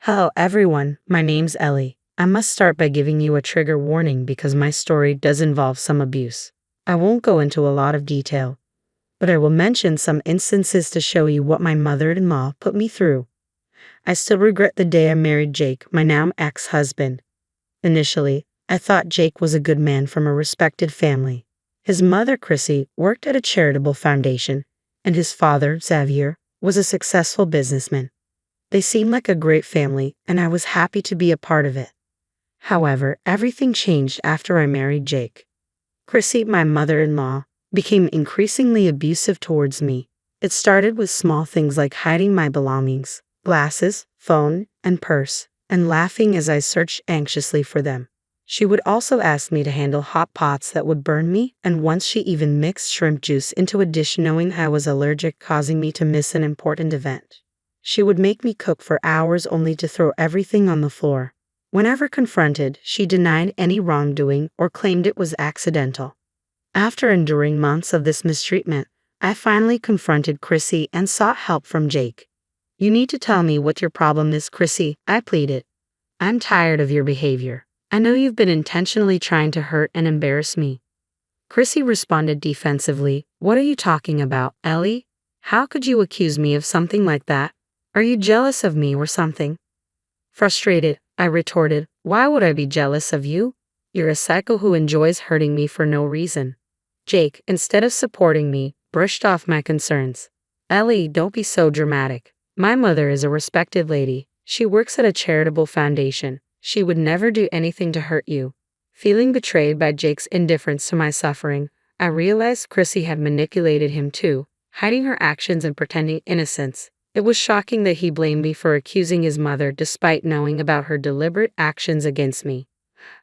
Hello everyone, my name's Ellie. I must start by giving you a trigger warning because my story does involve some abuse. I won't go into a lot of detail, but I will mention some instances to show you what my mother-in-law put me through. I still regret the day I married Jake, my now ex-husband. Initially, I thought Jake was a good man from a respected family. His mother, Chrissy, worked at a charitable foundation, and his father, Xavier, was a successful businessman. They seemed like a great family, and I was happy to be a part of it. However, everything changed after I married Jake. Chrissy, my mother-in-law, became increasingly abusive towards me. It started with small things like hiding my belongings, glasses, phone, and purse, and laughing as I searched anxiously for them. She would also ask me to handle hot pots that would burn me, and once she even mixed shrimp juice into a dish knowing I was allergic, causing me to miss an important event. She would make me cook for hours only to throw everything on the floor. Whenever confronted, she denied any wrongdoing or claimed it was accidental. After enduring months of this mistreatment, I finally confronted Chrissy and sought help from Jake. "You need to tell me what your problem is, Chrissy," I pleaded. "I'm tired of your behavior. I know you've been intentionally trying to hurt and embarrass me." Chrissy responded defensively. "What are you talking about, Ellie? How could you accuse me of something like that? Are you jealous of me or something?" Frustrated, I retorted, "Why would I be jealous of you? You're a psycho who enjoys hurting me for no reason." Jake, instead of supporting me, brushed off my concerns. "Ellie, don't be so dramatic. My mother is a respected lady. She works at a charitable foundation. She would never do anything to hurt you." Feeling betrayed by Jake's indifference to my suffering, I realized Chrissy had manipulated him too, hiding her actions and pretending innocence. It was shocking that he blamed me for accusing his mother despite knowing about her deliberate actions against me.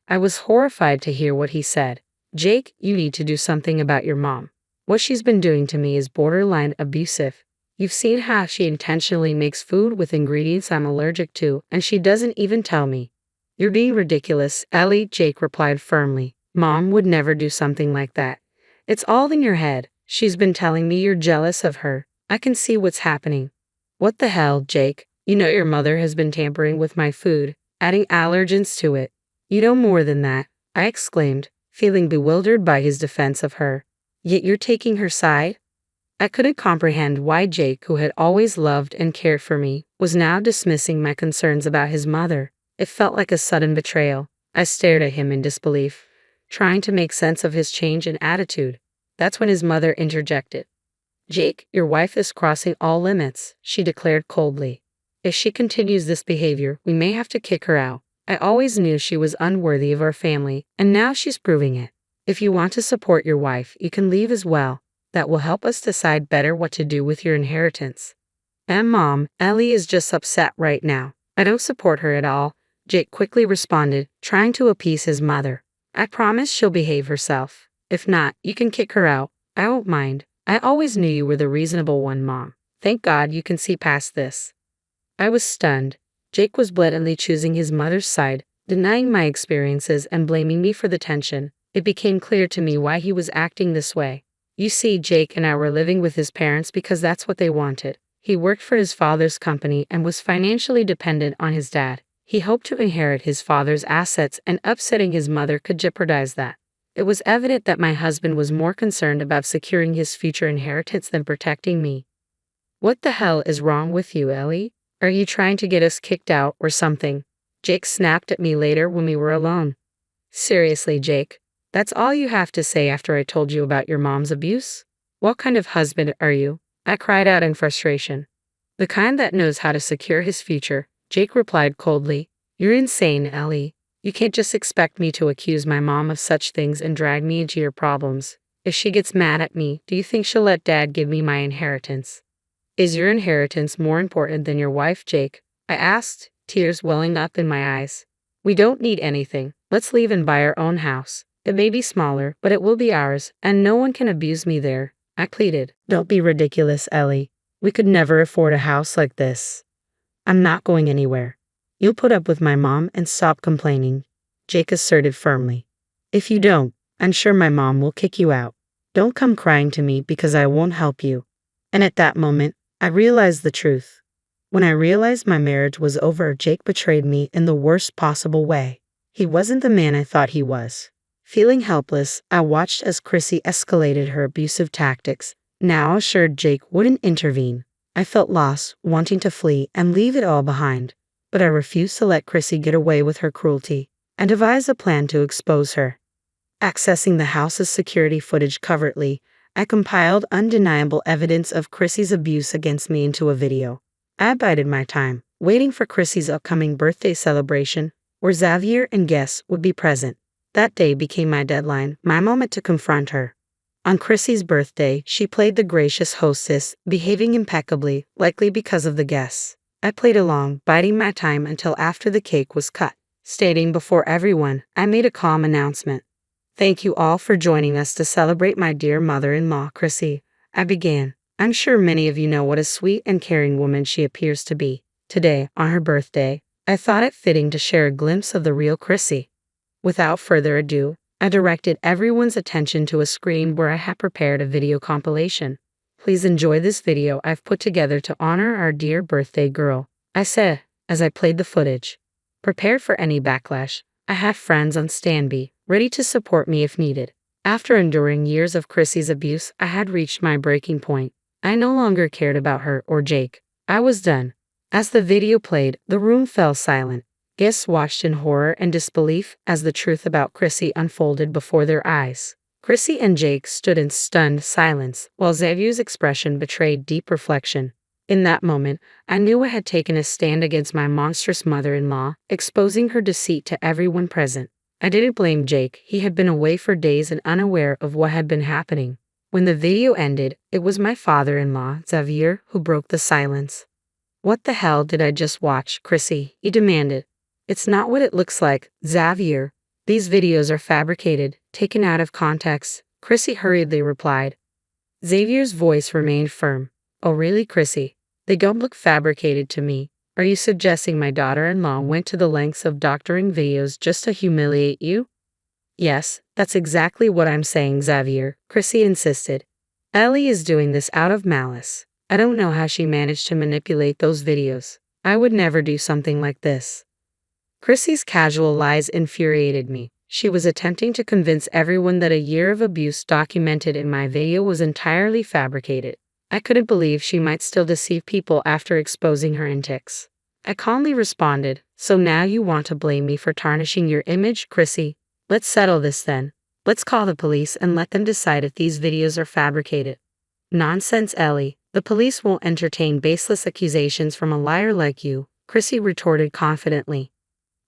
I was horrified to hear what he said. "Jake, you need to do something about your mom. What she's been doing to me is borderline abusive. You've seen how she intentionally makes food with ingredients I'm allergic to, and she doesn't even tell me." "You're being ridiculous, Ellie," Jake replied firmly. "Mom would never do something like that. It's all in your head. She's been telling me you're jealous of her. I can see what's happening." "What the hell, Jake? You know your mother has been tampering with my food, adding allergens to it." "You know more than that," I exclaimed, feeling bewildered by his defense of her. "Yet you're taking her side?" I couldn't comprehend why Jake, who had always loved and cared for me, was now dismissing my concerns about his mother. It felt like a sudden betrayal. I stared at him in disbelief, trying to make sense of his change in attitude. That's when his mother interjected. "Jake, your wife is crossing all limits," she declared coldly. "If she continues this behavior, we may have to kick her out. I always knew she was unworthy of our family, and now she's proving it. If you want to support your wife, you can leave as well. That will help us decide better what to do with your inheritance." "And Mom, Ellie is just upset right now. I don't support her at all," Jake quickly responded, trying to appease his mother. "I promise she'll behave herself. If not, you can kick her out. I won't mind. I always knew you were the reasonable one, Mom. Thank God you can see past this." I was stunned. Jake was blatantly choosing his mother's side, denying my experiences and blaming me for the tension. It became clear to me why he was acting this way. You see, Jake and I were living with his parents because that's what they wanted. He worked for his father's company and was financially dependent on his dad. He hoped to inherit his father's assets, and upsetting his mother could jeopardize that. It was evident that my husband was more concerned about securing his future inheritance than protecting me. "What the hell is wrong with you, Ellie? Are you trying to get us kicked out or something?" Jake snapped at me later when we were alone. "Seriously, Jake, that's all you have to say after I told you about your mom's abuse? What kind of husband are you?" I cried out in frustration. "The kind that knows how to secure his future," Jake replied coldly. "You're insane, Ellie. You can't just expect me to accuse my mom of such things and drag me into your problems. If she gets mad at me, do you think she'll let Dad give me my inheritance?" "Is your inheritance more important than your wife, Jake?" I asked, tears welling up in my eyes. "We don't need anything. Let's leave and buy our own house. It may be smaller, but it will be ours, and no one can abuse me there," I pleaded. "Don't be ridiculous, Ellie. We could never afford a house like this." "I'm not going anywhere. You'll put up with my mom and stop complaining," Jake asserted firmly. "If you don't, I'm sure my mom will kick you out. Don't come crying to me because I won't help you." And at that moment, I realized the truth. When I realized my marriage was over, Jake betrayed me in the worst possible way. He wasn't the man I thought he was. Feeling helpless, I watched as Chrissy escalated her abusive tactics, now assured Jake wouldn't intervene. I felt lost, wanting to flee and leave it all behind. But I refused to let Chrissy get away with her cruelty. I devised a plan to expose her. Accessing the house's security footage covertly, I compiled undeniable evidence of Chrissy's abuse against me into a video. I bided my time, waiting for Chrissy's upcoming birthday celebration, where Xavier and guests would be present. That day became my deadline, my moment to confront her. On Chrissy's birthday, she played the gracious hostess, behaving impeccably, likely because of the guests. I played along, biding my time until after the cake was cut. Stating before everyone, I made a calm announcement. "Thank you all for joining us to celebrate my dear mother-in-law, Chrissy," I began. "I'm sure many of you know what a sweet and caring woman she appears to be. Today, on her birthday, I thought it fitting to share a glimpse of the real Chrissy." Without further ado, I directed everyone's attention to a screen where I had prepared a video compilation. "Please enjoy this video I've put together to honor our dear birthday girl," I said, as I played the footage. Prepared for any backlash, I had friends on standby, ready to support me if needed. After enduring years of Chrissy's abuse, I had reached my breaking point. I no longer cared about her or Jake. I was done. As the video played, the room fell silent. Guests watched in horror and disbelief as the truth about Chrissy unfolded before their eyes. Chrissy and Jake stood in stunned silence, while Xavier's expression betrayed deep reflection. In that moment, I knew I had taken a stand against my monstrous mother-in-law, exposing her deceit to everyone present. I didn't blame Jake. He had been away for days and unaware of what had been happening. When the video ended, it was my father-in-law, Xavier, who broke the silence. "What the hell did I just watch, Chrissy?" he demanded. "It's not what it looks like, Xavier. These videos are fabricated, taken out of context," Chrissy hurriedly replied. Xavier's voice remained firm. "Oh really, Chrissy? They don't look fabricated to me. Are you suggesting my daughter-in-law went to the lengths of doctoring videos just to humiliate you?" "Yes, that's exactly what I'm saying, Xavier," Chrissy insisted. "Ellie is doing this out of malice. I don't know how she managed to manipulate those videos. I would never do something like this." Chrissy's casual lies infuriated me. She was attempting to convince everyone that a year of abuse documented in my video was entirely fabricated. I couldn't believe she might still deceive people after exposing her antics. I calmly responded, "So now you want to blame me for tarnishing your image, Chrissy? Let's settle this then. Let's call the police and let them decide if these videos are fabricated." "Nonsense, Ellie. The police won't entertain baseless accusations from a liar like you," Chrissy retorted confidently.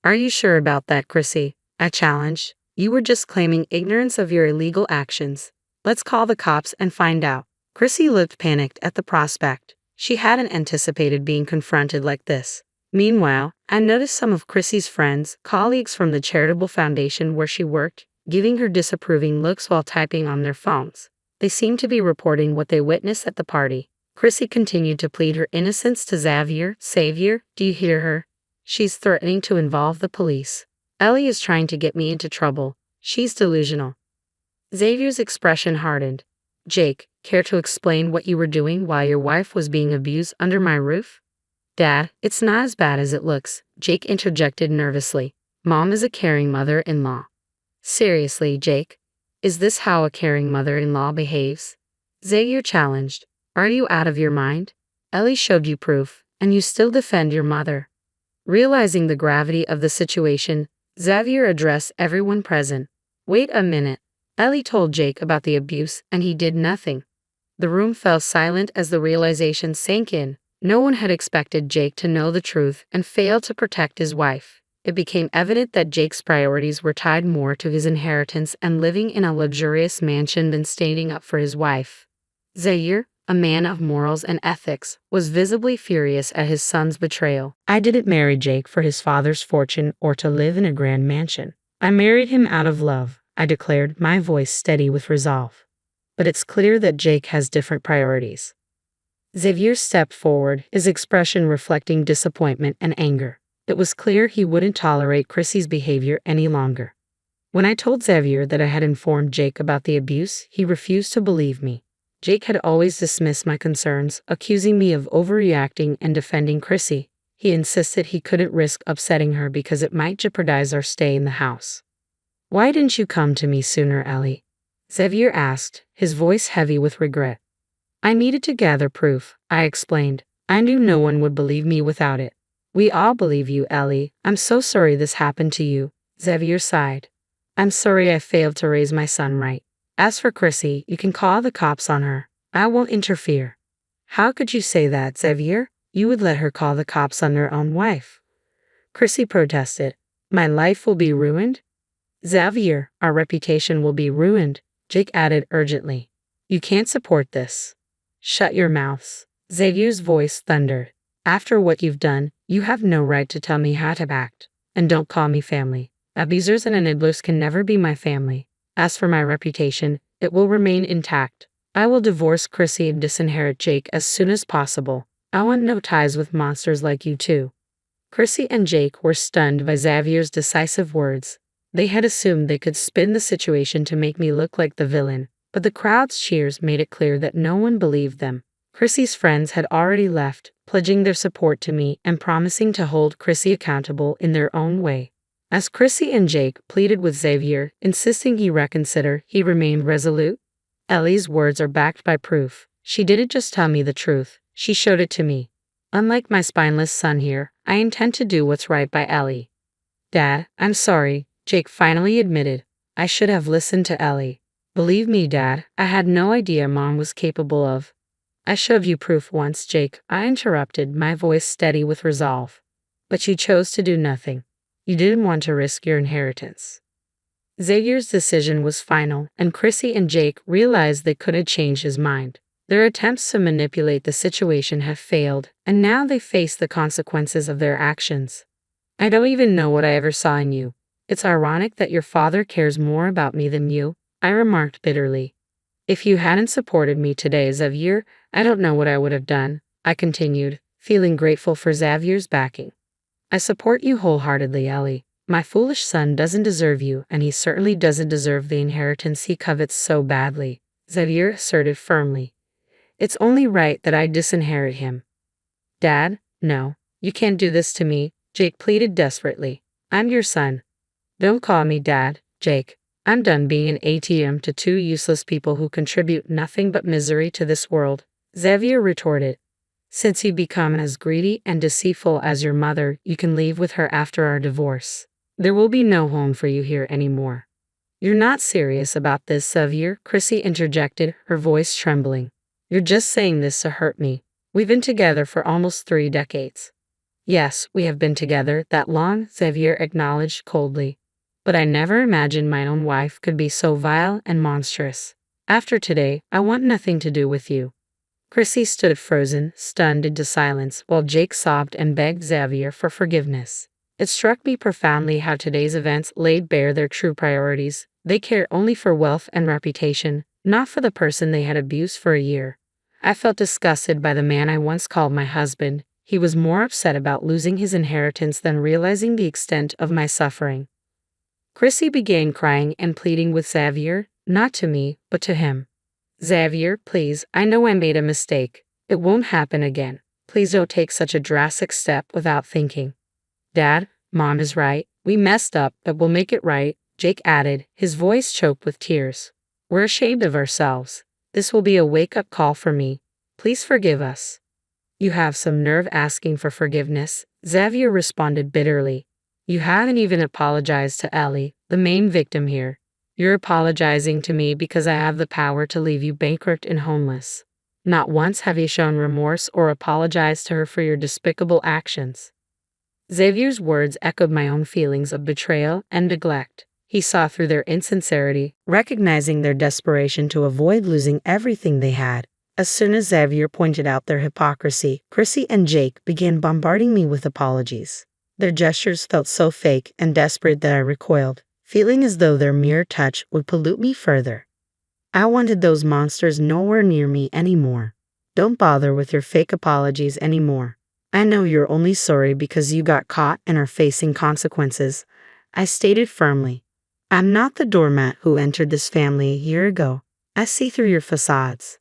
"Are you sure about that, Chrissy?" I challenged. "You were just claiming ignorance of your illegal actions. Let's call the cops and find out." Chrissy looked panicked at the prospect. She hadn't anticipated being confronted like this. Meanwhile, I noticed some of Chrissy's friends, colleagues from the charitable foundation where she worked, giving her disapproving looks while typing on their phones. They seemed to be reporting what they witnessed at the party. Chrissy continued to plead her innocence to Xavier. "Xavier, do you hear her? She's threatening to involve the police. Ellie is trying to get me into trouble. She's delusional." Xavier's expression hardened. "Jake, care to explain what you were doing while your wife was being abused under my roof?" "Dad, it's not as bad as it looks," Jake interjected nervously. "Mom is a caring mother-in-law." "Seriously, Jake? Is this how a caring mother-in-law behaves?" Xavier challenged. "Are you out of your mind? Ellie showed you proof, and you still defend your mother." Realizing the gravity of the situation, Xavier addressed everyone present. "Wait a minute. Ellie told Jake about the abuse, and he did nothing." The room fell silent as the realization sank in. No one had expected Jake to know the truth and fail to protect his wife. It became evident that Jake's priorities were tied more to his inheritance and living in a luxurious mansion than standing up for his wife. Zaire, a man of morals and ethics, was visibly furious at his son's betrayal. "I didn't marry Jake for his father's fortune or to live in a grand mansion. I married him out of love," I declared, my voice steady with resolve. "But it's clear that Jake has different priorities." Xavier stepped forward, his expression reflecting disappointment and anger. It was clear he wouldn't tolerate Chrissy's behavior any longer. When I told Xavier that I had informed Jake about the abuse, he refused to believe me. Jake had always dismissed my concerns, accusing me of overreacting and defending Chrissy. He insisted he couldn't risk upsetting her because it might jeopardize our stay in the house. "Why didn't you come to me sooner, Ellie?" Xavier asked, his voice heavy with regret. "I needed to gather proof," I explained. "I knew no one would believe me without it." "We all believe you, Ellie. I'm so sorry this happened to you," Xavier sighed. "I'm sorry I failed to raise my son right. As for Chrissy, you can call the cops on her. I won't interfere." "How could you say that, Xavier? You would let her call the cops on their own wife?" Chrissy protested. "My life will be ruined?" "Xavier, our reputation will be ruined," Jake added urgently. "You can't support this." "Shut your mouths," Xavier's voice thundered. "After what you've done, you have no right to tell me how to act. And don't call me family. Abusers and enablers can never be my family. As for my reputation, it will remain intact. I will divorce Chrissy and disinherit Jake as soon as possible. I want no ties with monsters like you two." Chrissy and Jake were stunned by Xavier's decisive words. They had assumed they could spin the situation to make me look like the villain, but the crowd's cheers made it clear that no one believed them. Chrissy's friends had already left, pledging their support to me and promising to hold Chrissy accountable in their own way. As Chrissy and Jake pleaded with Xavier, insisting he reconsider, he remained resolute. "Ellie's words are backed by proof. She didn't just tell me the truth, she showed it to me. Unlike my spineless son here, I intend to do what's right by Ellie." "Dad, I'm sorry," Jake finally admitted. "I should have listened to Ellie. Believe me, Dad, I had no idea Mom was capable of." "I showed you proof once, Jake," I interrupted, my voice steady with resolve. "But you chose to do nothing. You didn't want to risk your inheritance." Xavier's decision was final, and Chrissy and Jake realized they couldn't change his mind. Their attempts to manipulate the situation have failed, and now they face the consequences of their actions. "I don't even know what I ever saw in you. It's ironic that your father cares more about me than you," I remarked bitterly. "If you hadn't supported me today, Xavier, I don't know what I would have done," I continued, feeling grateful for Xavier's backing. "I support you wholeheartedly, Ellie. My foolish son doesn't deserve you, and he certainly doesn't deserve the inheritance he covets so badly," Xavier asserted firmly. "It's only right that I disinherit him." "Dad, no, you can't do this to me," Jake pleaded desperately. "I'm your son." "Don't call me Dad, Jake. I'm done being an ATM to two useless people who contribute nothing but misery to this world," Xavier retorted. "Since you've become as greedy and deceitful as your mother, you can leave with her after our divorce. There will be no home for you here anymore." "You're not serious about this, Xavier," Chrissy interjected, her voice trembling. "You're just saying this to hurt me. We've been together for almost 3 decades. "Yes, we have been together that long," Xavier acknowledged coldly. "But I never imagined my own wife could be so vile and monstrous. After today, I want nothing to do with you." Chrissy stood frozen, stunned into silence, while Jake sobbed and begged Xavier for forgiveness. It struck me profoundly how today's events laid bare their true priorities. They cared only for wealth and reputation, not for the person they had abused for a year. I felt disgusted by the man I once called my husband. He was more upset about losing his inheritance than realizing the extent of my suffering. Chrissy began crying and pleading with Xavier, not to me, but to him. "Xavier, please, I know I made a mistake. It won't happen again. Please don't take such a drastic step without thinking." "Dad, Mom is right. We messed up, but we'll make it right," Jake added, his voice choked with tears. "We're ashamed of ourselves. This will be a wake-up call for me. Please forgive us." "You have some nerve asking for forgiveness," Xavier responded bitterly. "You haven't even apologized to Ellie, the main victim here. You're apologizing to me because I have the power to leave you bankrupt and homeless. Not once have you shown remorse or apologized to her for your despicable actions." Xavier's words echoed my own feelings of betrayal and neglect. He saw through their insincerity, recognizing their desperation to avoid losing everything they had. As soon as Xavier pointed out their hypocrisy, Chrissy and Jake began bombarding me with apologies. Their gestures felt so fake and desperate that I recoiled, feeling as though their mere touch would pollute me further. I wanted those monsters nowhere near me anymore. "Don't bother with your fake apologies anymore. I know you're only sorry because you got caught and are facing consequences," I stated firmly. "I'm not the doormat who entered this family a year ago. I see through your facades."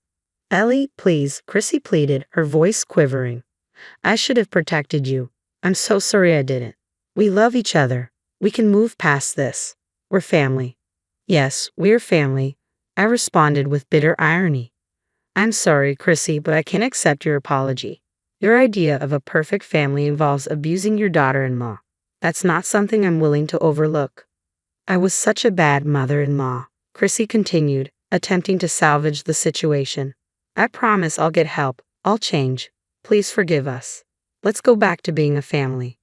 Ellie, please, Chrissy pleaded, her voice quivering. I should have protected you. I'm so sorry I didn't. We love each other. We can move past this. We're family. Yes, we're family, I responded with bitter irony. I'm sorry, Chrissy, but I can't accept your apology. Your idea of a perfect family involves abusing your daughter-in-law. That's not something I'm willing to overlook. I was such a bad mother-in-law, Chrissy continued, attempting to salvage the situation. I promise I'll get help. I'll change. Please forgive us. Let's go back to being a family.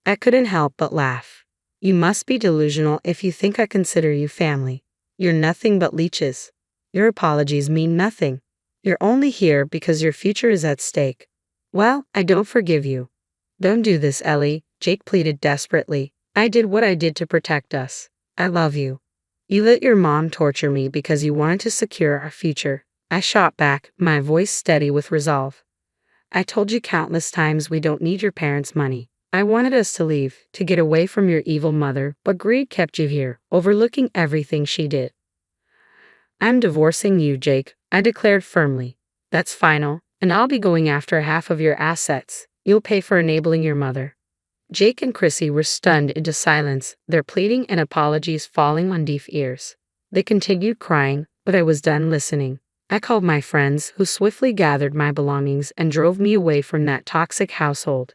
I couldn't help but laugh. You must be delusional if you think I consider you family. You're nothing but leeches. Your apologies mean nothing. You're only here because your future is at stake. Well, I don't forgive you. Don't do this, Ellie, Jake pleaded desperately. I did what I did to protect us. I love you. You let your mom torture me because you wanted to secure our future. I shot back, my voice steady with resolve. I told you countless times we don't need your parents' money. I wanted us to leave, to get away from your evil mother, but greed kept you here, overlooking everything she did. I'm divorcing you, Jake, I declared firmly. That's final, and I'll be going after half of your assets. You'll pay for enabling your mother. Jake and Chrissy were stunned into silence, their pleading and apologies falling on deaf ears. They continued crying, but I was done listening. I called my friends, who swiftly gathered my belongings and drove me away from that toxic household.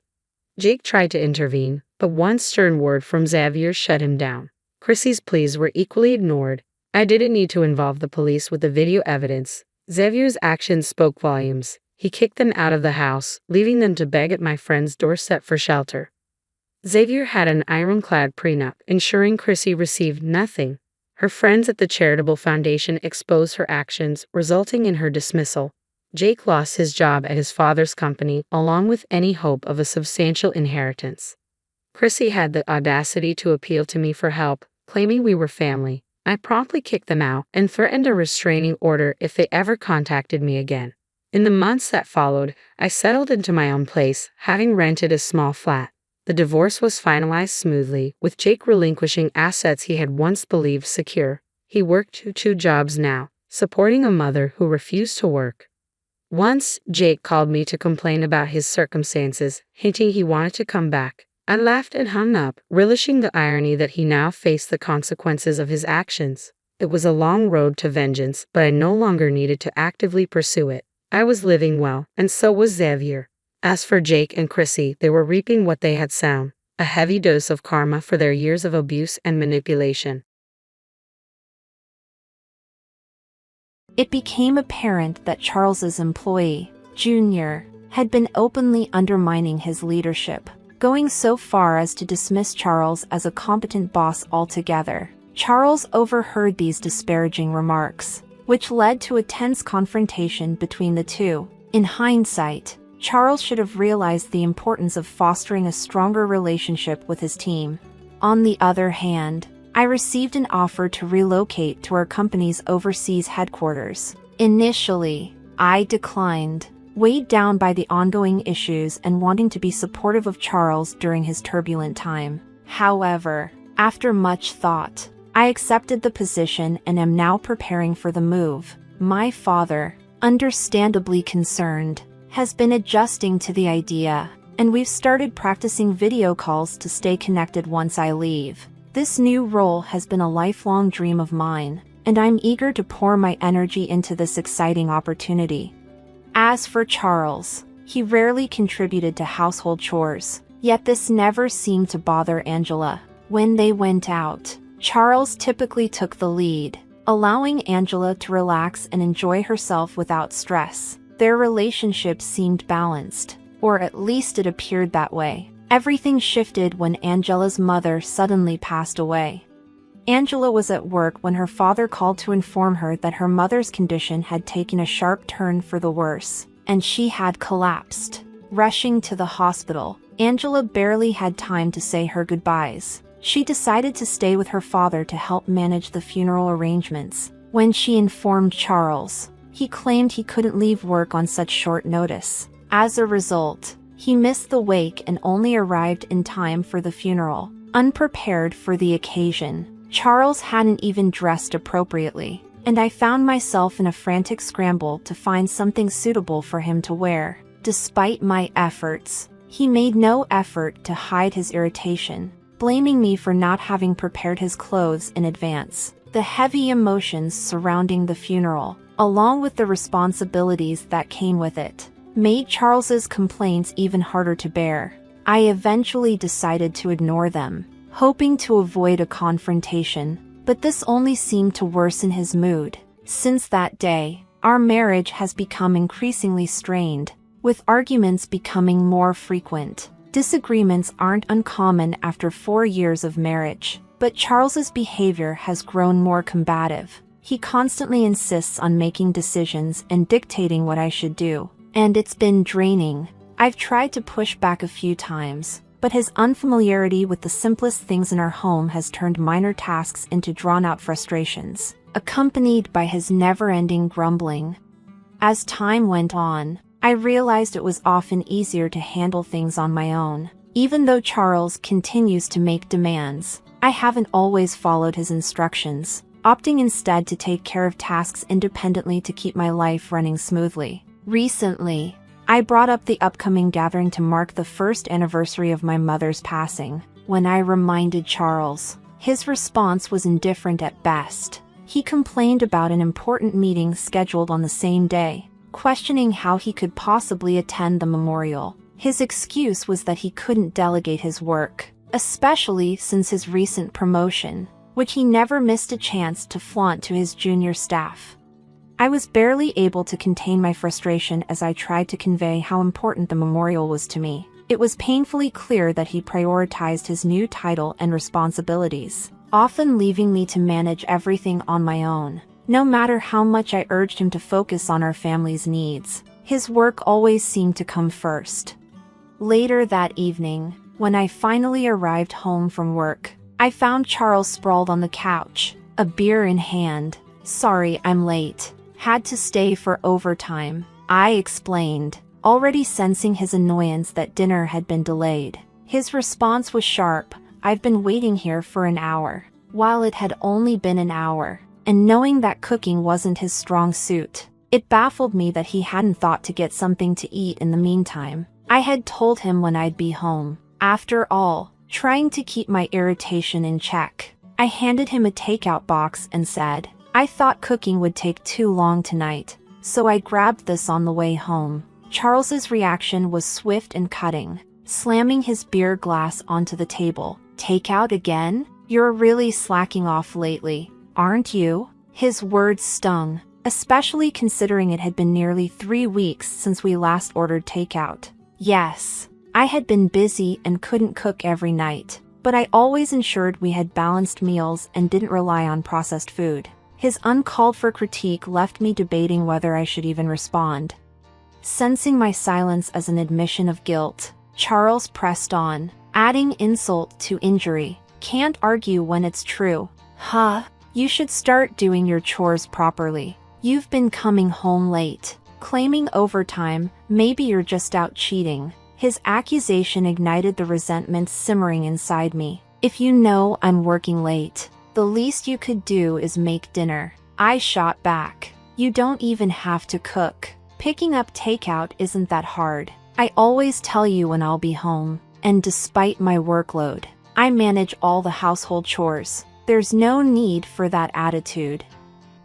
Jake tried to intervene, but one stern word from Xavier shut him down. Chrissy's pleas were equally ignored. I didn't need to involve the police with the video evidence. Xavier's actions spoke volumes. He kicked them out of the house, leaving them to beg at my friend's doorstep for shelter. Xavier had an ironclad prenup, ensuring Chrissy received nothing. Her friends at the charitable foundation exposed her actions, resulting in her dismissal. Jake lost his job at his father's company, along with any hope of a substantial inheritance. Chrissy had the audacity to appeal to me for help, claiming we were family. I promptly kicked them out and threatened a restraining order if they ever contacted me again. In the months that followed, I settled into my own place, having rented a small flat. The divorce was finalized smoothly, with Jake relinquishing assets he had once believed secure. He worked two jobs now, supporting a mother who refused to work. Once, Jake called me to complain about his circumstances, hinting he wanted to come back. I laughed and hung up, relishing the irony that he now faced the consequences of his actions. It was a long road to vengeance, but I no longer needed to actively pursue it. I was living well, and so was Xavier. As for Jake and Chrissy, they were reaping what they had sown, a heavy dose of karma for their years of abuse and manipulation. It became apparent that Charles's employee, Junior, had been openly undermining his leadership, going so far as to dismiss Charles as a competent boss altogether. Charles overheard these disparaging remarks, which led to a tense confrontation between the two. In hindsight, Charles should have realized the importance of fostering a stronger relationship with his team. On the other hand, I received an offer to relocate to our company's overseas headquarters. Initially, I declined, weighed down by the ongoing issues and wanting to be supportive of Charles during his turbulent time. However, after much thought, I accepted the position and am now preparing for the move. My father, understandably concerned, has been adjusting to the idea, and we've started practicing video calls to stay connected once I leave. This new role has been a lifelong dream of mine, and I'm eager to pour my energy into this exciting opportunity. As for Charles, he rarely contributed to household chores, yet this never seemed to bother Angela. When they went out, Charles typically took the lead, allowing Angela to relax and enjoy herself without stress. Their relationship seemed balanced, or at least it appeared that way. Everything shifted when Angela's mother suddenly passed away. Angela was at work when her father called to inform her that her mother's condition had taken a sharp turn for the worse, and she had collapsed. Rushing to the hospital, Angela barely had time to say her goodbyes. She decided to stay with her father to help manage the funeral arrangements. When she informed Charles, he claimed he couldn't leave work on such short notice. As a result, he missed the wake and only arrived in time for the funeral. Unprepared for the occasion, Charles hadn't even dressed appropriately. and I found myself in a frantic scramble to find something suitable for him to wear. Despite my efforts, he made no effort to hide his irritation, blaming me for not having prepared his clothes in advance. The heavy emotions surrounding the funeral, along with the responsibilities that came with it, made Charles's complaints even harder to bear. I eventually decided to ignore them, hoping to avoid a confrontation, but this only seemed to worsen his mood. Since that day, our marriage has become increasingly strained, with arguments becoming more frequent. Disagreements aren't uncommon after 4 years of marriage, but Charles's behavior has grown more combative. He constantly insists on making decisions and dictating what I should do, and it's been draining. I've tried to push back a few times, but his unfamiliarity with the simplest things in our home has turned minor tasks into drawn-out frustrations, accompanied by his never-ending grumbling. As time went on, I realized it was often easier to handle things on my own. Even though Charles continues to make demands, I haven't always followed his instructions, opting instead to take care of tasks independently to keep my life running smoothly. Recently, I brought up the upcoming gathering to mark the first anniversary of my mother's passing. When I reminded Charles, his response was indifferent at best. He complained about an important meeting scheduled on the same day, questioning how he could possibly attend the memorial. His excuse was that he couldn't delegate his work, especially since his recent promotion, which he never missed a chance to flaunt to his junior staff. I was barely able to contain my frustration as I tried to convey how important the memorial was to me. It was painfully clear that he prioritized his new title and responsibilities, often leaving me to manage everything on my own. No matter how much I urged him to focus on our family's needs, his work always seemed to come first. Later that evening, when I finally arrived home from work, I found Charles sprawled on the couch, a beer in hand. "Sorry, I'm late. Had to stay for overtime," I explained, already sensing his annoyance that dinner had been delayed. His response was sharp. "I've been waiting here for an hour." While it had only been an hour, and knowing that cooking wasn't his strong suit, it baffled me that he hadn't thought to get something to eat in the meantime. I had told him when I'd be home. After all, trying to keep my irritation in check, I handed him a takeout box and said, "I thought cooking would take too long tonight, so I grabbed this on the way home." Charles's reaction was swift and cutting, slamming his beer glass onto the table. "Takeout again? You're really slacking off lately, aren't you?" His words stung, especially considering it had been nearly 3 weeks since we last ordered takeout. Yes, I had been busy and couldn't cook every night, but I always ensured we had balanced meals and didn't rely on processed food. His uncalled-for critique left me debating whether I should even respond. Sensing my silence as an admission of guilt, Charles pressed on, adding insult to injury. "Can't argue when it's true. Huh? You should start doing your chores properly. You've been coming home late, claiming overtime. Maybe you're just out cheating." His accusation ignited the resentment simmering inside me. "If you know I'm working late, the least you could do is make dinner," I shot back. "You don't even have to cook. Picking up takeout isn't that hard. I always tell you when I'll be home, and despite my workload, I manage all the household chores. There's no need for that attitude."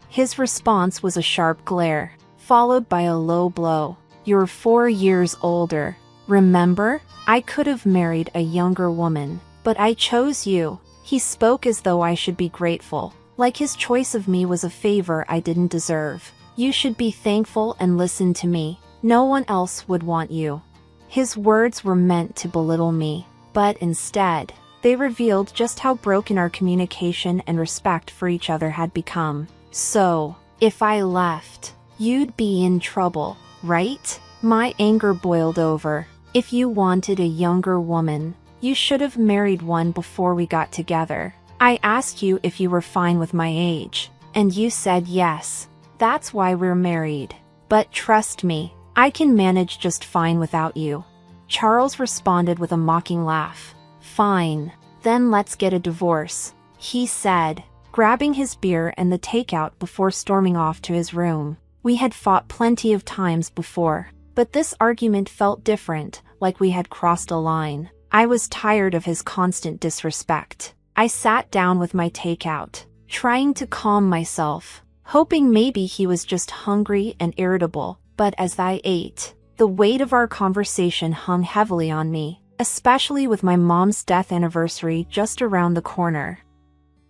His response was a sharp glare, followed by a low blow. "You're 4 years older. Remember? I could have married a younger woman, but I chose you." He spoke as though I should be grateful, like his choice of me was a favor I didn't deserve. "You should be thankful and listen to me. No one else would want you." His words were meant to belittle me, but instead, they revealed just how broken our communication and respect for each other had become. "So, if I left, you'd be in trouble, right?" My anger boiled over. "If you wanted a younger woman, you should have married one before we got together. I asked you if you were fine with my age, and you said yes. That's why we're married. But trust me, I can manage just fine without you." Charles responded with a mocking laugh. "Fine, then let's get a divorce," he said, grabbing his beer and the takeout before storming off to his room. We had fought plenty of times before, but this argument felt different, like we had crossed a line. I was tired of his constant disrespect. I sat down with my takeout, trying to calm myself, hoping maybe he was just hungry and irritable, but as I ate, the weight of our conversation hung heavily on me, especially with my mom's death anniversary just around the corner.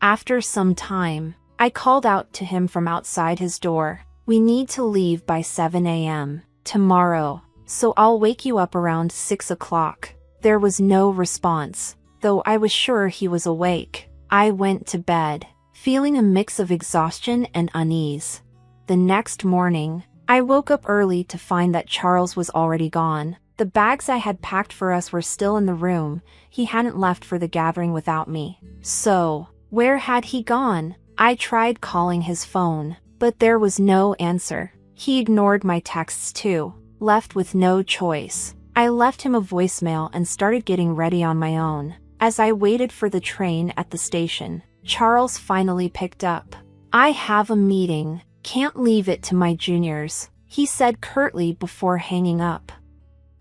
After some time, I called out to him from outside his door. "We need to leave by 7 a.m. tomorrow, so I'll wake you up around 6 o'clock. There was no response, though I was sure he was awake. I went to bed, feeling a mix of exhaustion and unease. The next morning, I woke up early to find that Charles was already gone. The bags I had packed for us were still in the room. He hadn't left for the gathering without me. So, where had he gone? I tried calling his phone, but there was no answer. He ignored my texts too. Left with no choice, I left him a voicemail and started getting ready on my own. As I waited for the train at the station, Charles finally picked up. "I have a meeting. Can't leave it to my juniors," he said curtly before hanging up.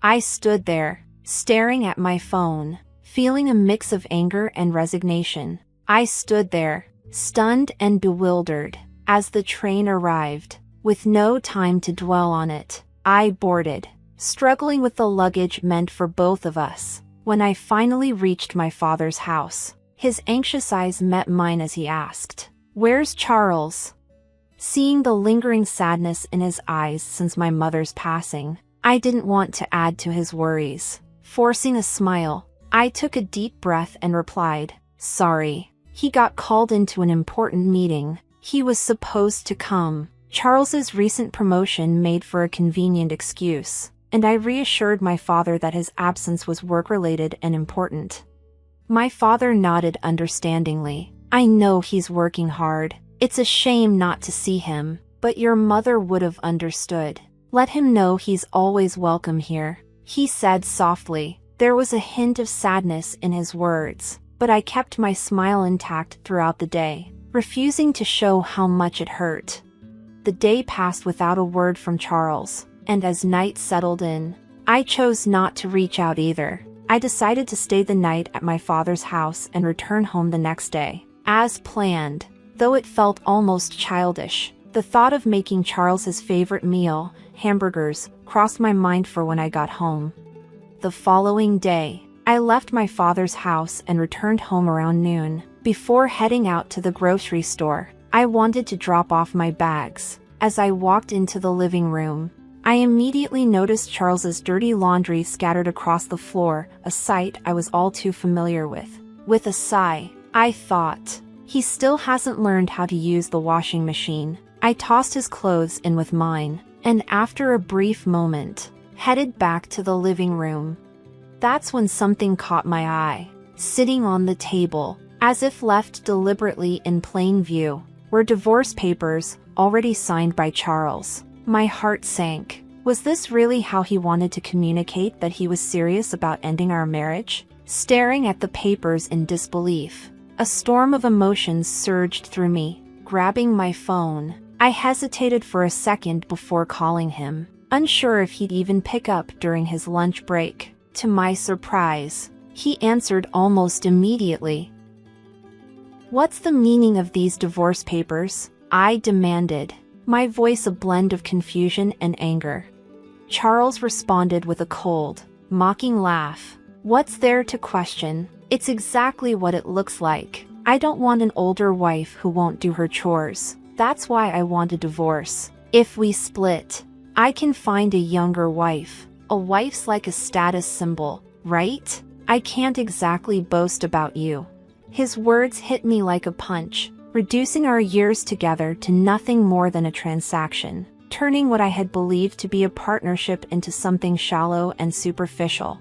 I stood there, staring at my phone, feeling a mix of anger and resignation. I stood there, stunned and bewildered, as the train arrived. With no time to dwell on it, I boarded, struggling with the luggage meant for both of us. When I finally reached my father's house, his anxious eyes met mine as he asked, "Where's Charles?" Seeing the lingering sadness in his eyes since my mother's passing, I didn't want to add to his worries. Forcing a smile, I took a deep breath and replied, "Sorry. He got called into an important meeting. He was supposed to come." Charles's recent promotion made for a convenient excuse, and I reassured my father that his absence was work-related and important. My father nodded understandingly. "I know he's working hard. It's a shame not to see him, but your mother would have understood. Let him know he's always welcome here," he said softly. There was a hint of sadness in his words, but I kept my smile intact throughout the day, refusing to show how much it hurt. The day passed without a word from Charles, and as night settled in, I chose not to reach out either. I decided to stay the night at my father's house and return home the next day, as planned. Though it felt almost childish, the thought of making Charles his favorite meal, hamburgers, crossed my mind for when I got home. The following day, I left my father's house and returned home around noon. Before heading out to the grocery store, I wanted to drop off my bags. As I walked into the living room, I immediately noticed Charles's dirty laundry scattered across the floor, a sight I was all too familiar with. With a sigh, I thought, he still hasn't learned how to use the washing machine. I tossed his clothes in with mine, and after a brief moment, headed back to the living room. That's when something caught my eye. Sitting on the table, as if left deliberately in plain view, were divorce papers, already signed by Charles. My heart sank. Was this really how he wanted to communicate that he was serious about ending our marriage? Staring at the papers in disbelief, a storm of emotions surged through me. Grabbing my phone, I hesitated for a second before calling him, unsure if he'd even pick up during his lunch break. To my surprise, he answered almost immediately. "What's the meaning of these divorce papers?" I demanded, my voice a blend of confusion and anger. Charles responded with a cold, mocking laugh. "What's there to question? It's exactly what it looks like. I don't want an older wife who won't do her chores. That's why I want a divorce. If we split, I can find a younger wife. A wife's like a status symbol, right? I can't exactly boast about you." His words hit me like a punch, reducing our years together to nothing more than a transaction, turning what I had believed to be a partnership into something shallow and superficial.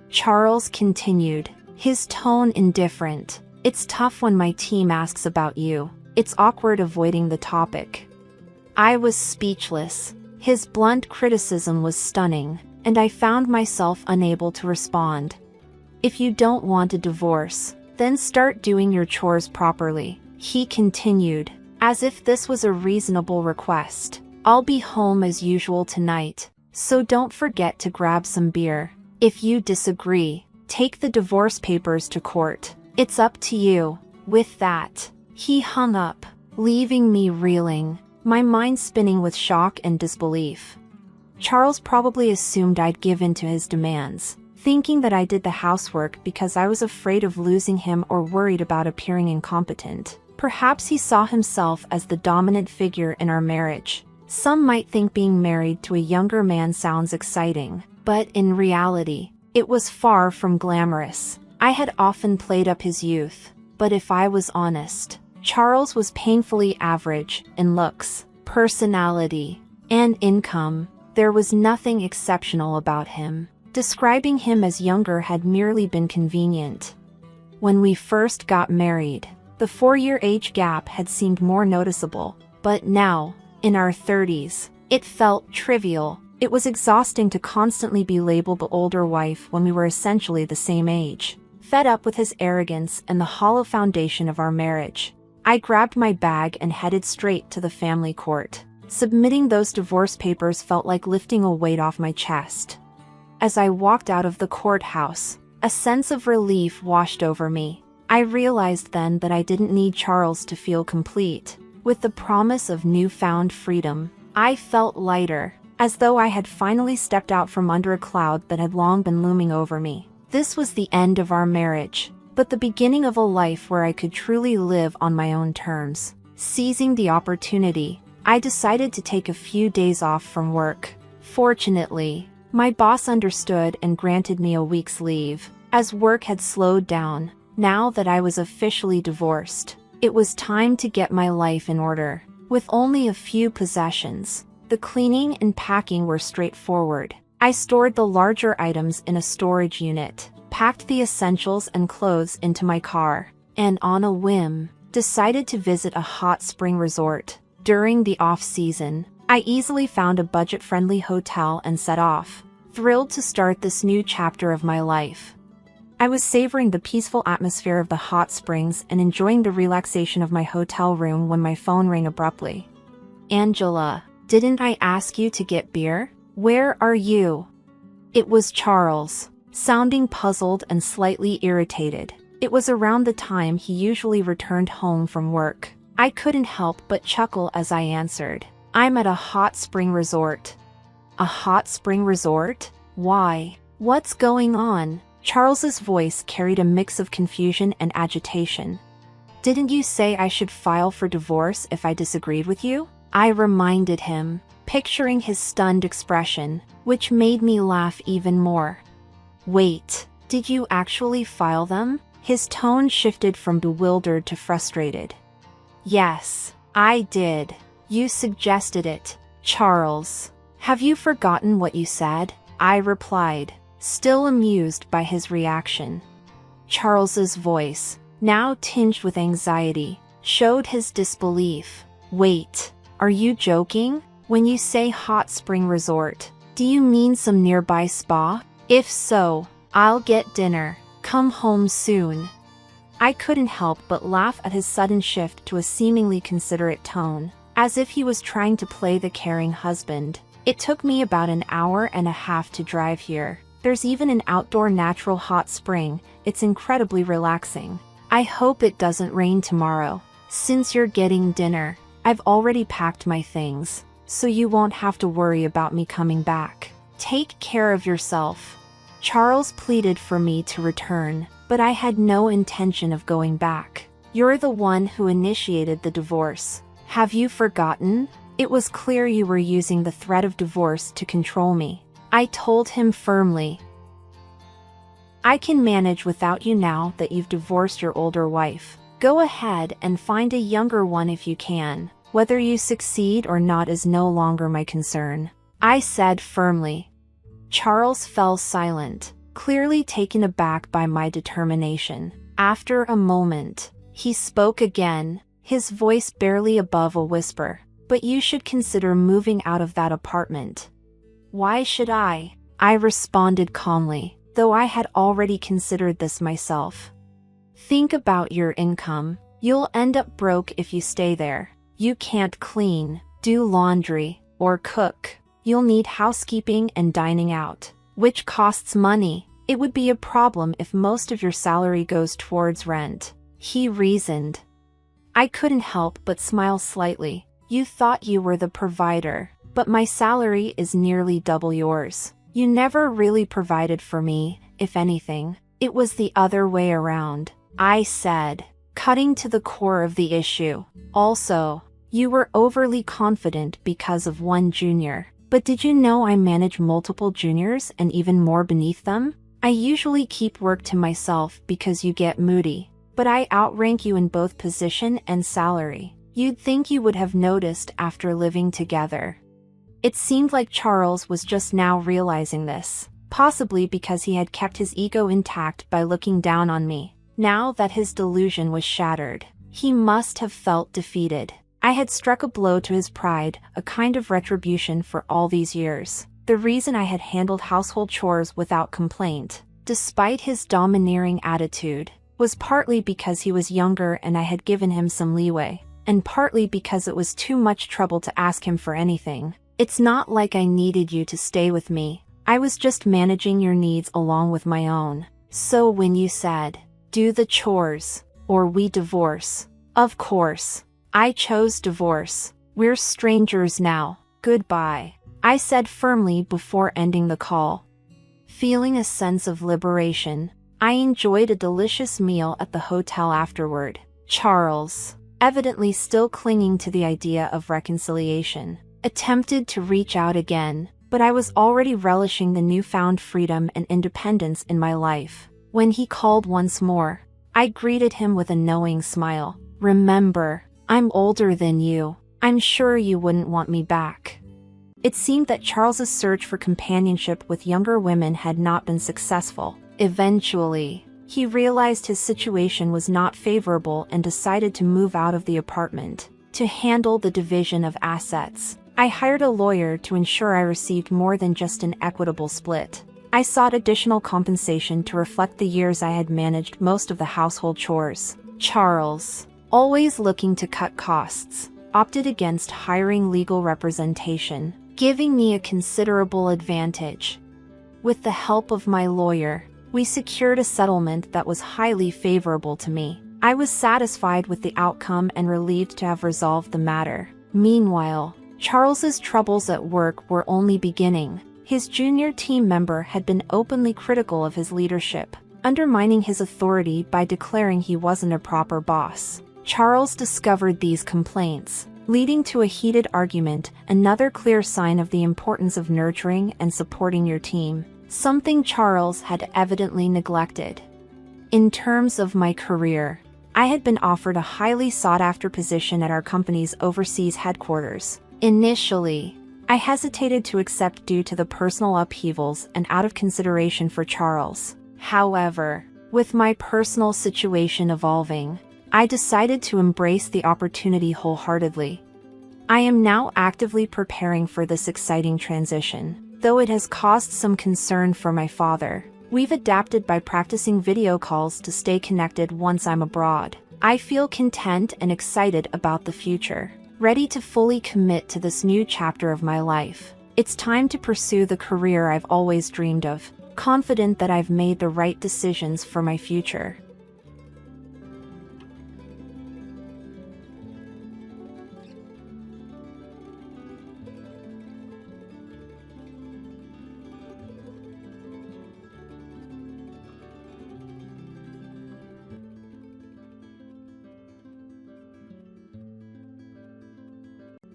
Charles continued, his tone indifferent. "It's tough when my team asks about you. It's awkward avoiding the topic." I was speechless. His blunt criticism was stunning, and I found myself unable to respond. "If you don't want a divorce, then start doing your chores properly. he continued, as if this was a reasonable request. "I'll be home as usual tonight, so don't forget to grab some beer. If you disagree, take the divorce papers to court. It's up to you." With that, he hung up, leaving me reeling, my mind spinning with shock and disbelief. Charles probably assumed I'd give in to his demands, thinking that I did the housework because I was afraid of losing him or worried about appearing incompetent. Perhaps he saw himself as the dominant figure in our marriage. Some might think being married to a younger man sounds exciting, but in reality, it was far from glamorous. I had often played up his youth, but if I was honest, Charles was painfully average in looks, personality, and income. There was nothing exceptional about him. Describing him as younger had merely been convenient. When we first got married, the 4-year age gap had seemed more noticeable, but now, in our 30s, it felt trivial. It was exhausting to constantly be labeled the older wife when we were essentially the same age. Fed up with his arrogance and the hollow foundation of our marriage, I grabbed my bag and headed straight to the family court. Submitting those divorce papers felt like lifting a weight off my chest. As I walked out of the courthouse, a sense of relief washed over me. I realized then that I didn't need Charles to feel complete. With the promise of newfound freedom, I felt lighter, as though I had finally stepped out from under a cloud that had long been looming over me. This was the end of our marriage, but the beginning of a life where I could truly live on my own terms. Seizing the opportunity, I decided to take a few days off from work. Fortunately, my boss understood and granted me a week's leave, as work had slowed down. Now that I was officially divorced, it was time to get my life in order. With only a few possessions, the cleaning and packing were straightforward. I stored the larger items in a storage unit, packed the essentials and clothes into my car, and on a whim, decided to visit a hot spring resort. During the off-season, I easily found a budget-friendly hotel and set off, thrilled to start this new chapter of my life. I was savoring the peaceful atmosphere of the hot springs and enjoying the relaxation of my hotel room when my phone rang abruptly. "Angela, didn't I ask you to get beer? Where are you?" It was Charles, sounding puzzled and slightly irritated. It was around the time he usually returned home from work. I couldn't help but chuckle as I answered, "I'm at a hot spring resort." "A hot spring resort? Why? What's going on?" Charles's voice carried a mix of confusion and agitation. "Didn't you say I should file for divorce if I disagreed with you?" I reminded him, picturing his stunned expression, which made me laugh even more. "Wait, did you actually file them?" His tone shifted from bewildered to frustrated. "Yes, I did. You suggested it, Charles. Have you forgotten what you said?" I replied, still amused by his reaction. Charles's voice, now tinged with anxiety, showed his disbelief. "Wait, are you joking? When you say hot spring resort, do you mean some nearby spa? If so, I'll get dinner. Come home soon." I couldn't help but laugh at his sudden shift to a seemingly considerate tone, as if he was trying to play the caring husband. It took me about an hour and a half to drive here. There's even an outdoor natural hot spring. It's incredibly relaxing. I hope it doesn't rain tomorrow. Since you're getting dinner, I've already packed my things, so you won't have to worry about me coming back. Take care of yourself. Charles pleaded for me to return, but I had no intention of going back. You're the one who initiated the divorce. Have you forgotten? It was clear you were using the threat of divorce to control me. I told him firmly. I can manage without you now that you've divorced your older wife. Go ahead and find a younger one if you can. Whether you succeed or not is no longer my concern, I said firmly. Charles fell silent, clearly taken aback by my determination. After a moment, he spoke again, his voice barely above a whisper. "But you should consider moving out of that apartment." "Why should I?" I responded calmly, though I had already considered this myself. "Think about your income. You'll end up broke if you stay there. You can't clean, do laundry, or cook. You'll need housekeeping and dining out, which costs money. It would be a problem if most of your salary goes towards rent," he reasoned. I couldn't help but smile slightly. "You thought you were the provider, but my salary is nearly double yours. You never really provided for me, if anything. It was the other way around," I said, cutting to the core of the issue. "Also, you were overly confident because of one junior. But did you know I manage multiple juniors and even more beneath them? I usually keep work to myself because you get moody, but I outrank you in both position and salary. You'd think you would have noticed after living together." It seemed like Charles was just now realizing this, possibly because he had kept his ego intact by looking down on me. Now that his delusion was shattered, he must have felt defeated. I had struck a blow to his pride, a kind of retribution for all these years. The reason I had handled household chores without complaint, despite his domineering attitude, was partly because he was younger and I had given him some leeway, and partly because it was too much trouble to ask him for anything. It's not like I needed you to stay with me. I was just managing your needs along with my own. So when you said, "Do the chores, or we divorce," of course, I chose divorce. We're strangers now. Goodbye, I said firmly before ending the call. Feeling a sense of liberation, I enjoyed a delicious meal at the hotel afterward. Charles, evidently still clinging to the idea of reconciliation, attempted to reach out again, but I was already relishing the newfound freedom and independence in my life. When he called once more, I greeted him with a knowing smile. "Remember, I'm older than you. I'm sure you wouldn't want me back." It seemed that Charles's search for companionship with younger women had not been successful. Eventually, he realized his situation was not favorable and decided to move out of the apartment. To handle the division of assets, I hired a lawyer to ensure I received more than just an equitable split. I sought additional compensation to reflect the years I had managed most of the household chores. Charles, always looking to cut costs, opted against hiring legal representation, giving me a considerable advantage. With the help of my lawyer, we secured a settlement that was highly favorable to me. I was satisfied with the outcome and relieved to have resolved the matter. Meanwhile, Charles's troubles at work were only beginning. His junior team member had been openly critical of his leadership, undermining his authority by declaring he wasn't a proper boss. Charles discovered these complaints, leading to a heated argument, another clear sign of the importance of nurturing and supporting your team, something Charles had evidently neglected. In terms of my career, I had been offered a highly sought-after position at our company's overseas headquarters. Initially, I hesitated to accept due to the personal upheavals and out of consideration for Charles. However, with my personal situation evolving, I decided to embrace the opportunity wholeheartedly. I am now actively preparing for this exciting transition, though it has caused some concern for my father. We've adapted by practicing video calls to stay connected once I'm abroad. I feel content and excited about the future, ready to fully commit to this new chapter of my life. It's time to pursue the career I've always dreamed of, confident that I've made the right decisions for my future.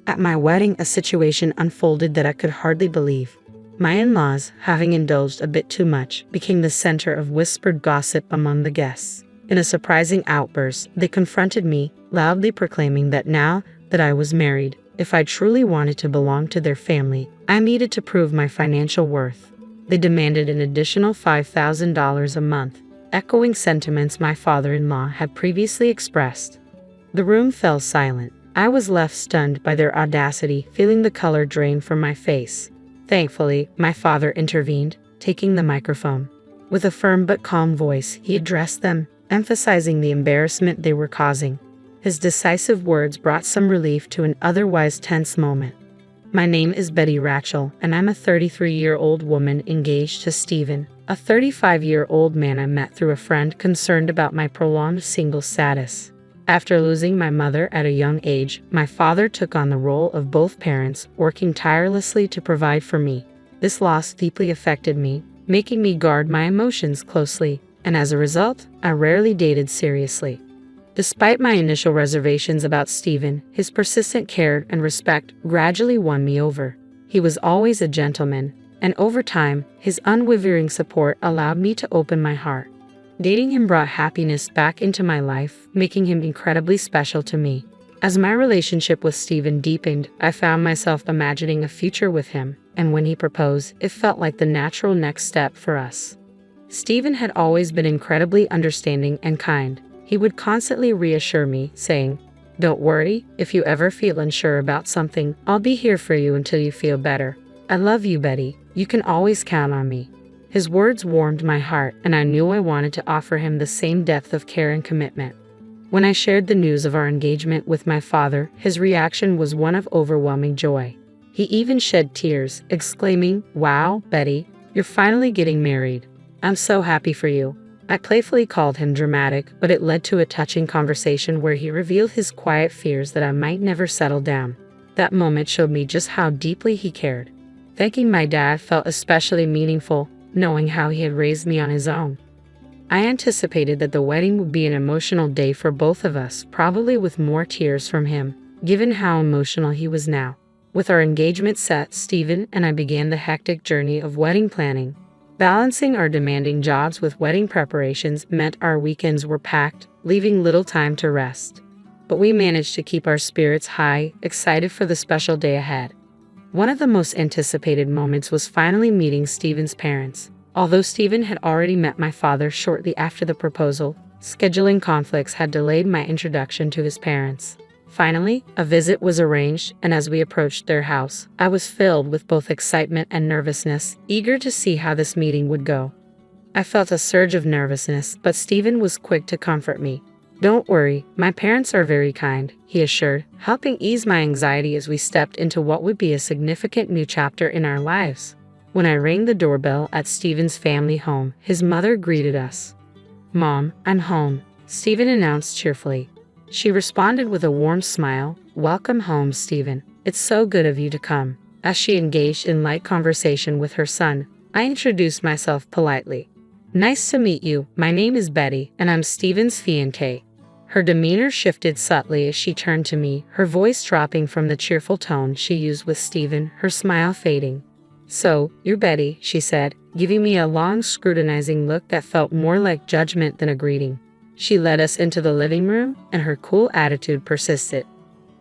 At my wedding, a situation unfolded that I could hardly believe. My in-laws, having indulged a bit too much, became the center of whispered gossip among the guests. In a surprising outburst, they confronted me, loudly proclaiming that now that I was married, if I truly wanted to belong to their family, I needed to prove my financial worth. They demanded an additional $5,000 a month, echoing sentiments my father-in-law had previously expressed. The room fell silent. I was left stunned by their audacity, feeling the color drain from my face. Thankfully, my father intervened, taking the microphone. With a firm but calm voice, he addressed them, emphasizing the embarrassment they were causing. His decisive words brought some relief to an otherwise tense moment. My name is Betty Rachel, and I'm a 33-year-old woman engaged to Stephen, a 35-year-old man I met through a friend concerned about my prolonged single status. After losing my mother at a young age, my father took on the role of both parents, working tirelessly to provide for me. This loss deeply affected me, making me guard my emotions closely, and as a result, I rarely dated seriously. Despite my initial reservations about Stephen, his persistent care and respect gradually won me over. He was always a gentleman, and over time, his unwavering support allowed me to open my heart. Dating him brought happiness back into my life, making him incredibly special to me. As my relationship with Stephen deepened, I found myself imagining a future with him, and when he proposed, it felt like the natural next step for us. Stephen had always been incredibly understanding and kind. He would constantly reassure me, saying, "Don't worry, if you ever feel unsure about something, I'll be here for you until you feel better. I love you, Betty. You can always count on me." His words warmed my heart, and I knew I wanted to offer him the same depth of care and commitment. When I shared the news of our engagement with my father, his reaction was one of overwhelming joy. He even shed tears, exclaiming, "Wow, Betty, you're finally getting married. I'm so happy for you." I playfully called him dramatic, but it led to a touching conversation where he revealed his quiet fears that I might never settle down. That moment showed me just how deeply he cared. Thanking my dad felt especially meaningful, knowing how he had raised me on his own. I anticipated that the wedding would be an emotional day for both of us, probably with more tears from him, given how emotional he was now. With our engagement set, Stephen and I began the hectic journey of wedding planning. Balancing our demanding jobs with wedding preparations meant our weekends were packed, leaving little time to rest. But we managed to keep our spirits high, excited for the special day ahead. One of the most anticipated moments was finally meeting Stephen's parents. Although Stephen had already met my father shortly after the proposal, scheduling conflicts had delayed my introduction to his parents. Finally, a visit was arranged, and as we approached their house, I was filled with both excitement and nervousness, eager to see how this meeting would go. I felt a surge of nervousness, but Stephen was quick to comfort me. "Don't worry, my parents are very kind," he assured, helping ease my anxiety as we stepped into what would be a significant new chapter in our lives. When I rang the doorbell at Stephen's family home, his mother greeted us. "Mom, I'm home," Stephen announced cheerfully. She responded with a warm smile, "Welcome home, Stephen. It's so good of you to come." As she engaged in light conversation with her son, I introduced myself politely. "Nice to meet you. My name is Betty, and I'm Stephen's fiancée." Her demeanor shifted subtly as she turned to me, her voice dropping from the cheerful tone she used with Stephen, her smile fading. "So, you're Betty," she said, giving me a long, scrutinizing look that felt more like judgment than a greeting. She led us into the living room, and her cool attitude persisted.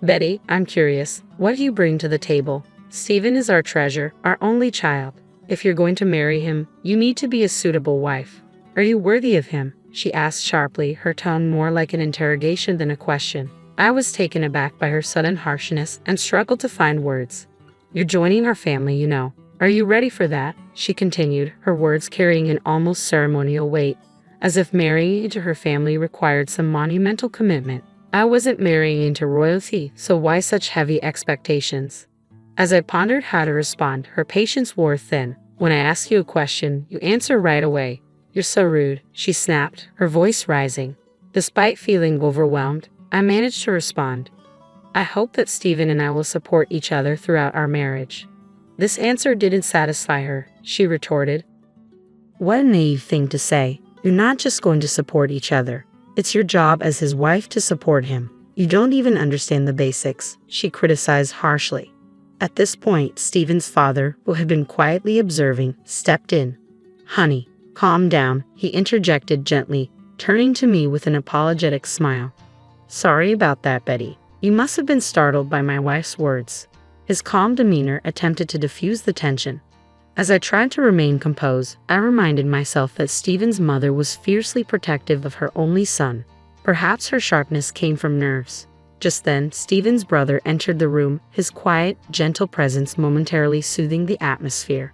"Betty, I'm curious. What do you bring to the table? Stephen is our treasure, our only child. If you're going to marry him, you need to be a suitable wife. Are you worthy of him?" she asked sharply, her tone more like an interrogation than a question. I was taken aback by her sudden harshness and struggled to find words. "You're joining our family, you know. Are you ready for that?" she continued, her words carrying an almost ceremonial weight, as if marrying into her family required some monumental commitment. I wasn't marrying into royalty, so why such heavy expectations? As I pondered how to respond, her patience wore thin. "When I ask you a question, you answer right away. You're so rude," she snapped, her voice rising. Despite feeling overwhelmed, I managed to respond. "I hope that Stephen and I will support each other throughout our marriage." This answer didn't satisfy her, she retorted. "What a naive thing to say. You're not just going to support each other. It's your job as his wife to support him. You don't even understand the basics," she criticized harshly. At this point, Stephen's father, who had been quietly observing, stepped in. "Honey, calm down," he interjected gently, turning to me with an apologetic smile. "Sorry about that, Betty. You must have been startled by my wife's words." His calm demeanor attempted to diffuse the tension. As I tried to remain composed, I reminded myself that Stephen's mother was fiercely protective of her only son. Perhaps her sharpness came from nerves. Just then, Stephen's brother entered the room, his quiet, gentle presence momentarily soothing the atmosphere.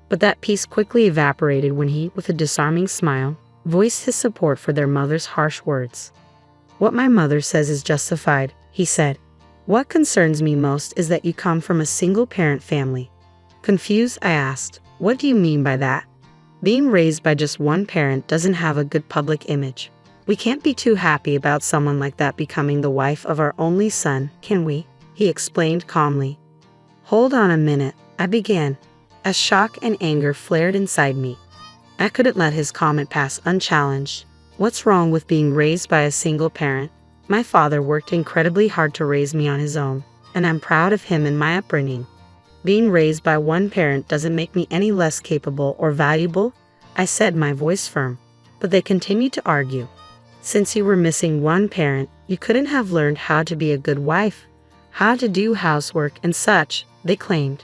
But that peace quickly evaporated when he, with a disarming smile, voiced his support for their mother's harsh words. "What my mother says is justified," he said. "What concerns me most is that you come from a single-parent family." Confused, I asked, "What do you mean by that?" "Being raised by just one parent doesn't have a good public image. We can't be too happy about someone like that becoming the wife of our only son, can we?" he explained calmly. "Hold on a minute," I began, as shock and anger flared inside me. I couldn't let his comment pass unchallenged. What's wrong with being raised by a single parent? My father worked incredibly hard to raise me on his own, and I'm proud of him and my upbringing. Being raised by one parent doesn't make me any less capable or valuable, I said, my voice firm. But they continued to argue. Since you were missing one parent, you couldn't have learned how to be a good wife, how to do housework and such, they claimed.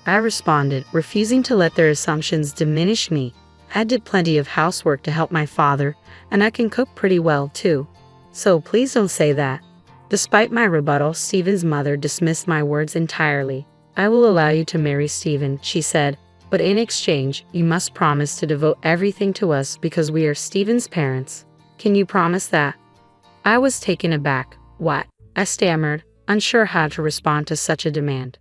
I responded, refusing to let their assumptions diminish me. I did plenty of housework to help my father, and I can cook pretty well too. So please don't say that. Despite my rebuttal, Stephen's mother dismissed my words entirely. "I will allow you to marry Stephen," she said, "but in exchange, you must promise to devote everything to us because we are Stephen's parents. Can you promise that?" I was taken aback. "What?" I stammered, unsure how to respond to such a demand.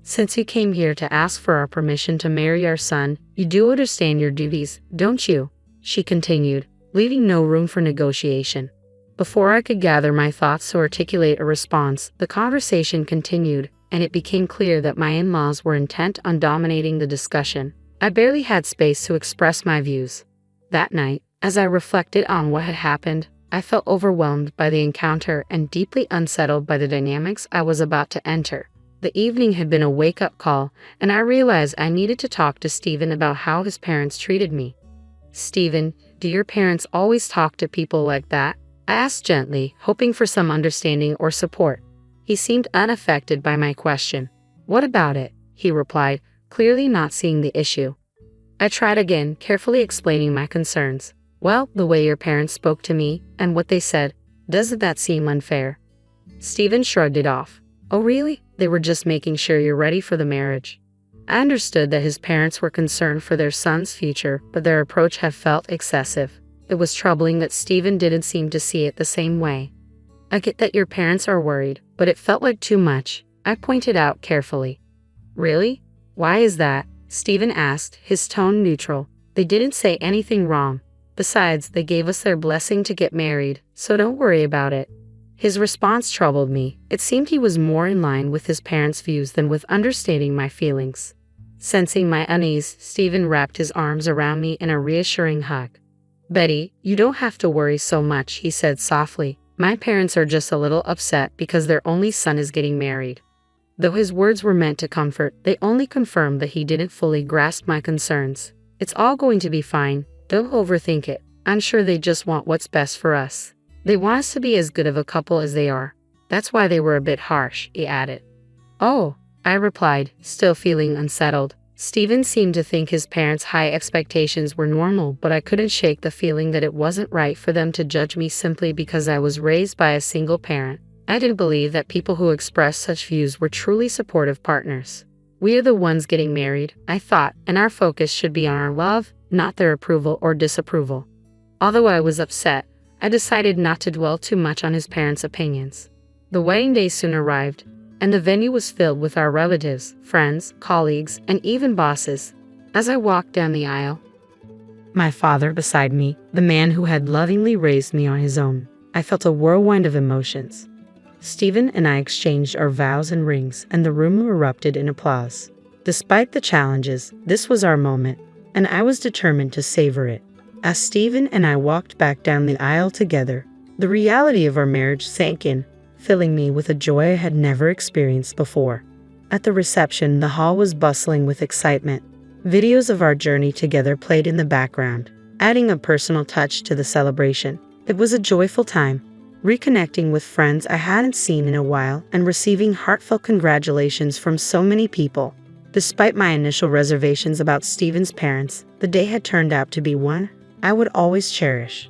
"Since you came here to ask for our permission to marry our son, you do understand your duties, don't you?" she continued, leaving no room for negotiation. Before I could gather my thoughts to articulate a response, the conversation continued, and it became clear that my in-laws were intent on dominating the discussion. I barely had space to express my views. That night, as I reflected on what had happened, I felt overwhelmed by the encounter and deeply unsettled by the dynamics I was about to enter. The evening had been a wake-up call, and I realized I needed to talk to Stephen about how his parents treated me. "Stephen, do your parents always talk to people like that?" I asked gently, hoping for some understanding or support. He seemed unaffected by my question. "What about it?" he replied, clearly not seeing the issue. I tried again, carefully explaining my concerns. "Well, the way your parents spoke to me, and what they said, doesn't that seem unfair?" Stephen shrugged it off. "Oh really? They were just making sure you're ready for the marriage." I understood that his parents were concerned for their son's future, but their approach had felt excessive. It was troubling that Stephen didn't seem to see it the same way. "I get that your parents are worried, but it felt like too much," I pointed out carefully. "Really? Why is that?" Stephen asked, his tone neutral. "They didn't say anything wrong. Besides, they gave us their blessing to get married, so don't worry about it." His response troubled me. It seemed he was more in line with his parents' views than with understanding my feelings. Sensing my unease, Stephen wrapped his arms around me in a reassuring hug. "Betty, you don't have to worry so much," he said softly. "My parents are just a little upset because their only son is getting married." Though his words were meant to comfort, they only confirmed that he didn't fully grasp my concerns. "It's all going to be fine. Don't overthink it. I'm sure they just want what's best for us. They want us to be as good of a couple as they are. That's why they were a bit harsh," he added. "Oh," I replied, still feeling unsettled. Stephen seemed to think his parents' high expectations were normal, but I couldn't shake the feeling that it wasn't right for them to judge me simply because I was raised by a single parent. I didn't believe that people who expressed such views were truly supportive partners. We are the ones getting married, I thought, and our focus should be on our love, not their approval or disapproval. Although I was upset, I decided not to dwell too much on his parents' opinions. The wedding day soon arrived, and the venue was filled with our relatives, friends, colleagues, and even bosses. As I walked down the aisle, my father beside me, the man who had lovingly raised me on his own, I felt a whirlwind of emotions. Stephen and I exchanged our vows and rings, and the room erupted in applause. Despite the challenges, this was our moment, and I was determined to savor it. As Stephen and I walked back down the aisle together, the reality of our marriage sank in, filling me with a joy I had never experienced before. At the reception, the hall was bustling with excitement. Videos of our journey together played in the background, adding a personal touch to the celebration. It was a joyful time, reconnecting with friends I hadn't seen in a while and receiving heartfelt congratulations from so many people. Despite my initial reservations about Stephen's parents, the day had turned out to be one I would always cherish.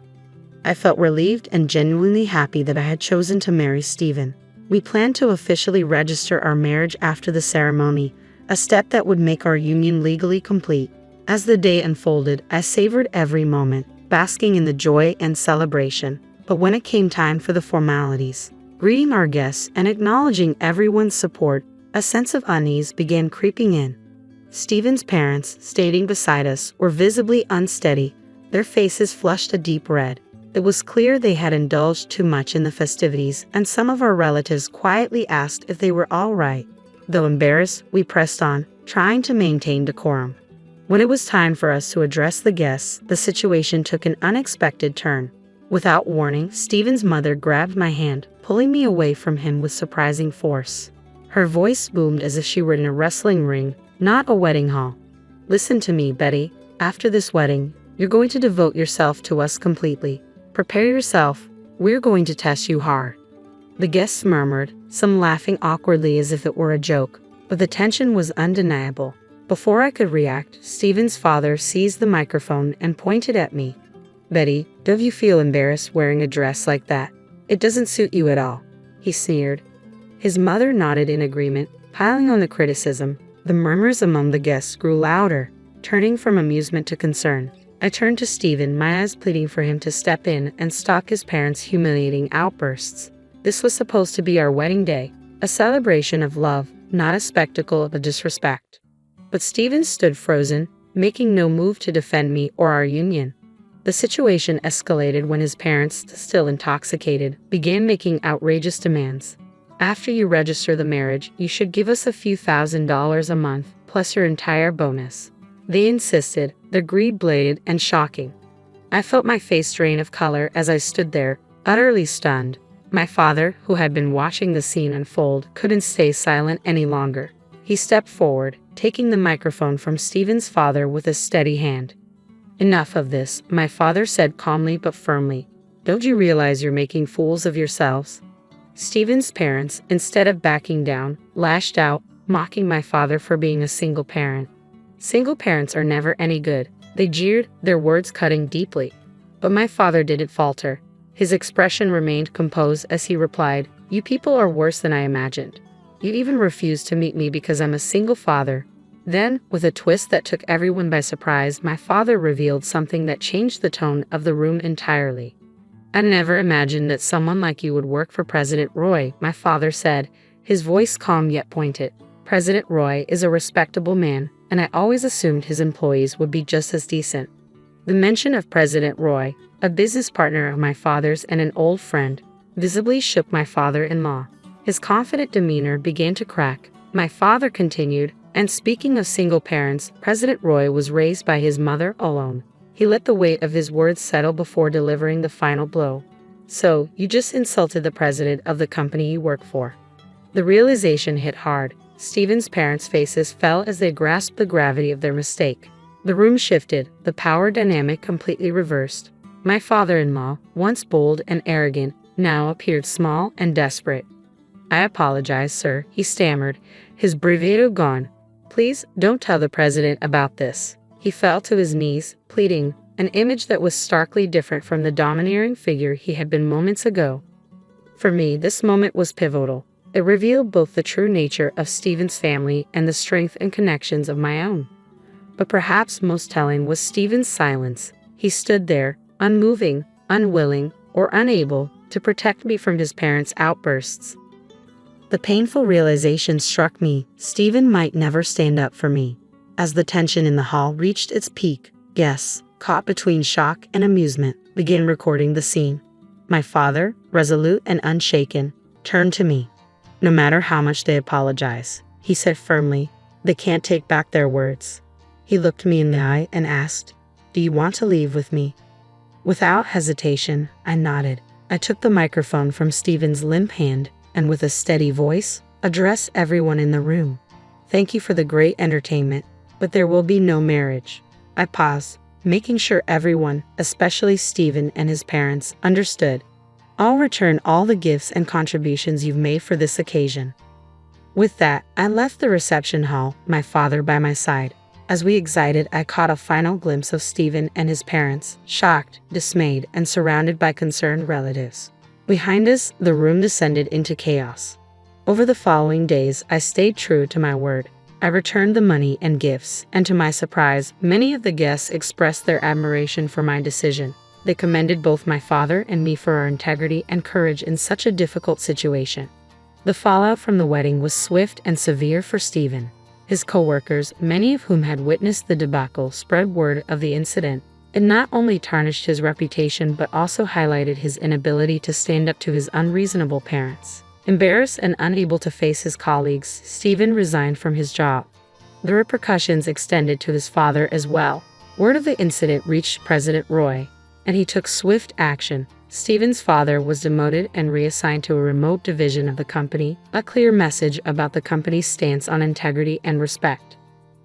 I felt relieved and genuinely happy that I had chosen to marry Stephen. We planned to officially register our marriage after the ceremony, a step that would make our union legally complete. As the day unfolded, I savored every moment, basking in the joy and celebration. But when it came time for the formalities, greeting our guests and acknowledging everyone's support, a sense of unease began creeping in. Stephen's parents, standing beside us, were visibly unsteady, their faces flushed a deep red. It was clear they had indulged too much in the festivities, and some of our relatives quietly asked if they were all right. Though embarrassed, we pressed on, trying to maintain decorum. When it was time for us to address the guests, the situation took an unexpected turn. Without warning, Stephen's mother grabbed my hand, pulling me away from him with surprising force. Her voice boomed as if she were in a wrestling ring, not a wedding hall. "Listen to me, Betty. After this wedding, you're going to devote yourself to us completely. Prepare yourself. We're going to test you hard." The guests murmured, some laughing awkwardly as if it were a joke, but the tension was undeniable. Before I could react, Stephen's father seized the microphone and pointed at me. "Betty, don't you feel embarrassed wearing a dress like that? It doesn't suit you at all," he sneered. His mother nodded in agreement, piling on the criticism. The murmurs among the guests grew louder, turning from amusement to concern. I turned to Stephen, my eyes pleading for him to step in and stop his parents' humiliating outbursts. This was supposed to be our wedding day, a celebration of love, not a spectacle of disrespect. But Stephen stood frozen, making no move to defend me or our union. The situation escalated when his parents, still intoxicated, began making outrageous demands. "After you register the marriage, you should give us a few $1,000s a month, plus your entire bonus." They insisted, their greed blatant and shocking. I felt my face drain of color as I stood there, utterly stunned. My father, who had been watching the scene unfold, couldn't stay silent any longer. He stepped forward, taking the microphone from Stephen's father with a steady hand. "Enough of this," my father said calmly but firmly. "Don't you realize you're making fools of yourselves?" Stephen's parents, instead of backing down, lashed out, mocking my father for being a single parent. Single parents are never any good, they jeered, their words cutting deeply. But my father didn't falter. His expression remained composed as he replied, "You people are worse than I imagined. You even refuse to meet me because I'm a single father." Then, with a twist that took everyone by surprise, my father revealed something that changed the tone of the room entirely. "I never imagined that someone like you would work for President Roy," my father said, his voice calm yet pointed. "President Roy is a respectable man, and I always assumed his employees would be just as decent." The mention of President Roy, a business partner of my father's and an old friend, visibly shook my father-in-law. His confident demeanor began to crack. My father continued, "And speaking of single parents, President Roy was raised by his mother alone." He let the weight of his words settle before delivering the final blow. "So, you just insulted the president of the company you work for." The realization hit hard. Stephen's parents' faces fell as they grasped the gravity of their mistake. The room shifted, the power dynamic completely reversed. My father-in-law, once bold and arrogant, now appeared small and desperate. "I apologize, sir," he stammered, his bravado gone. "Please, don't tell the president about this." He fell to his knees, pleading, an image that was starkly different from the domineering figure he had been moments ago. For me, this moment was pivotal. It revealed both the true nature of Stephen's family and the strength and connections of my own. But perhaps most telling was Stephen's silence. He stood there, unmoving, unwilling, or unable to protect me from his parents' outbursts. The painful realization struck me, Stephen might never stand up for me. As the tension in the hall reached its peak, guests, caught between shock and amusement, began recording the scene. My father, resolute and unshaken, turned to me. "No matter how much they apologize," he said firmly, "they can't take back their words." He looked me in the eye and asked, "Do you want to leave with me?" Without hesitation, I nodded. I took the microphone from Stephen's limp hand and with a steady voice, addressed everyone in the room. "Thank you for the great entertainment, but there will be no marriage." I paused, making sure everyone, especially Stephen and his parents, understood. "I'll return all the gifts and contributions you've made for this occasion." With that, I left the reception hall, my father by my side. As we exited, I caught a final glimpse of Stephen and his parents, shocked, dismayed, and surrounded by concerned relatives. Behind us, the room descended into chaos. Over the following days, I stayed true to my word. I returned the money and gifts, and to my surprise, many of the guests expressed their admiration for my decision. They commended both my father and me for our integrity and courage in such a difficult situation. The fallout from the wedding was swift and severe for Stephen. His co-workers, many of whom had witnessed the debacle, spread word of the incident. It not only tarnished his reputation but also highlighted his inability to stand up to his unreasonable parents. Embarrassed and unable to face his colleagues, Stephen resigned from his job. The repercussions extended to his father as well. Word of the incident reached President Roy, and he took swift action. Stephen's father was demoted and reassigned to a remote division of the company, a clear message about the company's stance on integrity and respect.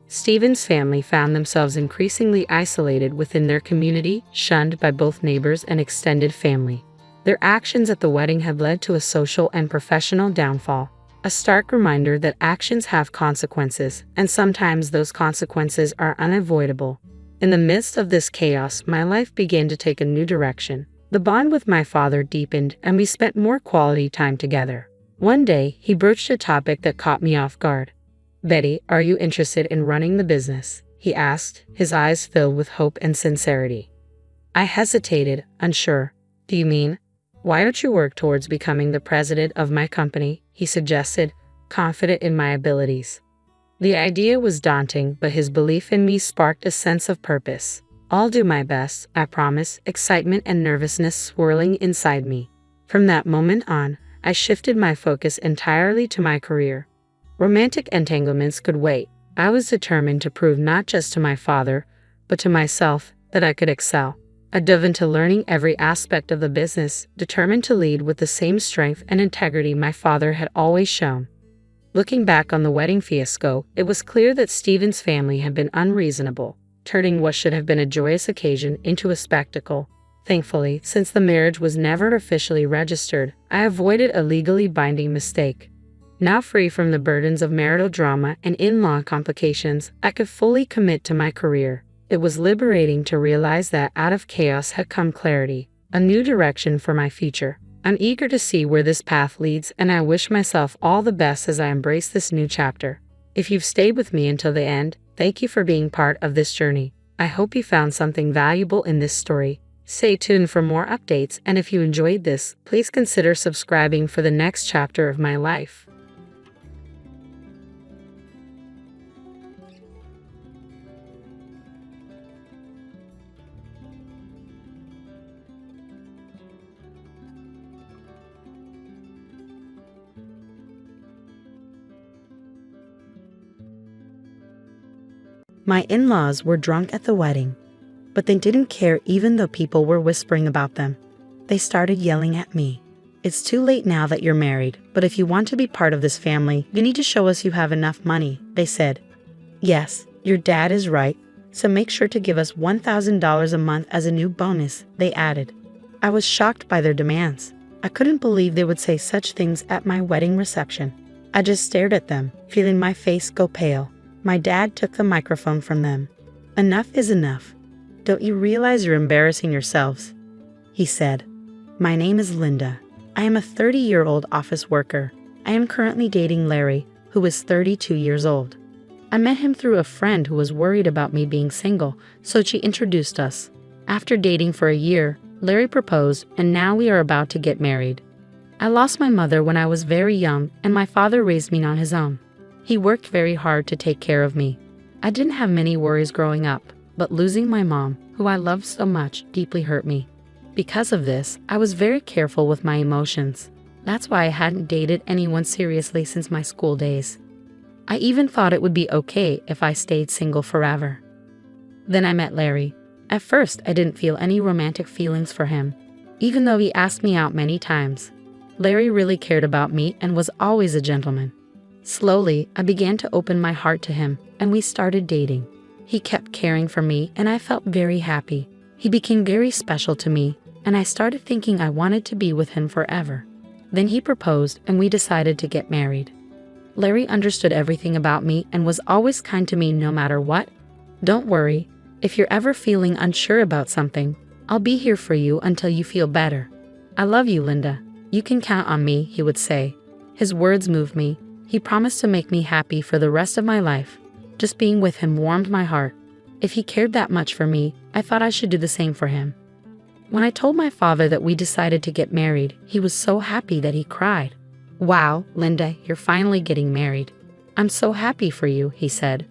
Stephen's family found themselves increasingly isolated within their community, shunned by both neighbors and extended family. Their actions at the wedding had led to a social and professional downfall, a stark reminder that actions have consequences, and sometimes those consequences are unavoidable. In the midst of this chaos, my life began to take a new direction. The bond with my father deepened, and we spent more quality time together. One day, he broached a topic that caught me off guard. "Betty, are you interested in running the business?" he asked, his eyes filled with hope and sincerity. I hesitated, unsure. "Do you mean? Why don't you work towards becoming the president of my company?" he suggested, confident in my abilities. The idea was daunting, but his belief in me sparked a sense of purpose. "I'll do my best, I promise," excitement and nervousness swirling inside me. From that moment on, I shifted my focus entirely to my career. Romantic entanglements could wait. I was determined to prove not just to my father, but to myself, that I could excel. I dove into learning every aspect of the business, determined to lead with the same strength and integrity my father had always shown. Looking back on the wedding fiasco, it was clear that Stephen's family had been unreasonable, turning what should have been a joyous occasion into a spectacle. Thankfully, since the marriage was never officially registered, I avoided a legally binding mistake. Now free from the burdens of marital drama and in-law complications, I could fully commit to my career. It was liberating to realize that out of chaos had come clarity, a new direction for my future. I'm eager to see where this path leads, and I wish myself all the best as I embrace this new chapter. If you've stayed with me until the end, thank you for being part of this journey. I hope you found something valuable in this story. Stay tuned for more updates, and if you enjoyed this, please consider subscribing for the next chapter of my life. My in-laws were drunk at the wedding, but they didn't care even though people were whispering about them. They started yelling at me. "It's too late now that you're married, but if you want to be part of this family, you need to show us you have enough money," they said. "Yes, your dad is right, so make sure to give us $1,000 a month as a new bonus," they added. I was shocked by their demands. I couldn't believe they would say such things at my wedding reception. I just stared at them, feeling my face go pale. My dad took the microphone from them. "Enough is enough. Don't you realize you're embarrassing yourselves?" he said. "My name is Linda. I am a 30-year-old office worker. I am currently dating Larry, who is 32 years old. I met him through a friend who was worried about me being single, so she introduced us. After dating for a year, Larry proposed, and now we are about to get married. I lost my mother when I was very young, and my father raised me on his own. He worked very hard to take care of me. I didn't have many worries growing up, but losing my mom, who I loved so much, deeply hurt me. Because of this, I was very careful with my emotions. That's why I hadn't dated anyone seriously since my school days. I even thought it would be okay if I stayed single forever. Then I met Larry. At first, I didn't feel any romantic feelings for him, even though he asked me out many times. Larry really cared about me and was always a gentleman. Slowly, I began to open my heart to him, and we started dating. He kept caring for me, and I felt very happy. He became very special to me, and I started thinking I wanted to be with him forever. Then he proposed, and we decided to get married. Larry understood everything about me and was always kind to me no matter what. "Don't worry. If you're ever feeling unsure about something, I'll be here for you until you feel better. I love you, Linda. You can count on me," he would say. His words moved me. He promised to make me happy for the rest of my life. Just being with him warmed my heart. If he cared that much for me, I thought I should do the same for him. When I told my father that we decided to get married, he was so happy that he cried. "Wow, Linda, you're finally getting married. I'm so happy for you," he said.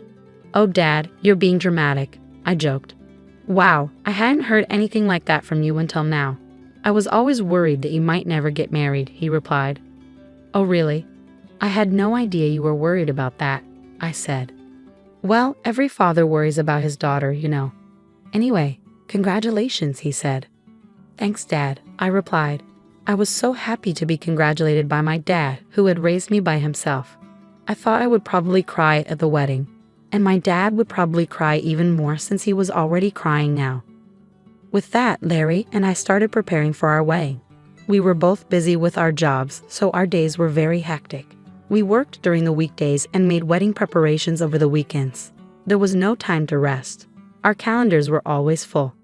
"Oh, Dad, you're being dramatic," I joked. "Wow, I hadn't heard anything like that from you until now. I was always worried that you might never get married," he replied. "Oh, really? I had no idea you were worried about that," I said. "Well, every father worries about his daughter, you know. Anyway, congratulations," he said. "Thanks, Dad," I replied. I was so happy to be congratulated by my dad, who had raised me by himself. I thought I would probably cry at the wedding, and my dad would probably cry even more since he was already crying now. With that, Larry and I started preparing for our wedding. We were both busy with our jobs, so our days were very hectic. We worked during the weekdays and made wedding preparations over the weekends. There was no time to rest. Our calendars were always full.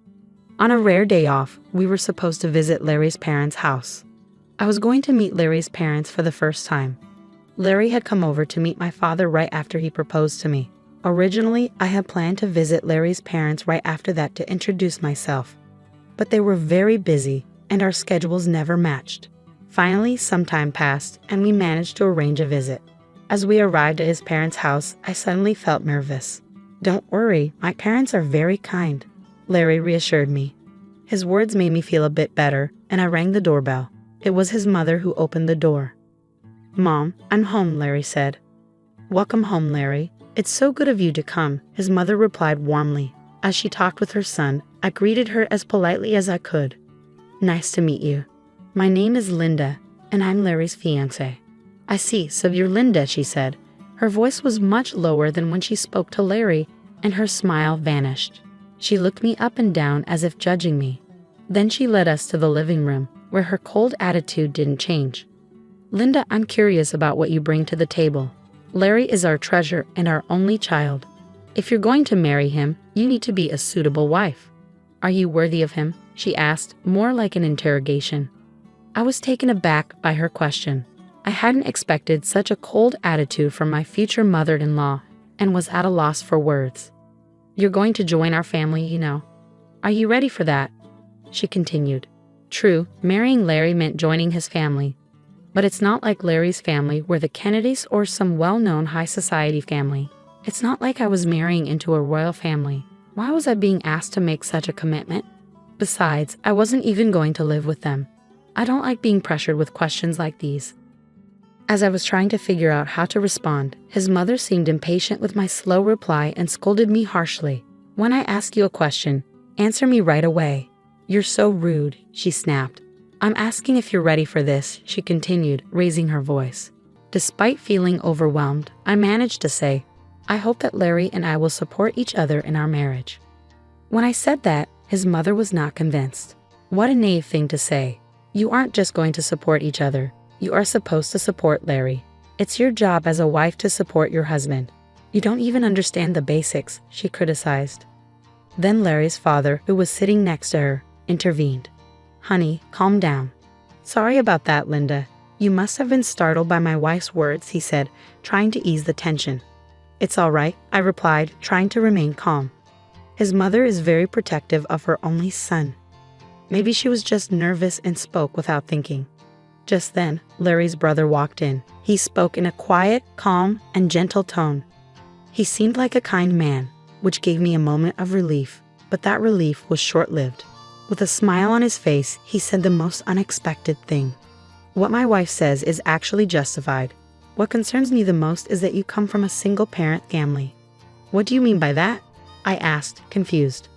On a rare day off, we were supposed to visit Larry's parents' house. I was going to meet Larry's parents for the first time. Larry had come over to meet my father right after he proposed to me. Originally, I had planned to visit Larry's parents right after that to introduce myself. But they were very busy, and our schedules never matched. Finally, some time passed, and we managed to arrange a visit. As we arrived at his parents' house, I suddenly felt nervous. "Don't worry, my parents are very kind," Larry reassured me. His words made me feel a bit better, and I rang the doorbell. It was his mother who opened the door. "Mom, I'm home," Larry said. "Welcome home, Larry. It's so good of you to come," his mother replied warmly. As she talked with her son, I greeted her as politely as I could. "Nice to meet you. My name is Linda, and I'm Larry's fiancée." "I see, so you're Linda," she said. Her voice was much lower than when she spoke to Larry, and her smile vanished. She looked me up and down as if judging me. Then she led us to the living room, where her cold attitude didn't change. "Linda, I'm curious about what you bring to the table. Larry is our treasure and our only child. If you're going to marry him, you need to be a suitable wife. Are you worthy of him?" she asked, more like an interrogation. I was taken aback by her question. I hadn't expected such a cold attitude from my future mother-in-law, and was at a loss for words. "You're going to join our family, you know. Are you ready for that?" she continued. True, marrying Larry meant joining his family. But it's not like Larry's family were the Kennedys or some well-known high society family. It's not like I was marrying into a royal family. Why was I being asked to make such a commitment? Besides, I wasn't even going to live with them. I don't like being pressured with questions like these. As I was trying to figure out how to respond, his mother seemed impatient with my slow reply and scolded me harshly. "When I ask you a question, answer me right away. You're so rude," she snapped. "I'm asking if you're ready for this," she continued, raising her voice. Despite feeling overwhelmed, I managed to say, "I hope that Larry and I will support each other in our marriage." When I said that, his mother was not convinced. What a naive thing to say. You aren't just going to support each other. You are supposed to support Larry. It's your job as a wife to support your husband. You don't even understand the basics, she criticized. Then Larry's father, who was sitting next to her, intervened. "Honey, calm down." "Sorry about that, Linda. You must have been startled by my wife's words," he said, trying to ease the tension. "It's all right," I replied, trying to remain calm. His mother is very protective of her only son. Maybe she was just nervous and spoke without thinking. Just then, Larry's brother walked in. He spoke in a quiet, calm, and gentle tone. He seemed like a kind man, which gave me a moment of relief, but that relief was short-lived. With a smile on his face, he said the most unexpected thing. "What my wife says is actually justified. What concerns me the most is that you come from a single-parent family." "What do you mean by that?" I asked, confused.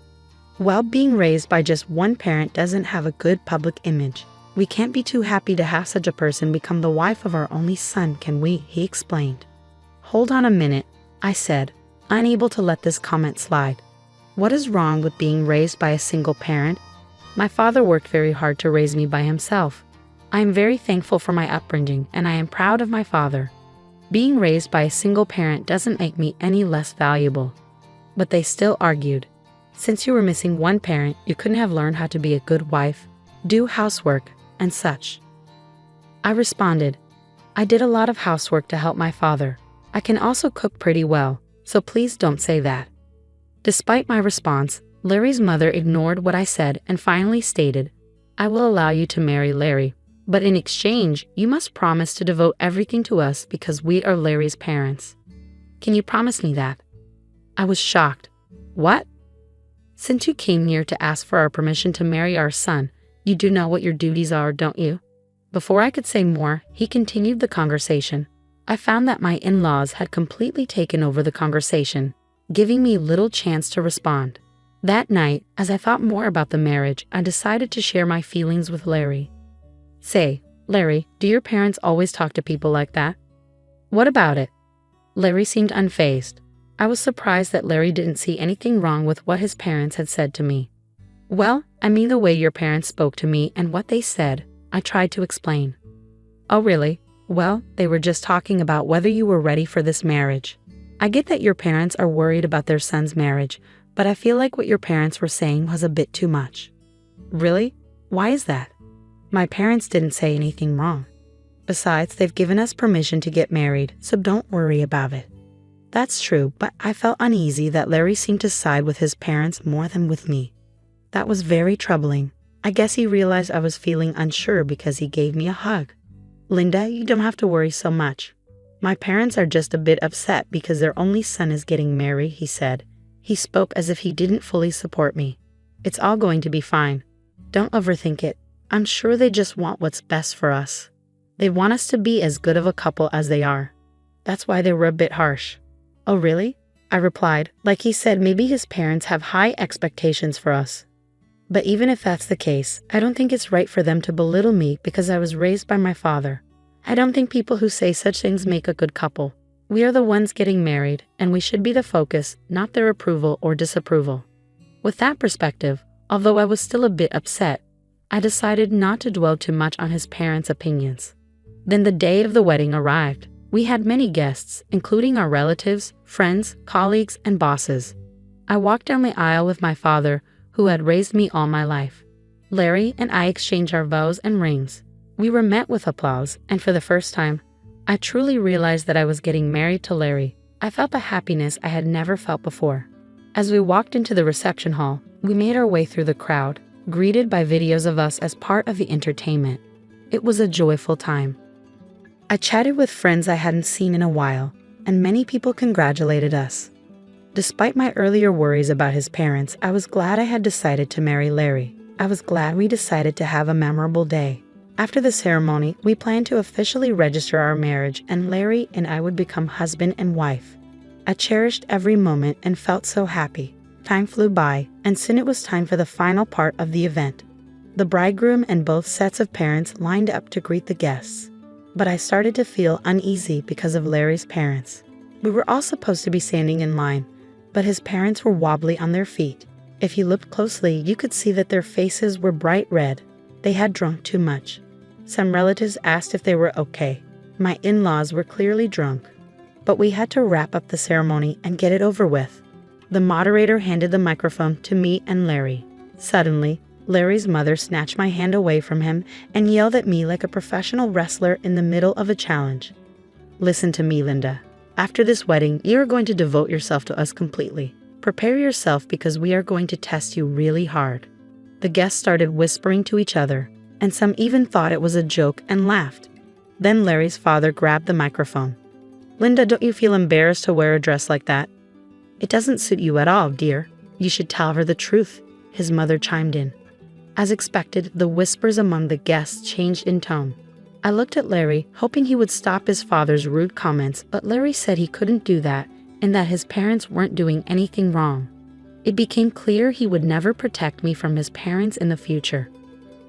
"Well, being raised by just one parent doesn't have a good public image. We can't be too happy to have such a person become the wife of our only son, can we?" he explained. "Hold on a minute," I said, unable to let this comment slide. "What is wrong with being raised by a single parent? My father worked very hard to raise me by himself. I am very thankful for my upbringing, and I am proud of my father. Being raised by a single parent doesn't make me any less valuable." But they still argued. Since you were missing one parent, you couldn't have learned how to be a good wife, do housework, and such. I responded, "I did a lot of housework to help my father. I can also cook pretty well, so please don't say that." Despite my response, Larry's mother ignored what I said and finally stated, "I will allow you to marry Larry, but in exchange, you must promise to devote everything to us because we are Larry's parents. Can you promise me that?" I was shocked. "What? Since you came here to ask for our permission to marry our son, you do know what your duties are, don't you?" Before I could say more, he continued the conversation. I found that my in-laws had completely taken over the conversation, giving me little chance to respond. That night, as I thought more about the marriage, I decided to share my feelings with Larry. "Say, Larry, do your parents always talk to people like that?" "What about it?" Larry seemed unfazed. I was surprised that Larry didn't see anything wrong with what his parents had said to me. "Well, I mean the way your parents spoke to me and what they said," I tried to explain. "Oh really? Well, they were just talking about whether you were ready for this marriage. I get that your parents are worried about their son's marriage, but I feel like what your parents were saying was a bit too much." "Really? Why is that?" "My parents didn't say anything wrong. Besides, they've given us permission to get married, so don't worry about it." That's true, but I felt uneasy that Larry seemed to side with his parents more than with me. That was very troubling. I guess he realized I was feeling unsure because he gave me a hug. "Linda, you don't have to worry so much. My parents are just a bit upset because their only son is getting married," he said. He spoke as if he didn't fully support me. "It's all going to be fine. Don't overthink it. I'm sure they just want what's best for us. They want us to be as good of a couple as they are. That's why they were a bit harsh." "Oh really?" I replied, like he said maybe his parents have high expectations for us. But even if that's the case, I don't think it's right for them to belittle me because I was raised by my father. I don't think people who say such things make a good couple. We are the ones getting married, and we should be the focus, not their approval or disapproval. With that perspective, although I was still a bit upset, I decided not to dwell too much on his parents' opinions. Then the day of the wedding arrived. We had many guests, including our relatives, friends, colleagues, and bosses. I walked down the aisle with my father, who had raised me all my life. Larry and I exchanged our vows and rings. We were met with applause, and for the first time, I truly realized that I was getting married to Larry. I felt a happiness I had never felt before. As we walked into the reception hall, we made our way through the crowd, greeted by videos of us as part of the entertainment. It was a joyful time. I chatted with friends I hadn't seen in a while, and many people congratulated us. Despite my earlier worries about his parents, I was glad I had decided to marry Larry. I was glad we decided to have a memorable day. After the ceremony, we planned to officially register our marriage, and Larry and I would become husband and wife. I cherished every moment and felt so happy. Time flew by, and soon it was time for the final part of the event. The bridegroom and both sets of parents lined up to greet the guests. But I started to feel uneasy because of Larry's parents. We were all supposed to be standing in line, but his parents were wobbly on their feet. If you looked closely, you could see that their faces were bright red. They had drunk too much. Some relatives asked if they were okay. My in-laws were clearly drunk. But we had to wrap up the ceremony and get it over with. The moderator handed the microphone to me and Larry. Suddenly, Larry's mother snatched my hand away from him and yelled at me like a professional wrestler in the middle of a challenge. "Listen to me, Linda. After this wedding, you are going to devote yourself to us completely. Prepare yourself because we are going to test you really hard." The guests started whispering to each other, and some even thought it was a joke and laughed. Then Larry's father grabbed the microphone. "Linda, don't you feel embarrassed to wear a dress like that?" "It doesn't suit you at all, dear. You should tell her the truth," his mother chimed in. As expected, the whispers among the guests changed in tone. I looked at Larry, hoping he would stop his father's rude comments, but Larry said he couldn't do that and that his parents weren't doing anything wrong. It became clear he would never protect me from his parents in the future.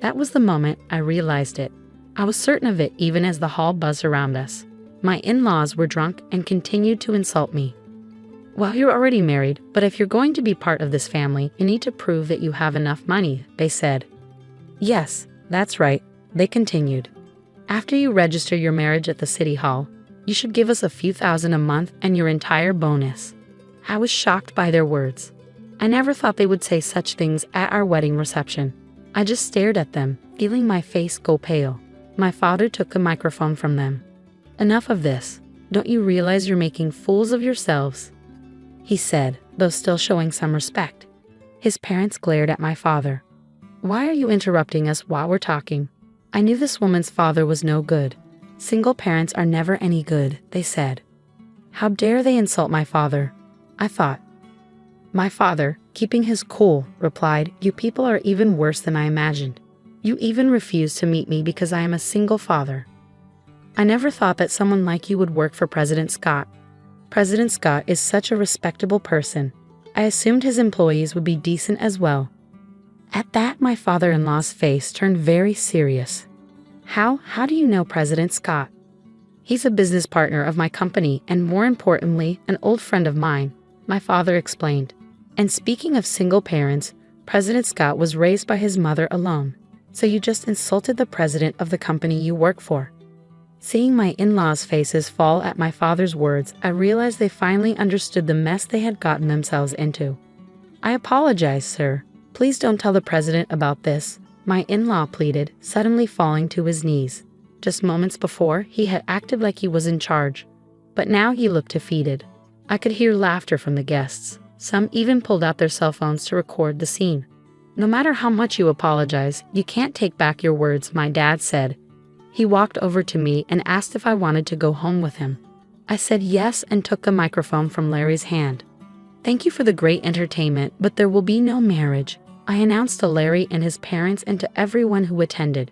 That was the moment I realized it. I was certain of it even as the hall buzzed around us. My in-laws were drunk and continued to insult me. "Well, you're already married, but if you're going to be part of this family, you need to prove that you have enough money," they said. "Yes, that's right," they continued. "After you register your marriage at the city hall, you should give us a few thousand a month and your entire bonus." I was shocked by their words. I never thought they would say such things at our wedding reception. I just stared at them, feeling my face go pale. My father took the microphone from them. "Enough of this. Don't you realize you're making fools of yourselves?" he said, though still showing some respect. His parents glared at my father. "Why are you interrupting us while we're talking?" I knew this woman's father was no good. "Single parents are never any good," they said. How dare they insult my father? I thought. My father, keeping his cool, replied, "You people are even worse than I imagined. You even refuse to meet me because I am a single father. I never thought that someone like you would work for President Scott. President Scott is such a respectable person. I assumed his employees would be decent as well." At that, my father-in-law's face turned very serious. How do you know President Scott?" "He's a business partner of my company and, more importantly, an old friend of mine," my father explained. "And speaking of single parents, President Scott was raised by his mother alone. So you just insulted the president of the company you work for." Seeing my in-laws' faces fall at my father's words, I realized they finally understood the mess they had gotten themselves into. "I apologize, sir. Please don't tell the president about this," my in-law pleaded, suddenly falling to his knees. Just moments before, he had acted like he was in charge, but now he looked defeated. I could hear laughter from the guests. Some even pulled out their cell phones to record the scene. "No matter how much you apologize, you can't take back your words," my dad said. He walked over to me and asked if I wanted to go home with him. I said yes and took the microphone from Larry's hand. "Thank you for the great entertainment, but there will be no marriage," I announced to Larry and his parents and to everyone who attended.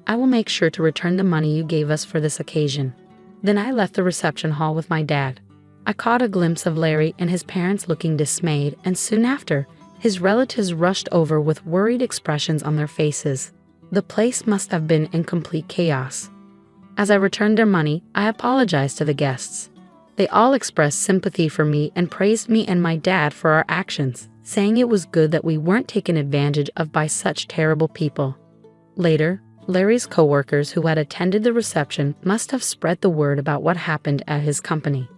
"I will make sure to return the money you gave us for this occasion." Then I left the reception hall with my dad. I caught a glimpse of Larry and his parents looking dismayed, and soon after, his relatives rushed over with worried expressions on their faces. The place must have been in complete chaos. As I returned their money, I apologized to the guests. They all expressed sympathy for me and praised me and my dad for our actions, saying it was good that we weren't taken advantage of by such terrible people. Later, Larry's coworkers who had attended the reception must have spread the word about what happened at his company.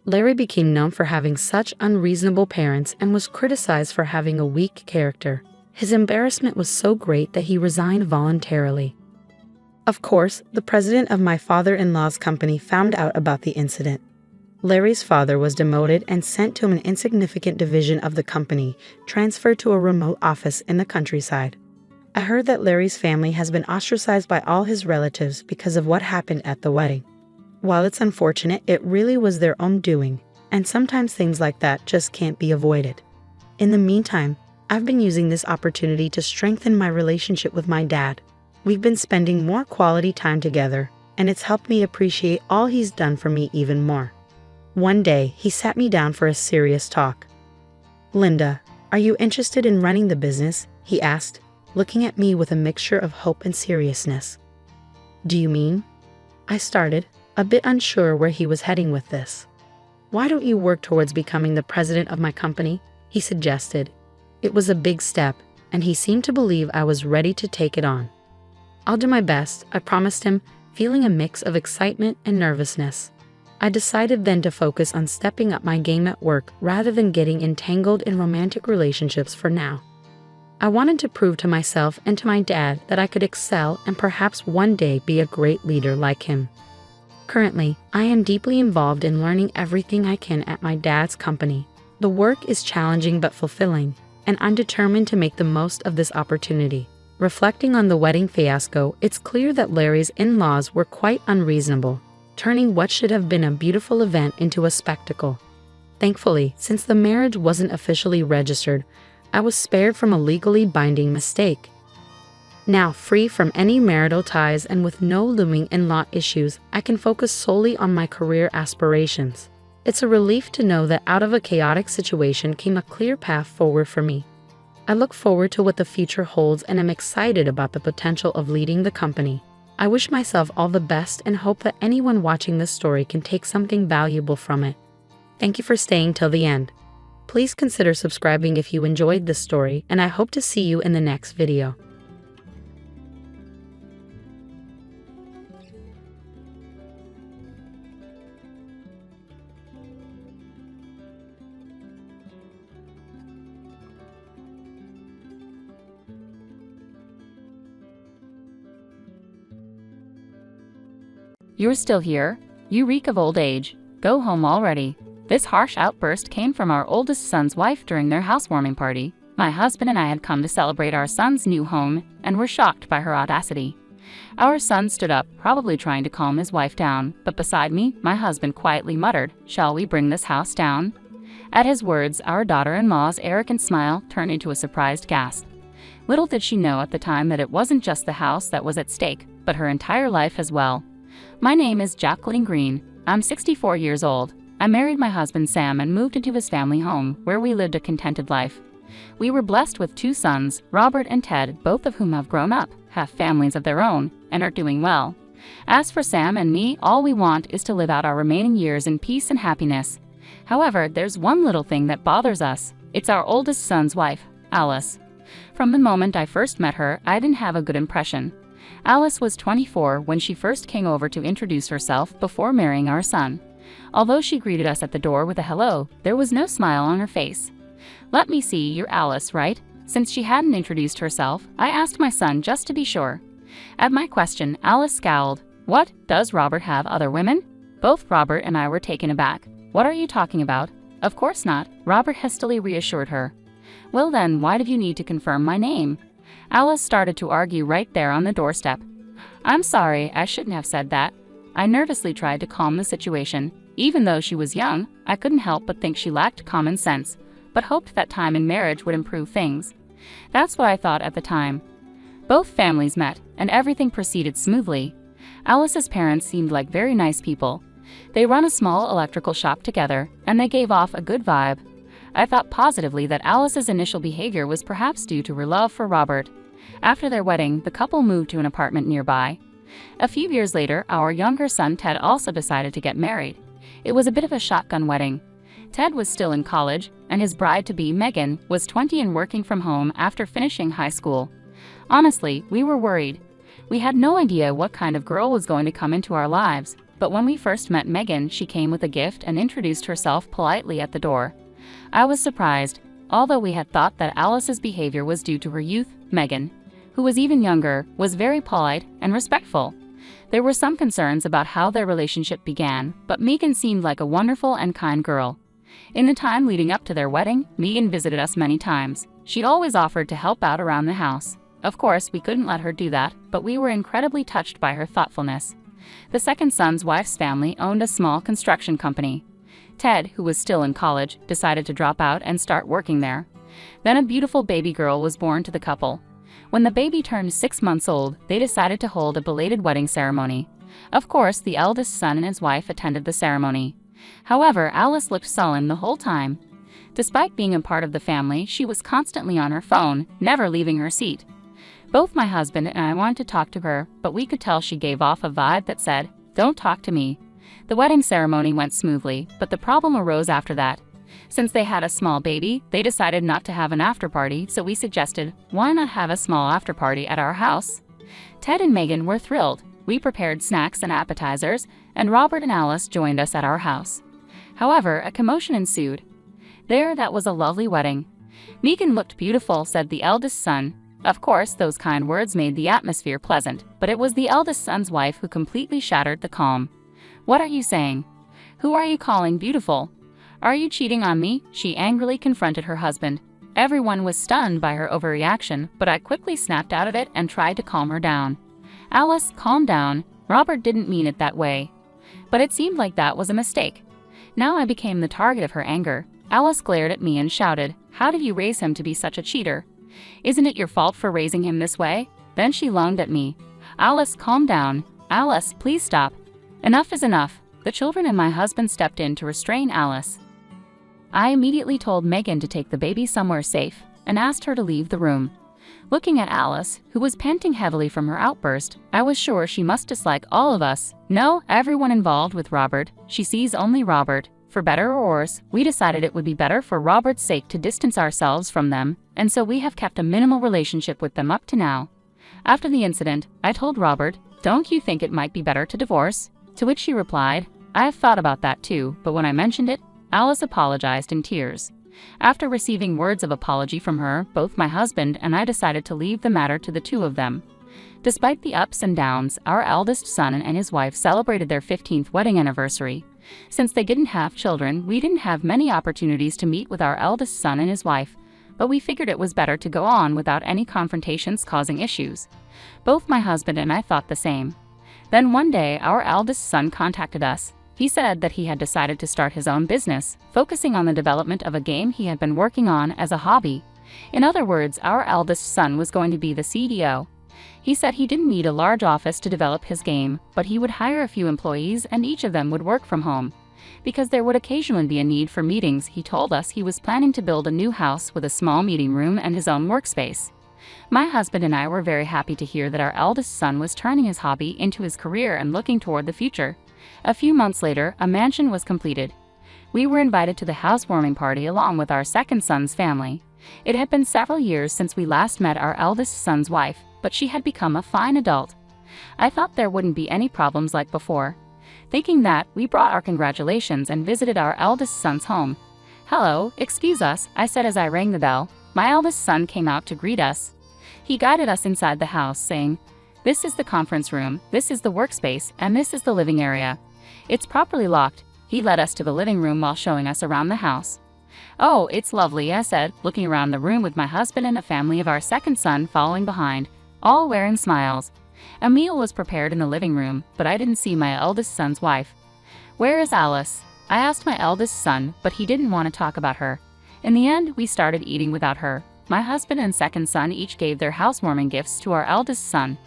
Larry became known for having such unreasonable parents and was criticized for having a weak character. His embarrassment was so great that he resigned voluntarily. Of course, the president of my father-in-law's company found out about the incident. Larry's father was demoted and sent to an insignificant division of the company, transferred to a remote office in the countryside. I heard that Larry's family has been ostracized by all his relatives because of what happened at the wedding. While it's unfortunate, it really was their own doing, and sometimes things like that just can't be avoided. In the meantime, I've been using this opportunity to strengthen my relationship with my dad. We've been spending more quality time together, and it's helped me appreciate all he's done for me even more. One day, he sat me down for a serious talk. "Linda, are you interested in running the business?" he asked, looking at me with a mixture of hope and seriousness. "Do you mean?" I started, a bit unsure where he was heading with this. "Why don't you work towards becoming the president of my company?" he suggested. It was a big step, and he seemed to believe I was ready to take it on. "I'll do my best," I promised him, feeling a mix of excitement and nervousness. I decided then to focus on stepping up my game at work rather than getting entangled in romantic relationships for now. I wanted to prove to myself and to my dad that I could excel and perhaps one day be a great leader like him. Currently, I am deeply involved in learning everything I can at my dad's company. The work is challenging but fulfilling, and I'm determined to make the most of this opportunity. Reflecting on the wedding fiasco, it's clear that Larry's in-laws were quite unreasonable, turning what should have been a beautiful event into a spectacle. Thankfully, since the marriage wasn't officially registered, I was spared from a legally binding mistake. Now, free from any marital ties and with no looming in-law issues, I can focus solely on my career aspirations. It's a relief to know that out of a chaotic situation came a clear path forward for me. I look forward to what the future holds and am excited about the potential of leading the company. I wish myself all the best and hope that anyone watching this story can take something valuable from it. Thank you for staying till the end. Please consider subscribing if you enjoyed this story, and I hope to see you in the next video. You're still here? You reek of old age. Go home already. This harsh outburst came from our oldest son's wife during their housewarming party. My husband and I had come to celebrate our son's new home and were shocked by her audacity. Our son stood up, probably trying to calm his wife down, but beside me, my husband quietly muttered, "Shall we bring this house down?" At his words, our daughter-in-law's arrogant smile turned into a surprised gasp. Little did she know at the time that it wasn't just the house that was at stake, but her entire life as well. My name is Jacqueline Green. I'm 64 years old. I married my husband Sam and moved into his family home, where we lived a contented life. We were blessed with 2 sons, Robert and Ted, both of whom have grown up, have families of their own, and are doing well. As for Sam and me, all we want is to live out our remaining years in peace and happiness. However, there's one little thing that bothers us. It's our oldest son's wife, Alice. From the moment I first met her, I didn't have a good impression. Alice was 24 when she first came over to introduce herself before marrying our son. Although she greeted us at the door with a hello, there was no smile on her face. "Let me see, you're Alice, right?" Since she hadn't introduced herself, I asked my son just to be sure. At my question, Alice scowled. "What, does Robert have other women?" Both Robert and I were taken aback. "What are you talking about?" "Of course not," Robert hastily reassured her. "Well then, why did you need to confirm my name?" Alice started to argue right there on the doorstep. "I'm sorry, I shouldn't have said that." I nervously tried to calm the situation. Even though she was young, I couldn't help but think she lacked common sense, but hoped that time in marriage would improve things. That's what I thought at the time. Both families met, and everything proceeded smoothly. Alice's parents seemed like very nice people. They run a small electrical shop together, and they gave off a good vibe. I thought positively that Alice's initial behavior was perhaps due to her love for Robert. After their wedding, the couple moved to an apartment nearby. A few years later, our younger son Ted also decided to get married. It was a bit of a shotgun wedding. Ted was still in college, and his bride-to-be, Megan, was 20 and working from home after finishing high school. Honestly, we were worried. We had no idea what kind of girl was going to come into our lives, but when we first met Megan, she came with a gift and introduced herself politely at the door. I was surprised. Although we had thought that Alice's behavior was due to her youth, Megan, who was even younger, was very polite and respectful. There were some concerns about how their relationship began, but Megan seemed like a wonderful and kind girl. In the time leading up to their wedding, Megan visited us many times. She'd always offered to help out around the house. Of course, we couldn't let her do that, but we were incredibly touched by her thoughtfulness. The second son's wife's family owned a small construction company. Ted, who was still in college, decided to drop out and start working there. Then a beautiful baby girl was born to the couple. When the baby turned 6 months old, they decided to hold a belated wedding ceremony. Of course, the eldest son and his wife attended the ceremony. However, Alice looked sullen the whole time. Despite being a part of the family, she was constantly on her phone, never leaving her seat. Both my husband and I wanted to talk to her, but we could tell she gave off a vibe that said, "Don't talk to me." The wedding ceremony went smoothly, but the problem arose after that. Since they had a small baby, they decided not to have an after-party, so we suggested, why not have a small after-party at our house? Ted and Megan were thrilled. We prepared snacks and appetizers, and Robert and Alice joined us at our house. However, a commotion ensued. That was a lovely wedding. "Megan looked beautiful," said the eldest son. Of course, those kind words made the atmosphere pleasant, but it was the eldest son's wife who completely shattered the calm. "What are you saying? Who are you calling beautiful? Are you cheating on me?" she angrily confronted her husband. Everyone was stunned by her overreaction, but I quickly snapped out of it and tried to calm her down. "Alice, calm down. Robert didn't mean it that way." But it seemed like that was a mistake. Now I became the target of her anger. Alice glared at me and shouted, "How did you raise him to be such a cheater? Isn't it your fault for raising him this way?" Then she lunged at me. "Alice, calm down. Alice, please stop. Enough is enough." The children and my husband stepped in to restrain Alice. I immediately told Megan to take the baby somewhere safe and asked her to leave the room. Looking at Alice, who was panting heavily from her outburst, I was sure she must dislike all of us. No, everyone involved with Robert. She sees only Robert. For better or worse, we decided it would be better for Robert's sake to distance ourselves from them, and so we have kept a minimal relationship with them up to now. After the incident, I told Robert, "Don't you think it might be better to divorce?" To which she replied, "I have thought about that too," but when I mentioned it, Alice apologized in tears. After receiving words of apology from her, both my husband and I decided to leave the matter to the two of them. Despite the ups and downs, our eldest son and his wife celebrated their 15th wedding anniversary. Since they didn't have children, we didn't have many opportunities to meet with our eldest son and his wife, but we figured it was better to go on without any confrontations causing issues. Both my husband and I thought the same. Then one day, our eldest son contacted us. He said that he had decided to start his own business, focusing on the development of a game he had been working on as a hobby. In other words, our eldest son was going to be the CDO. He said he didn't need a large office to develop his game, but he would hire a few employees and each of them would work from home. Because there would occasionally be a need for meetings, he told us he was planning to build a new house with a small meeting room and his own workspace. My husband and I were very happy to hear that our eldest son was turning his hobby into his career and looking toward the future. A few months later, a mansion was completed. We were invited to the housewarming party along with our second son's family. It had been several years since we last met our eldest son's wife, but she had become a fine adult. I thought there wouldn't be any problems like before. Thinking that, we brought our congratulations and visited our eldest son's home. "Hello, excuse us," I said as I rang the bell. My eldest son came out to greet us. He guided us inside the house, saying, "This is the conference room, this is the workspace, and this is the living area. It's properly locked." He led us to the living room while showing us around the house. "Oh, it's lovely," I said, looking around the room with my husband and a family of our second son following behind, all wearing smiles. A meal was prepared in the living room, but I didn't see my eldest son's wife. "Where is Alice?" I asked my eldest son, but he didn't want to talk about her. In the end, we started eating without her. My husband and second son each gave their housewarming gifts to our eldest son.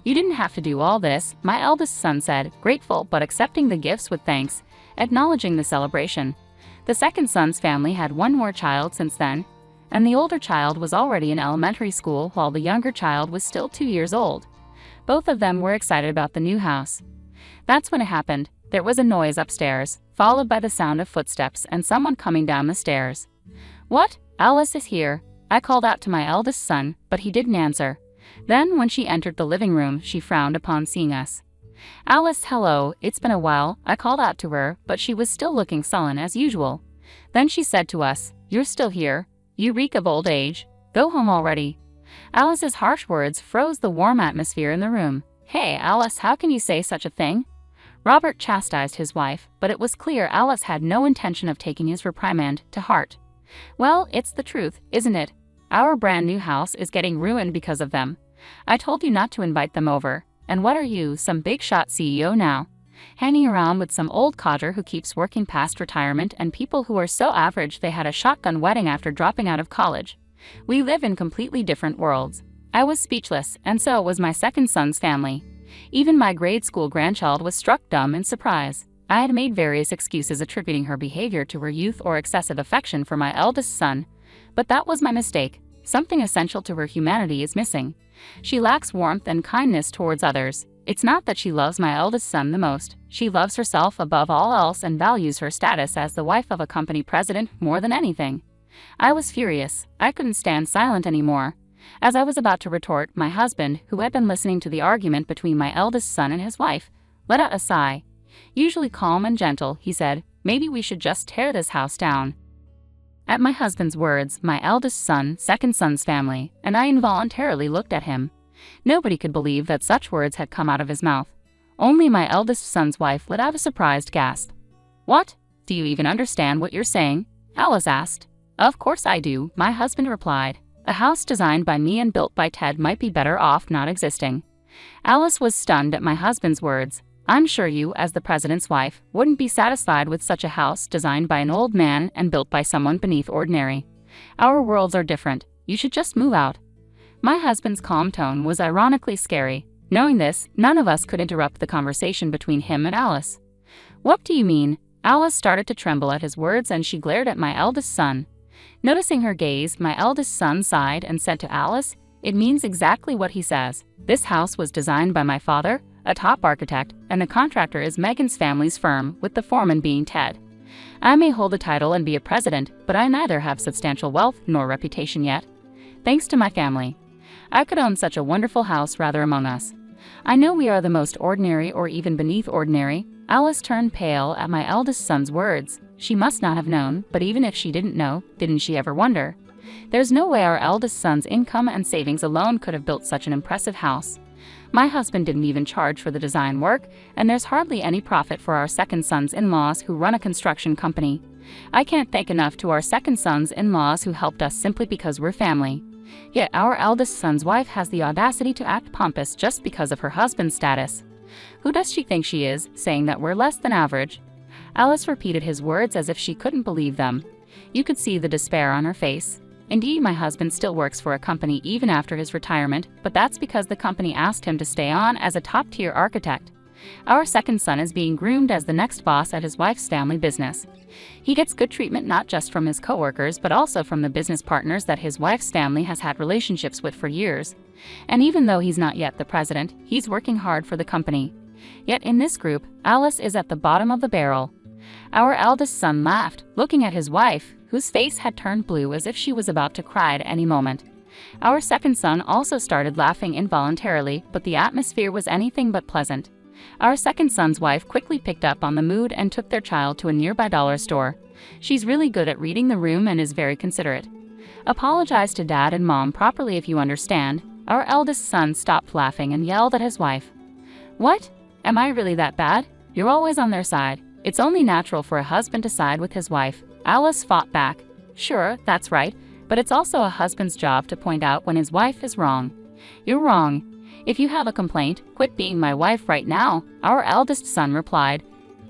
"You didn't have to do all this," my eldest son said, grateful but accepting the gifts with thanks, acknowledging the celebration. The second son's family had one more child since then, and the older child was already in elementary school while the younger child was still 2 years old. Both of them were excited about the new house. That's when it happened. There was a noise upstairs, followed by the sound of footsteps and someone coming down the stairs. "What? Alice is here," I called out to my eldest son, but he didn't answer. Then, when she entered the living room, she frowned upon seeing us. "Alice, hello, it's been a while," I called out to her, but she was still looking sullen as usual. Then she said to us, "You're still here? You reek of old age. Go home already." Alice's harsh words froze the warm atmosphere in the room. "Hey, Alice, how can you say such a thing?" Robert chastised his wife, but it was clear Alice had no intention of taking his reprimand to heart. "Well, it's the truth, isn't it? Our brand new house is getting ruined because of them. I told you not to invite them over. And what are you, some big shot CEO now? Hanging around with some old codger who keeps working past retirement and people who are so average they had a shotgun wedding after dropping out of college. We live in completely different worlds." I was speechless, and so was my second son's family. Even my grade school grandchild was struck dumb in surprise. I had made various excuses attributing her behavior to her youth or excessive affection for my eldest son. But that was my mistake. Something essential to her humanity is missing. She lacks warmth and kindness towards others. It's not that she loves my eldest son the most. She loves herself above all else and values her status as the wife of a company president more than anything. I was furious. I couldn't stand silent anymore. As I was about to retort, my husband, who had been listening to the argument between my eldest son and his wife, let out a sigh. Usually calm and gentle, he said, "Maybe we should just tear this house down." At my husband's words, my eldest son, second son's family, and I involuntarily looked at him. Nobody could believe that such words had come out of his mouth. Only my eldest son's wife let out a surprised gasp. "What? Do you even understand what you're saying?" Alice asked. "Of course I do," my husband replied. "A house designed by me and built by Ted might be better off not existing." Alice was stunned at my husband's words. "I'm sure you, as the president's wife, wouldn't be satisfied with such a house designed by an old man and built by someone beneath ordinary. Our worlds are different. You should just move out." My husband's calm tone was ironically scary. Knowing this, none of us could interrupt the conversation between him and Alice. "What do you mean?" Alice started to tremble at his words and she glared at my eldest son. Noticing her gaze, my eldest son sighed and said to Alice, "It means exactly what he says. This house was designed by my father, a top architect, and the contractor is Megan's family's firm, with the foreman being Ted. I may hold a title and be a president, but I neither have substantial wealth nor reputation yet. Thanks to my family, I could own such a wonderful house rather among us. I know we are the most ordinary or even beneath ordinary." Alice turned pale at my eldest son's words. She must not have known, but even if she didn't know, didn't she ever wonder? There's no way our eldest son's income and savings alone could have built such an impressive house. My husband didn't even charge for the design work, and there's hardly any profit for our second son's in-laws who run a construction company. I can't thank enough to our second son's in-laws who helped us simply because we're family. Yet our eldest son's wife has the audacity to act pompous just because of her husband's status. Who does she think she is, saying that we're less than average? Alice repeated his words as if she couldn't believe them. You could see the despair on her face. Indeed, my husband still works for a company even after his retirement, but that's because the company asked him to stay on as a top-tier architect. Our second son is being groomed as the next boss at his wife's family business. He gets good treatment not just from his coworkers but also from the business partners that his wife's family has had relationships with for years. And even though he's not yet the president, he's working hard for the company. Yet in this group, Alice is at the bottom of the barrel. Our eldest son laughed, looking at his wife, whose face had turned blue as if she was about to cry at any moment. Our second son also started laughing involuntarily, but the atmosphere was anything but pleasant. Our second son's wife quickly picked up on the mood and took their child to a nearby dollar store. She's really good at reading the room and is very considerate. Apologize to Dad and Mom properly if you understand. Our eldest son stopped laughing and yelled at his wife. What? Am I really that bad? You're always on their side. It's only natural for a husband to side with his wife. Alice fought back. Sure, that's right, but it's also a husband's job to point out when his wife is wrong. You're wrong. If you have a complaint, quit being my wife right now, our eldest son replied,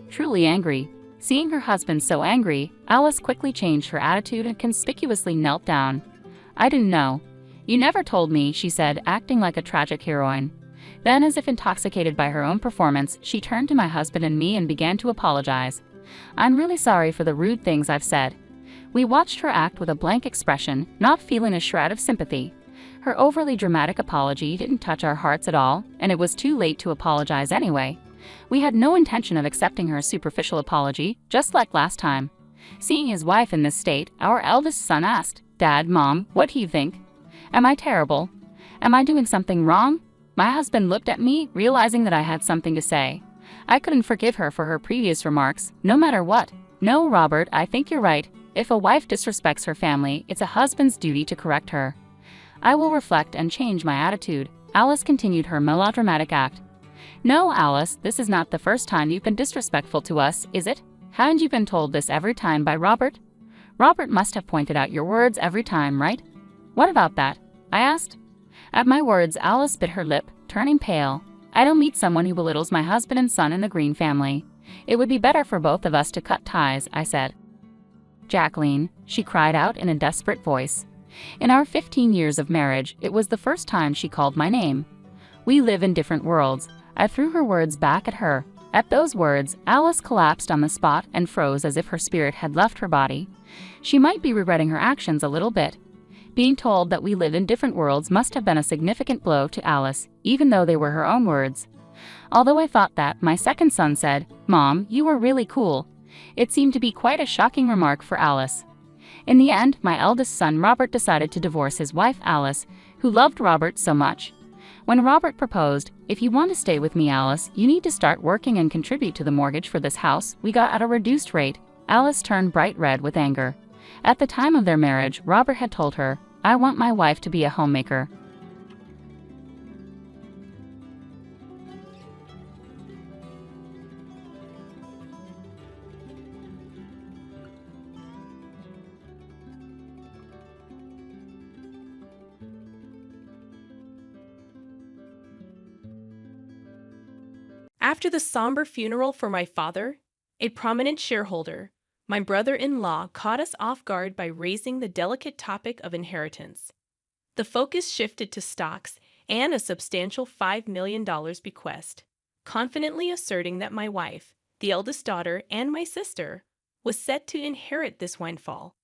truly angry. Seeing her husband so angry, Alice quickly changed her attitude and conspicuously knelt down. I didn't know. You never told me, she said, acting like a tragic heroine. Then, as if intoxicated by her own performance, she turned to my husband and me and began to apologize. I'm really sorry for the rude things I've said. We watched her act with a blank expression, not feeling a shred of sympathy. Her overly dramatic apology didn't touch our hearts at all, and it was too late to apologize anyway. We had no intention of accepting her superficial apology, just like last time. Seeing his wife in this state, our eldest son asked, Dad, Mom, what do you think? Am I terrible? Am I doing something wrong? My husband looked at me, realizing that I had something to say. I couldn't forgive her for her previous remarks, no matter what. No, Robert, I think you're right. If a wife disrespects her family, it's a husband's duty to correct her. I will reflect and change my attitude. Alice continued her melodramatic act. No, Alice, this is not the first time you've been disrespectful to us, is it? Haven't you been told this every time by Robert? Robert must have pointed out your words every time, right? What about that? I asked. At my words, Alice bit her lip, turning pale. I don't meet someone who belittles my husband and son in the Green family. It would be better for both of us to cut ties, I said. Jacqueline, she cried out in a desperate voice. In our 15 years of marriage, it was the first time she called my name. We live in different worlds. I threw her words back at her. At those words, Alice collapsed on the spot and froze as if her spirit had left her body. She might be regretting her actions a little bit. Being told that we live in different worlds must have been a significant blow to Alice, even though they were her own words. Although I thought that, my second son said, Mom, you were really cool. It seemed to be quite a shocking remark for Alice. In the end, my eldest son Robert decided to divorce his wife Alice, who loved Robert so much. When Robert proposed, if you want to stay with me, Alice, you need to start working and contribute to the mortgage for this house we got at a reduced rate, Alice turned bright red with anger. At the time of their marriage, Robert had told her, I want my wife to be a homemaker. After the somber funeral for my father, a prominent shareholder, my brother-in-law caught us off guard by raising the delicate topic of inheritance. The focus shifted to stocks and a substantial $5 million bequest, confidently asserting that my wife, the eldest daughter, and my sister was set to inherit this windfall.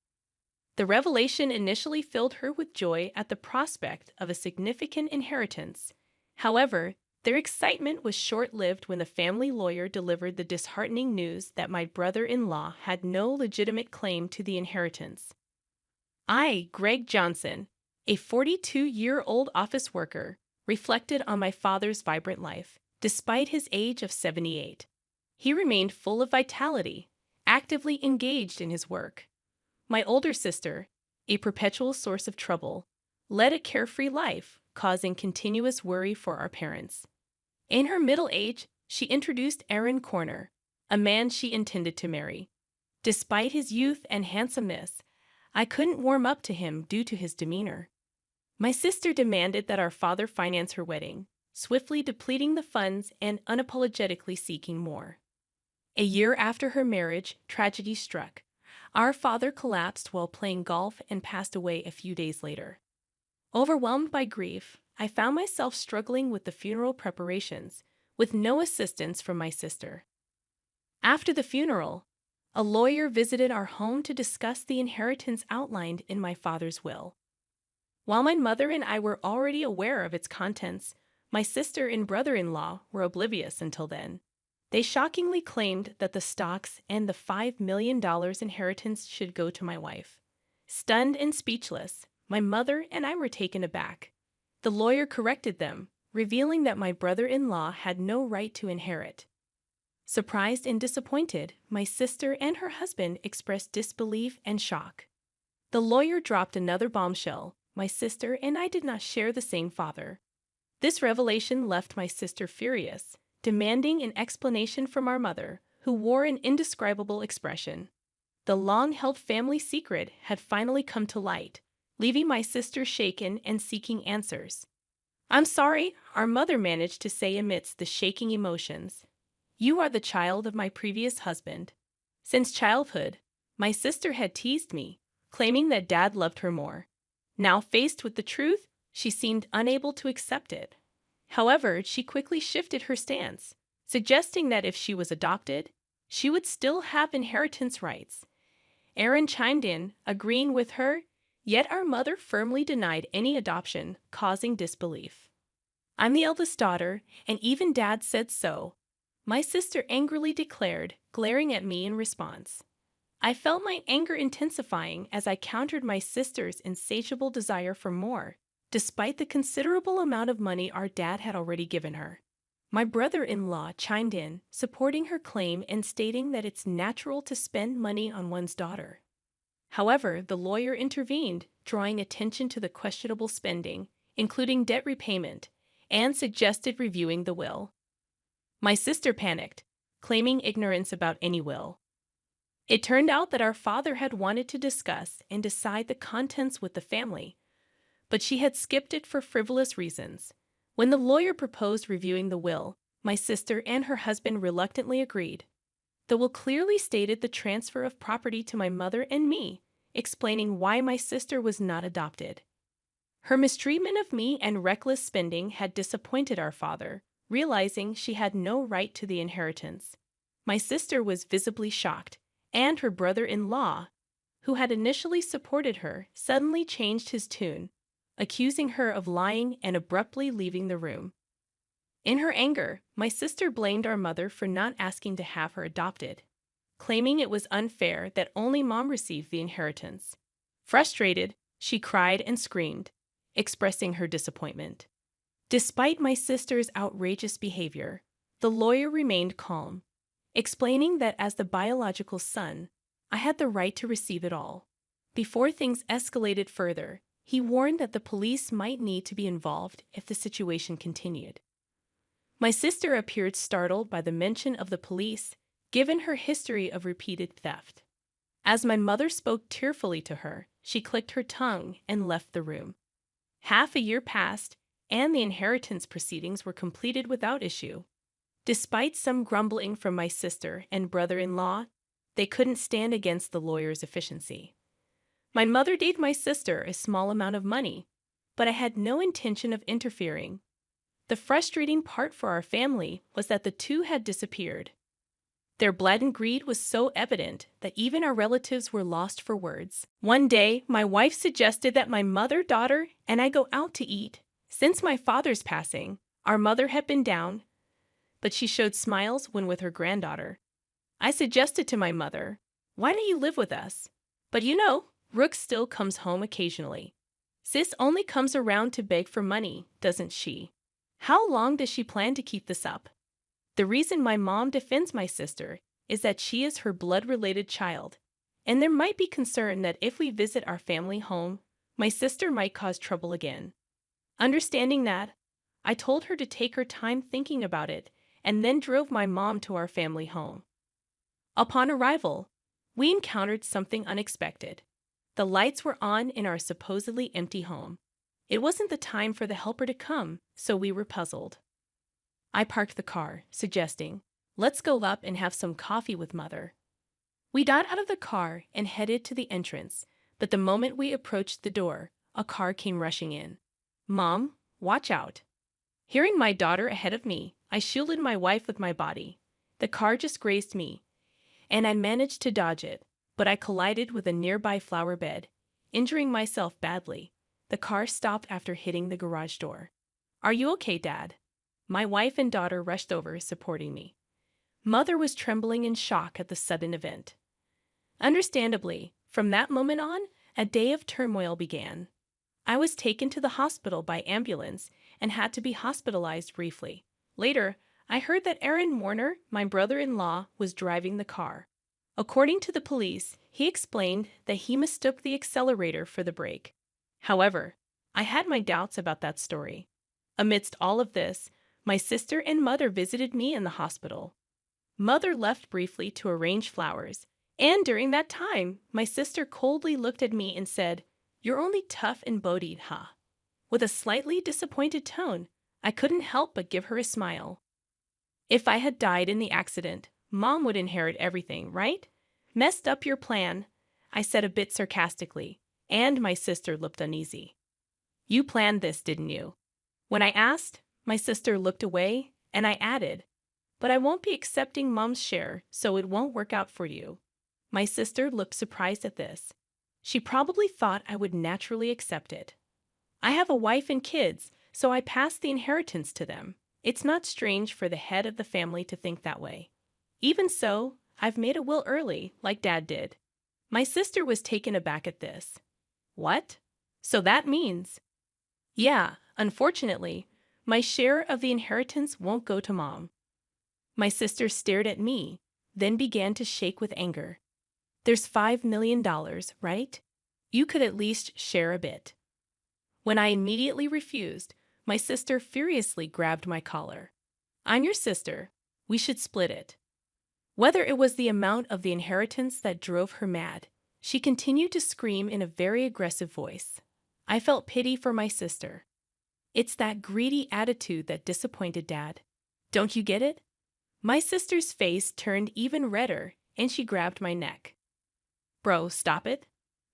The revelation initially filled her with joy at the prospect of a significant inheritance. However, their excitement was short-lived when the family lawyer delivered the disheartening news that my brother-in-law had no legitimate claim to the inheritance. I, Greg Johnson, a 42-year-old office worker, reflected on my father's vibrant life. Despite his age of 78, he remained full of vitality, actively engaged in his work. My older sister, a perpetual source of trouble, led a carefree life, causing continuous worry for our parents. In her middle age, she introduced Aaron Corner, a man she intended to marry. Despite his youth and handsomeness, I couldn't warm up to him due to his demeanor. My sister demanded that our father finance her wedding, swiftly depleting the funds and unapologetically seeking more. A year after her marriage, tragedy struck. Our father collapsed while playing golf and passed away a few days later. Overwhelmed by grief, I found myself struggling with the funeral preparations, with no assistance from my sister. After the funeral, a lawyer visited our home to discuss the inheritance outlined in my father's will. While my mother and I were already aware of its contents, my sister and brother-in-law were oblivious until then. They shockingly claimed that the stocks and the $5 million inheritance should go to my wife. Stunned and speechless, my mother and I were taken aback. The lawyer corrected them, revealing that my brother-in-law had no right to inherit. Surprised and disappointed, my sister and her husband expressed disbelief and shock. The lawyer dropped another bombshell. My sister and I did not share the same father. This revelation left my sister furious, demanding an explanation from our mother, who wore an indescribable expression. The long-held family secret had finally come to light, leaving my sister shaken and seeking answers. "I'm sorry," our mother managed to say amidst the shaking emotions. "You are the child of my previous husband." Since childhood, my sister had teased me, claiming that Dad loved her more. Now faced with the truth, she seemed unable to accept it. However, she quickly shifted her stance, suggesting that if she was adopted, she would still have inheritance rights. Aaron chimed in, agreeing with her, yet our mother firmly denied any adoption, causing disbelief. "I'm the eldest daughter, and even Dad said so," my sister angrily declared, glaring at me in response. I felt my anger intensifying as I countered my sister's insatiable desire for more, despite the considerable amount of money our dad had already given her. My brother-in-law chimed in, supporting her claim and stating that it's natural to spend money on one's daughter. However, the lawyer intervened, drawing attention to the questionable spending, including debt repayment, and suggested reviewing the will. My sister panicked, claiming ignorance about any will. It turned out that our father had wanted to discuss and decide the contents with the family, but she had skipped it for frivolous reasons. When the lawyer proposed reviewing the will, my sister and her husband reluctantly agreed. The will clearly stated the transfer of property to my mother and me, explaining why my sister was not adopted. Her mistreatment of me and reckless spending had disappointed our father, realizing she had no right to the inheritance. My sister was visibly shocked, and her brother-in-law, who had initially supported her, suddenly changed his tune, accusing her of lying and abruptly leaving the room. In her anger, my sister blamed our mother for not asking to have her adopted, claiming it was unfair that only Mom received the inheritance. Frustrated, she cried and screamed, expressing her disappointment. Despite my sister's outrageous behavior, the lawyer remained calm, explaining that as the biological son, I had the right to receive it all. Before things escalated further, he warned that the police might need to be involved if the situation continued. My sister appeared startled by the mention of the police, given her history of repeated theft. As my mother spoke tearfully to her, she clicked her tongue and left the room. Half a year passed, and the inheritance proceedings were completed without issue. Despite some grumbling from my sister and brother-in-law, they couldn't stand against the lawyer's efficiency. My mother gave my sister a small amount of money, but I had no intention of interfering. The frustrating part for our family was that the two had disappeared. Their blatant greed was so evident that even our relatives were lost for words. One day, my wife suggested that my mother, daughter, and I go out to eat. Since my father's passing, our mother had been down, but she showed smiles when with her granddaughter. I suggested to my mother, "Why don't you live with us?" But you know, Rook still comes home occasionally. Sis only comes around to beg for money, doesn't she? How long does she plan to keep this up? The reason my mom defends my sister is that she is her blood-related child, and there might be concern that if we visit our family home, my sister might cause trouble again. Understanding that, I told her to take her time thinking about it and then drove my mom to our family home. Upon arrival, we encountered something unexpected. The lights were on in our supposedly empty home. It wasn't the time for the helper to come, so we were puzzled. I parked the car, suggesting, "Let's go up and have some coffee with Mother." We got out of the car and headed to the entrance, but the moment we approached the door, a car came rushing in. "Mom, watch out." Hearing my daughter ahead of me, I shielded my wife with my body. The car just grazed me, and I managed to dodge it, but I collided with a nearby flower bed, injuring myself badly. The car stopped after hitting the garage door. "Are you okay, Dad?" My wife and daughter rushed over, supporting me. Mother was trembling in shock at the sudden event. Understandably, from that moment on, a day of turmoil began. I was taken to the hospital by ambulance and had to be hospitalized briefly. Later, I heard that Aaron Warner, my brother-in-law, was driving the car. According to the police, he explained that he mistook the accelerator for the brake. However, I had my doubts about that story. Amidst all of this, my sister and mother visited me in the hospital. Mother left briefly to arrange flowers, and during that time, my sister coldly looked at me and said, "You're only tough and bodied, huh?" With a slightly disappointed tone, I couldn't help but give her a smile. "If I had died in the accident, Mom would inherit everything, right? Messed up your plan," I said a bit sarcastically, and my sister looked uneasy. "You planned this, didn't you?" When I asked, my sister looked away, and I added, "But I won't be accepting Mom's share, so it won't work out for you." My sister looked surprised at this. She probably thought I would naturally accept it. I have a wife and kids, so I passed the inheritance to them. It's not strange for the head of the family to think that way. Even so, I've made a will early, like Dad did. My sister was taken aback at this. "What? So that means—" "Yeah, unfortunately, my share of the inheritance won't go to Mom." My sister stared at me, then began to shake with anger. "There's $5 million, right? You could at least share a bit." When I immediately refused, my sister furiously grabbed my collar. "I'm your sister. We should split it." Whether it was the amount of the inheritance that drove her mad, she continued to scream in a very aggressive voice. I felt pity for my sister. It's that greedy attitude that disappointed Dad. Don't you get it? My sister's face turned even redder, and she grabbed my neck. "Bro, stop it."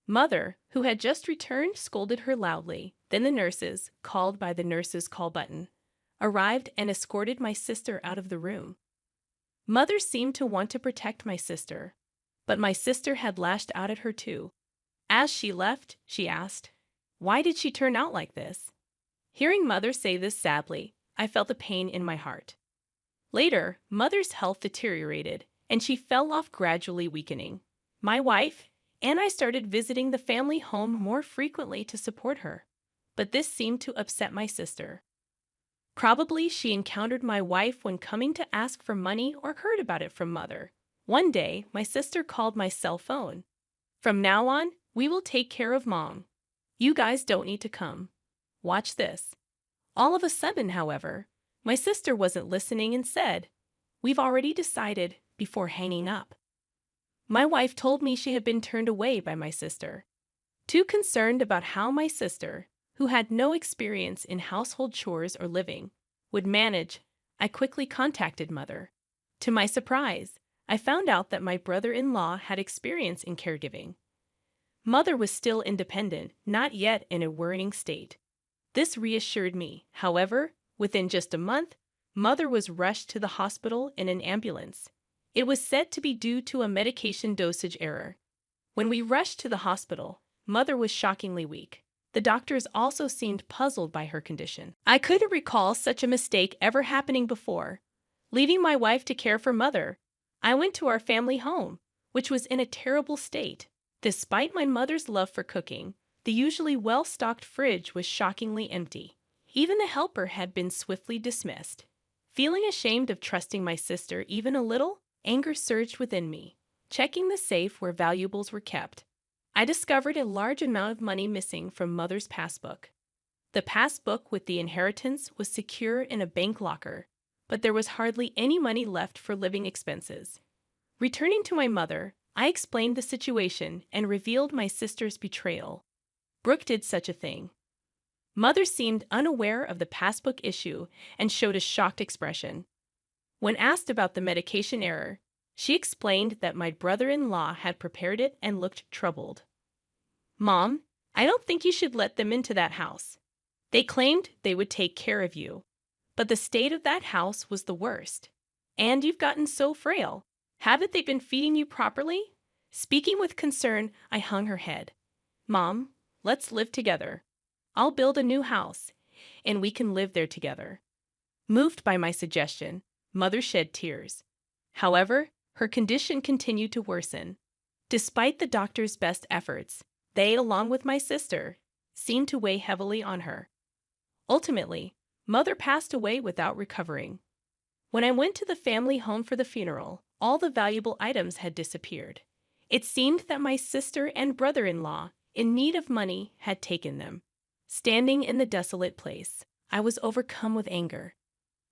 Mother, who had just returned, scolded her loudly. Then the nurses, called by the nurses' call button, arrived and escorted my sister out of the room. Mother seemed to want to protect my sister, but my sister had lashed out at her too. As she left, she asked, "Why did she turn out like this?" Hearing Mother say this sadly, I felt a pain in my heart. Later, Mother's health deteriorated, and she fell off, gradually weakening. My wife and I started visiting the family home more frequently to support her, but this seemed to upset my sister. Probably she encountered my wife when coming to ask for money or heard about it from Mother. One day, my sister called my cell phone. "From now on, we will take care of Mom. You guys don't need to come. Watch this." All of a sudden, however, my sister wasn't listening and said, "We've already decided," before hanging up. My wife told me she had been turned away by my sister. Too concerned about how my sister, who had no experience in household chores or living, would manage, I quickly contacted Mother. To my surprise, I found out that my brother-in-law had experience in caregiving. Mother was still independent, not yet in a worrying state. This reassured me. However, within just a month, Mother was rushed to the hospital in an ambulance. It was said to be due to a medication dosage error. When we rushed to the hospital, Mother was shockingly weak. The doctors also seemed puzzled by her condition. I couldn't recall such a mistake ever happening before. Leaving my wife to care for Mother, I went to our family home, which was in a terrible state. Despite my mother's love for cooking, the usually well-stocked fridge was shockingly empty. Even the helper had been swiftly dismissed. Feeling ashamed of trusting my sister even a little, anger surged within me. Checking the safe where valuables were kept, I discovered a large amount of money missing from Mother's passbook. The passbook with the inheritance was secure in a bank locker, but there was hardly any money left for living expenses. Returning to my mother, I explained the situation and revealed my sister's betrayal. Brooke did such a thing. Mother seemed unaware of the passbook issue and showed a shocked expression. When asked about the medication error, she explained that my brother-in-law had prepared it and looked troubled. Mom, I don't think you should let them into that house. They claimed they would take care of you, but the state of that house was the worst. And you've gotten so frail. Haven't they been feeding you properly? Speaking with concern, I hung her head. Mom, let's live together. I'll build a new house, and we can live there together. Moved by my suggestion, Mother shed tears. However, her condition continued to worsen. Despite the doctor's best efforts, they, along with my sister, seemed to weigh heavily on her. Ultimately, Mother passed away without recovering. When I went to the family home for the funeral, all the valuable items had disappeared. It seemed that my sister and brother-in-law, in need of money, had taken them. Standing in the desolate place, I was overcome with anger.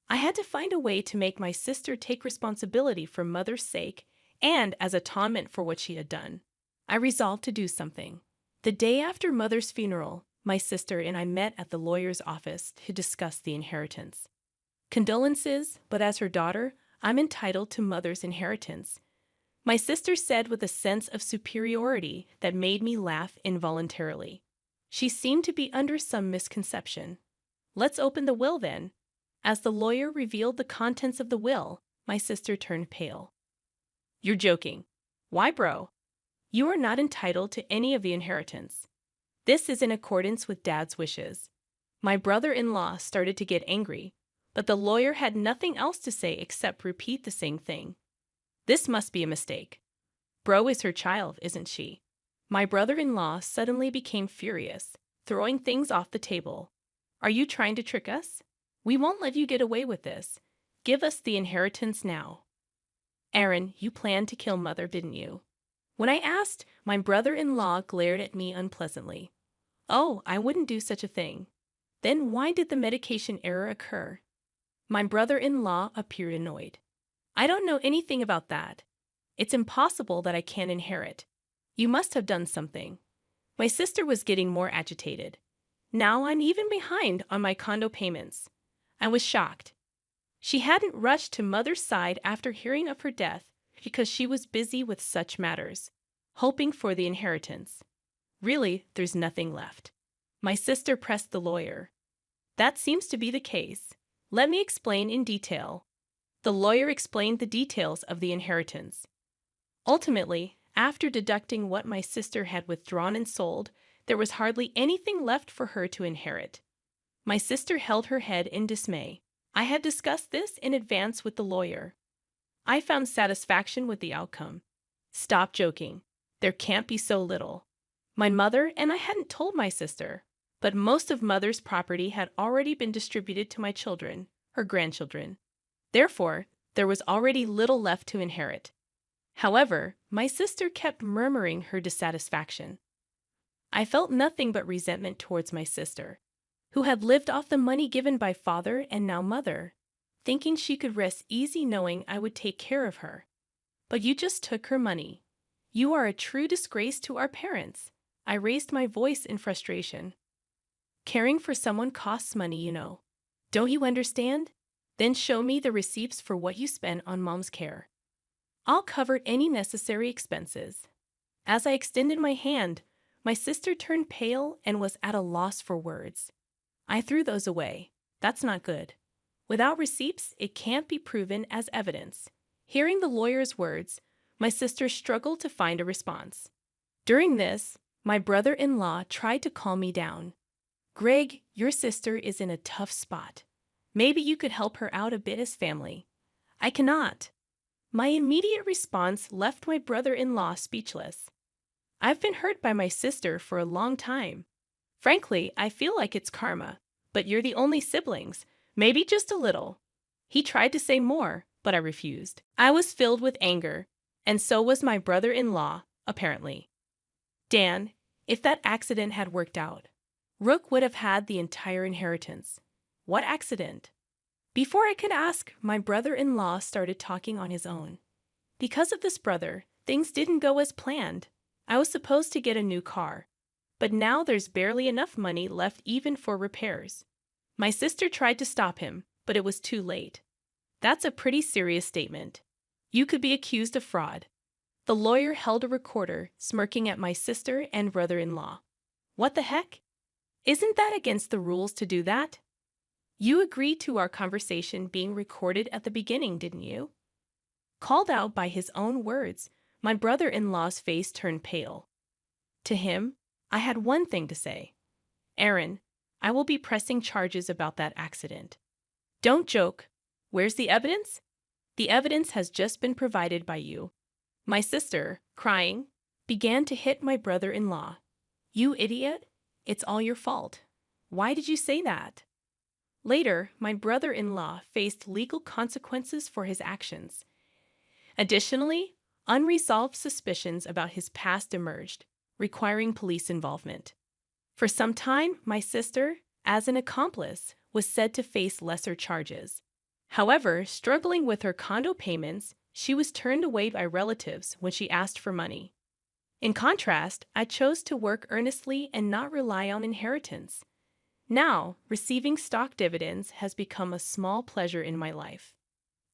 I had to find a way to make my sister take responsibility for Mother's sake and as atonement for what she had done. I resolved to do something. The day after Mother's funeral, my sister and I met at the lawyer's office to discuss the inheritance. Condolences, but as her daughter, I'm entitled to Mother's inheritance. My sister said with a sense of superiority that made me laugh involuntarily. She seemed to be under some misconception. Let's open the will then. As the lawyer revealed the contents of the will, my sister turned pale. You're joking. Why, bro? You are not entitled to any of the inheritance. This is in accordance with Dad's wishes. My brother-in-law started to get angry, but the lawyer had nothing else to say except repeat the same thing. This must be a mistake. Bro is her child, isn't she? My brother-in-law suddenly became furious, throwing things off the table. Are you trying to trick us? We won't let you get away with this. Give us the inheritance now. Aaron, you planned to kill Mother, didn't you? When I asked, my brother-in-law glared at me unpleasantly. Oh, I wouldn't do such a thing. Then why did the medication error occur? My brother-in-law appeared annoyed. I don't know anything about that. It's impossible that I can't inherit. You must have done something. My sister was getting more agitated. Now I'm even behind on my condo payments. I was shocked. She hadn't rushed to Mother's side after hearing of her death because she was busy with such matters, hoping for the inheritance. Really, there's nothing left. My sister pressed the lawyer. That seems to be the case. Let me explain in detail. The lawyer explained the details of the inheritance. Ultimately, after deducting what my sister had withdrawn and sold, there was hardly anything left for her to inherit. My sister held her head in dismay. I had discussed this in advance with the lawyer. I found satisfaction with the outcome. Stop joking. There can't be so little. My mother and I hadn't told my sister, but most of Mother's property had already been distributed to my children, her grandchildren. Therefore, there was already little left to inherit. However, my sister kept murmuring her dissatisfaction. I felt nothing but resentment towards my sister, who had lived off the money given by Father and now Mother, thinking she could rest easy knowing I would take care of her. But you just took her money. You are a true disgrace to our parents. I raised my voice in frustration. Caring for someone costs money, you know. Don't you understand? Then show me the receipts for what you spent on Mom's care. I'll cover any necessary expenses. As I extended my hand, my sister turned pale and was at a loss for words. I threw those away. That's not good. Without receipts, it can't be proven as evidence. Hearing the lawyer's words, my sister struggled to find a response. During this, my brother-in-law tried to calm me down. Greg, your sister is in a tough spot. Maybe you could help her out a bit as family. I cannot. My immediate response left my brother-in-law speechless. I've been hurt by my sister for a long time. Frankly, I feel like it's karma, but you're the only siblings, maybe just a little. He tried to say more, but I refused. I was filled with anger, and so was my brother-in-law, apparently. Dan, if that accident had worked out, Rook would have had the entire inheritance. What accident? Before I could ask, my brother-in-law started talking on his own. Because of this brother, Things didn't go as planned. I was supposed to get a new car, but now there's barely enough money left even for repairs. My sister tried to stop him, but it was too late. That's a pretty serious statement. You could be accused of fraud. The lawyer held a recorder, smirking at my sister and brother-in-law. What the heck? Isn't that against the rules to do that? You agreed to our conversation being recorded at the beginning, didn't you? Called out by his own words, my brother-in-law's face turned pale. To him, I had one thing to say. Aaron, I will be pressing charges about that accident. Don't joke. Where's the evidence? The evidence has just been provided by you. My sister, crying, began to hit my brother-in-law. You idiot! It's all your fault. Why did you say that? Later, my brother-in-law faced legal consequences for his actions. Additionally, unresolved suspicions about his past emerged, requiring police involvement. For some time, my sister, as an accomplice, was said to face lesser charges. However, struggling with her condo payments, she was turned away by relatives when she asked for money. In contrast, I chose to work earnestly and not rely on inheritance. Now, receiving stock dividends has become a small pleasure in my life.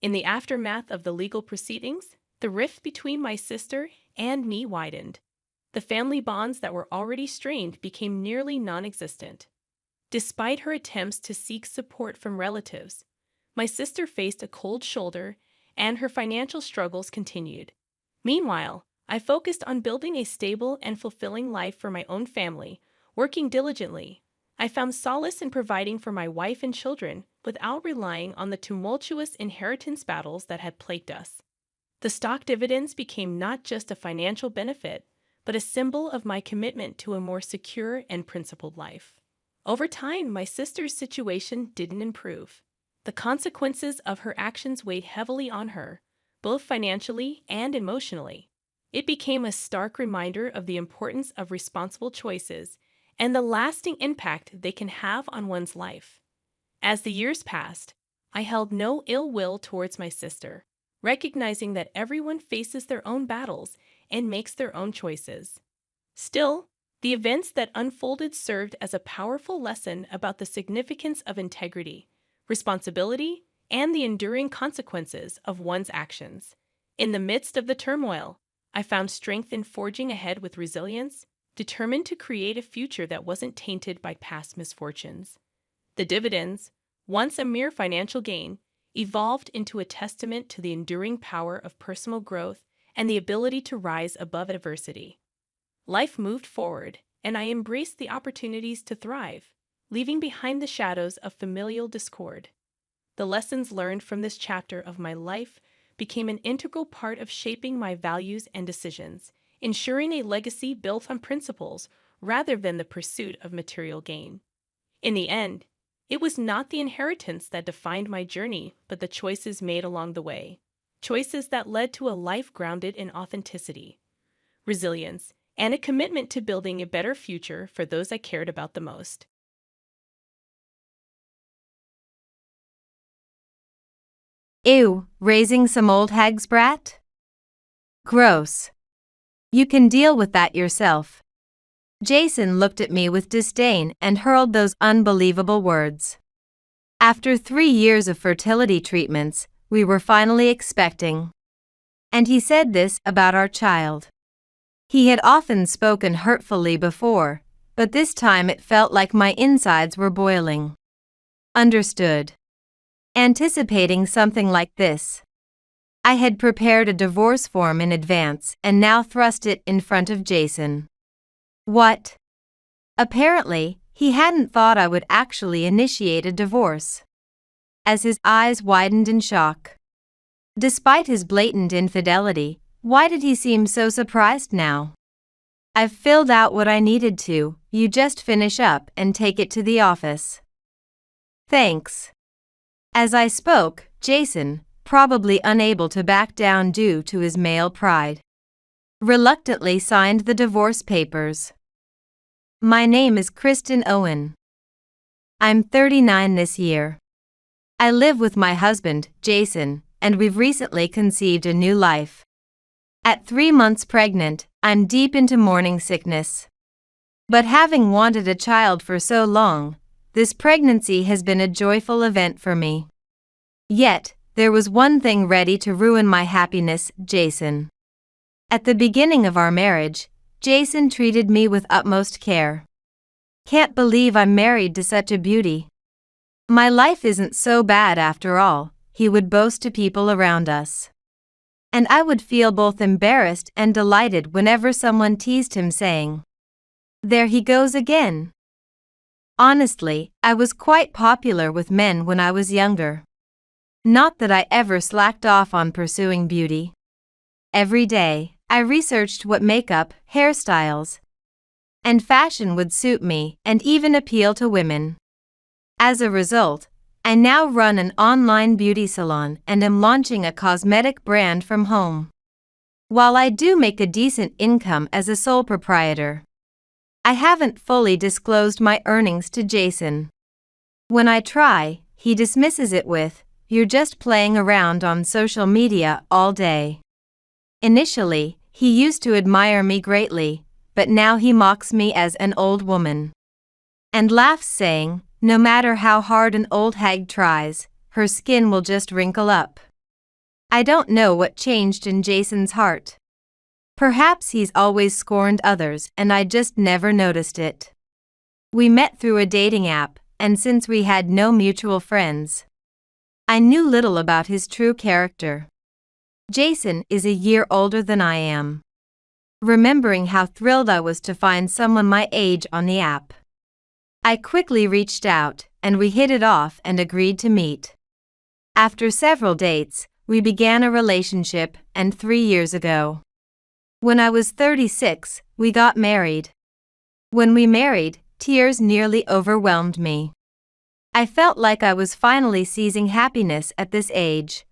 In the aftermath of the legal proceedings, the rift between my sister and me widened. The family bonds that were already strained became nearly non-existent. Despite her attempts to seek support from relatives, my sister faced a cold shoulder and her financial struggles continued. Meanwhile, I focused on building a stable and fulfilling life for my own family, working diligently. I found solace in providing for my wife and children without relying on the tumultuous inheritance battles that had plagued us. The stock dividends became not just a financial benefit, but a symbol of my commitment to a more secure and principled life. Over time, my sister's situation didn't improve. The consequences of her actions weighed heavily on her, both financially and emotionally. It became a stark reminder of the importance of responsible choices and the lasting impact they can have on one's life. As the years passed, I held no ill will towards my sister, recognizing that everyone faces their own battles and makes their own choices. Still, the events that unfolded served as a powerful lesson about the significance of integrity, responsibility, and the enduring consequences of one's actions. In the midst of the turmoil, I found strength in forging ahead with resilience, determined to create a future that wasn't tainted by past misfortunes. The dividends, once a mere financial gain, evolved into a testament to the enduring power of personal growth and the ability to rise above adversity. Life moved forward, and I embraced the opportunities to thrive, leaving behind the shadows of familial discord. The lessons learned from this chapter of my life became an integral part of shaping my values and decisions, ensuring a legacy built on principles rather than the pursuit of material gain. In the end, it was not the inheritance that defined my journey, but the choices made along the way. Choices that led to a life grounded in authenticity, resilience, and a commitment to building a better future for those I cared about the most. Ew, raising some old hag's brat? Gross. You can deal with that yourself. Jason looked at me with disdain and hurled those unbelievable words. After 3 years of fertility treatments, we were finally expecting. And he said this about our child. He had often spoken hurtfully before, but this time it felt like my insides were boiling. Understood. Anticipating something like this, I had prepared a divorce form in advance and now thrust it in front of Jason. What? Apparently, he hadn't thought I would actually initiate a divorce. As his eyes widened in shock. Despite his blatant infidelity, why did he seem so surprised now? I've filled out what I needed to, you just finish up and take it to the office. Thanks. As I spoke, Jason, probably unable to back down due to his male pride, reluctantly signed the divorce papers. My name is Kristen Owen. I'm 39 this year. I live with my husband, Jason, and we've recently conceived a new life. At 3 months pregnant, I'm deep into morning sickness. But having wanted a child for so long, this pregnancy has been a joyful event for me. Yet, there was one thing ready to ruin my happiness: Jason. At the beginning of our marriage, Jason treated me with utmost care. Can't believe I'm married to such a beauty. My life isn't so bad after all, he would boast to people around us. And I would feel both embarrassed and delighted whenever someone teased him, saying, "There he goes again." Honestly, I was quite popular with men when I was younger. Not that I ever slacked off on pursuing beauty. Every day, I researched what makeup, hairstyles, and fashion would suit me and even appeal to women. As a result, I now run an online beauty salon and am launching a cosmetic brand from home. While I do make a decent income as a sole proprietor, I haven't fully disclosed my earnings to Jason. When I try, he dismisses it with, "You're just playing around on social media all day." Initially, he used to admire me greatly, but now he mocks me as an old woman. And laughs, saying, "No matter how hard an old hag tries, her skin will just wrinkle up." I don't know what changed in Jason's heart. Perhaps he's always scorned others and I just never noticed it. We met through a dating app, and since we had no mutual friends, I knew little about his true character. Jason is a year older than I am. Remembering how thrilled I was to find someone my age on the app, I quickly reached out, and we hit it off and agreed to meet. After several dates, we began a relationship, and 3 years ago, when I was 36, we got married. When we married, tears nearly overwhelmed me. I felt like I was finally seizing happiness at this age,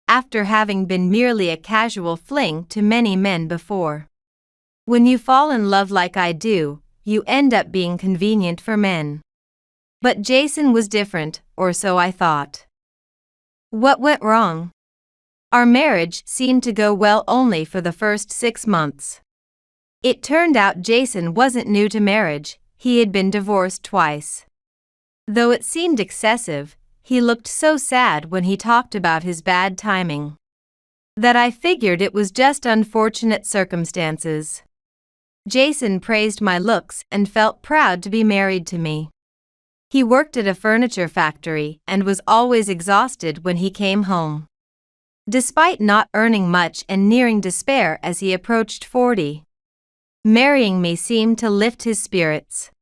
after having been merely a casual fling to many men before. When you fall in love like I do, you end up being convenient for men. But Jason was different, or so I thought. What went wrong? Our marriage seemed to go well only for the first 6 months. It turned out Jason wasn't new to marriage, he had been divorced twice. Though it seemed excessive, he looked so sad when he talked about his bad timing that I figured it was just unfortunate circumstances. Jason praised my looks and felt proud to be married to me. He worked at a furniture factory and was always exhausted when he came home. Despite not earning much and nearing despair as he approached 40, marrying me seemed to lift his spirits.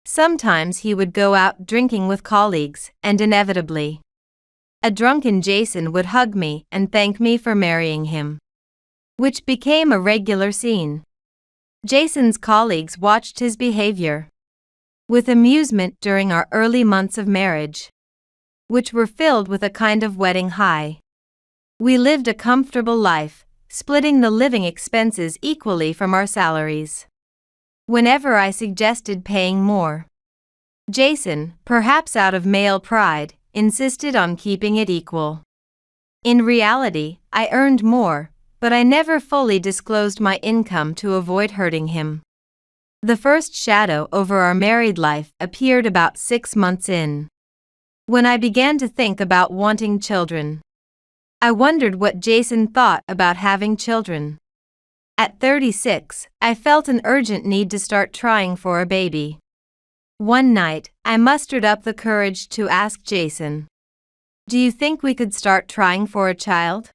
Sometimes he would go out drinking with colleagues, and inevitably, a drunken Jason would hug me and thank me for marrying him, which became a regular scene. Jason's colleagues watched his behavior with amusement during our early months of marriage, which were filled with a kind of wedding high. We lived a comfortable life, splitting the living expenses equally from our salaries. Whenever I suggested paying more, Jason, perhaps out of male pride, insisted on keeping it equal. In reality, I earned more, but I never fully disclosed my income to avoid hurting him. The first shadow over our married life appeared about 6 months in, when I began to think about wanting children. I wondered what Jason thought about having children. At 36, I felt an urgent need to start trying for a baby. One night, I mustered up the courage to ask Jason, "Do you think we could start trying for a child?"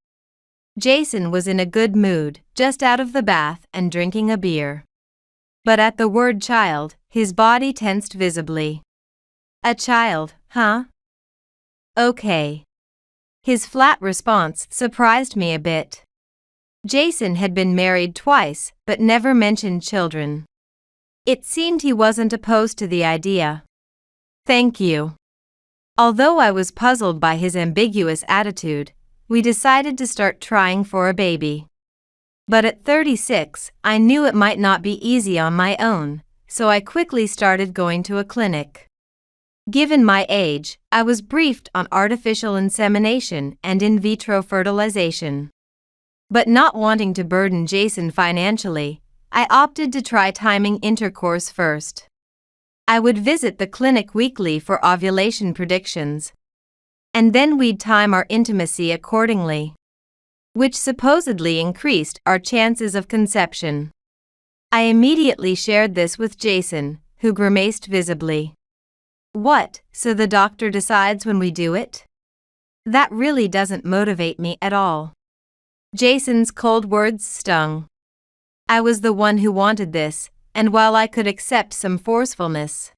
Jason was in a good mood, just out of the bath and drinking a beer. But at the word child, his body tensed visibly. "A child, huh? Okay." His flat response surprised me a bit. Jason had been married twice, but never mentioned children. It seemed he wasn't opposed to the idea. "Thank you." Although I was puzzled by his ambiguous attitude, we decided to start trying for a baby. But at 36, I knew it might not be easy on my own, so I quickly started going to a clinic. Given my age, I was briefed on artificial insemination and in vitro fertilization. But not wanting to burden Jason financially, I opted to try timing intercourse first. I would visit the clinic weekly for ovulation predictions. And then we'd time our intimacy accordingly, which supposedly increased our chances of conception. I immediately shared this with Jason, who grimaced visibly. What, so the doctor decides when we do it? That really doesn't motivate me at all. Jason's cold words stung. I was the one who wanted this, and while I could accept some forcefulness,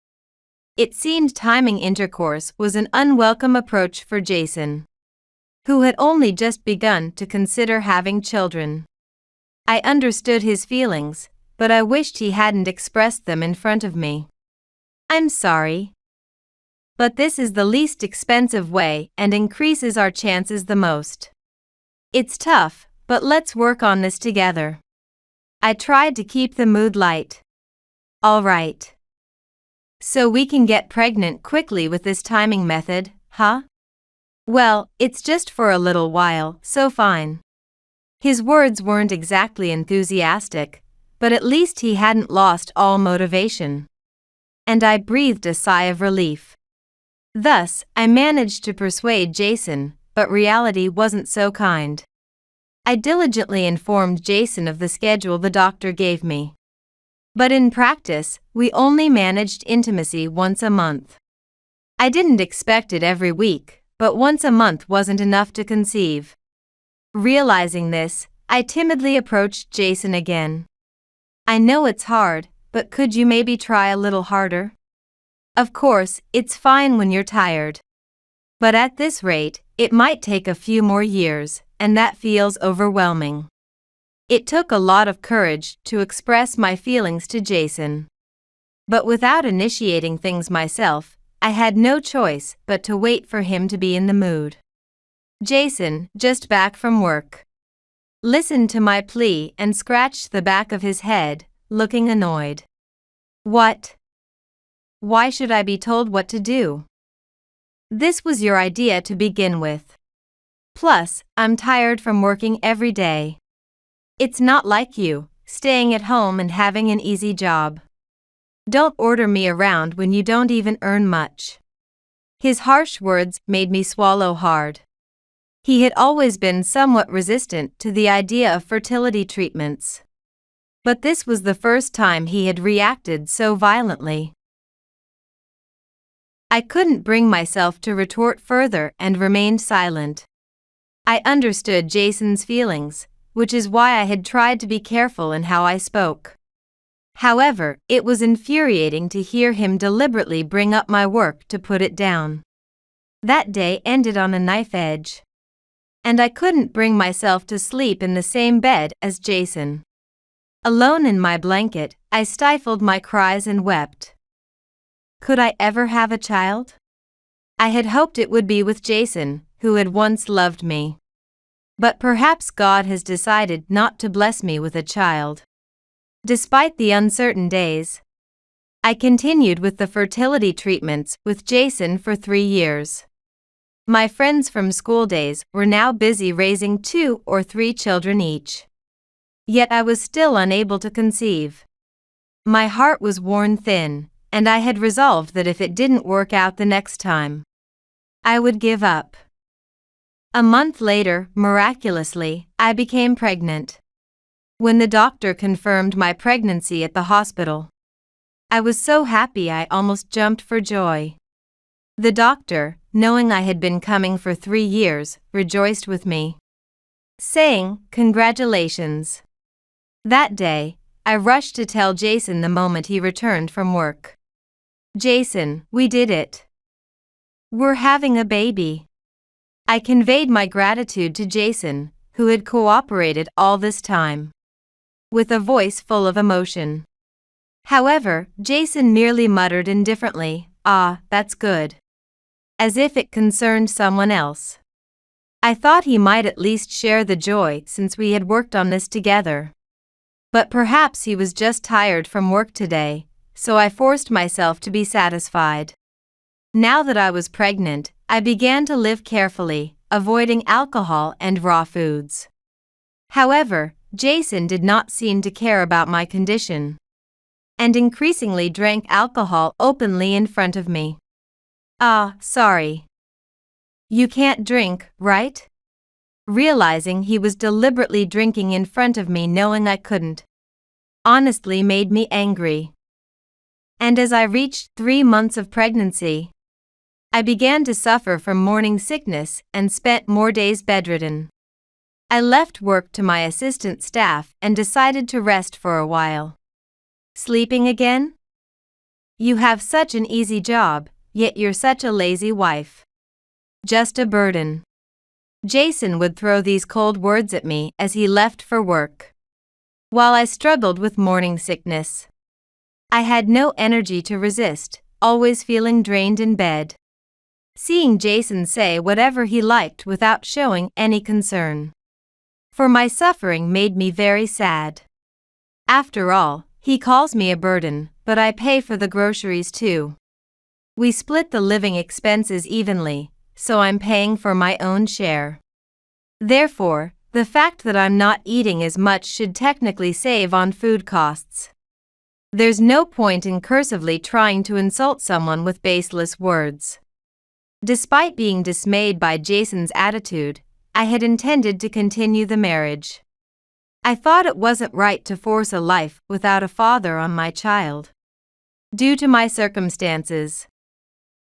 it seemed timing intercourse was an unwelcome approach for Jason, who had only just begun to consider having children. I understood his feelings, but I wished he hadn't expressed them in front of me. I'm sorry, but this is the least expensive way and increases our chances the most. It's tough, but let's work on this together. I tried to keep the mood light. All right. So we can get pregnant quickly with this timing method, huh? Well, it's just for a little while, so fine. His words weren't exactly enthusiastic, but at least he hadn't lost all motivation. And I breathed a sigh of relief. Thus, I managed to persuade Jason, but reality wasn't so kind. I diligently informed Jason of the schedule the doctor gave me. But in practice, we only managed intimacy once a month. I didn't expect it every week, but once a month wasn't enough to conceive. Realizing this, I timidly approached Jason again. I know it's hard, but could you maybe try a little harder? Of course, it's fine when you're tired. But at this rate, it might take a few more years, and that feels overwhelming. It took a lot of courage to express my feelings to Jason. But without initiating things myself, I had no choice but to wait for him to be in the mood. Jason, just back from work, listened to my plea and scratched the back of his head, looking annoyed. What? Why should I be told what to do? This was your idea to begin with. Plus, I'm tired from working every day. It's not like you, staying at home and having an easy job. Don't order me around when you don't even earn much. His harsh words made me swallow hard. He had always been somewhat resistant to the idea of fertility treatments. But this was the first time he had reacted so violently. I couldn't bring myself to retort further and remained silent. I understood Jason's feelings, which is why I had tried to be careful in how I spoke. However, it was infuriating to hear him deliberately bring up my work to put it down. That day ended on a knife edge. And I couldn't bring myself to sleep in the same bed as Jason. Alone in my blanket, I stifled my cries and wept. Could I ever have a child? I had hoped it would be with Jason, who had once loved me. But perhaps God has decided not to bless me with a child. Despite the uncertain days, I continued with the fertility treatments with Jason for 3 years. My friends from school days were now busy raising 2 or 3 children each. Yet I was still unable to conceive. My heart was worn thin, and I had resolved that if it didn't work out the next time, I would give up. A month later, miraculously, I became pregnant. When the doctor confirmed my pregnancy at the hospital, I was so happy I almost jumped for joy. The doctor, knowing I had been coming for 3 years, rejoiced with me, saying, "Congratulations." That day, I rushed to tell Jason the moment he returned from work. "Jason, we did it. We're having a baby." I conveyed my gratitude to Jason, who had cooperated all this time, with a voice full of emotion. However, Jason merely muttered indifferently, "Ah, that's good," as if it concerned someone else. I thought he might at least share the joy since we had worked on this together. But perhaps he was just tired from work today, so I forced myself to be satisfied. Now that I was pregnant, I began to live carefully, avoiding alcohol and raw foods. However, Jason did not seem to care about my condition, and increasingly drank alcohol openly in front of me. Sorry. You can't drink, right? Realizing he was deliberately drinking in front of me knowing I couldn't, honestly made me angry. And as I reached 3 months of pregnancy, I began to suffer from morning sickness and spent more days bedridden. I left work to my assistant staff and decided to rest for a while. Sleeping again? You have such an easy job, yet you're such a lazy wife. Just a burden. Jason would throw these cold words at me as he left for work, while I struggled with morning sickness. I had no energy to resist, always feeling drained in bed. Seeing Jason say whatever he liked without showing any concern for my suffering made me very sad. After all, he calls me a burden, but I pay for the groceries too. We split the living expenses evenly, so I'm paying for my own share. Therefore, the fact that I'm not eating as much should technically save on food costs. There's no point in cursively trying to insult someone with baseless words. Despite being dismayed by Jason's attitude, I had intended to continue the marriage. I thought it wasn't right to force a life without a father on my child, due to my circumstances.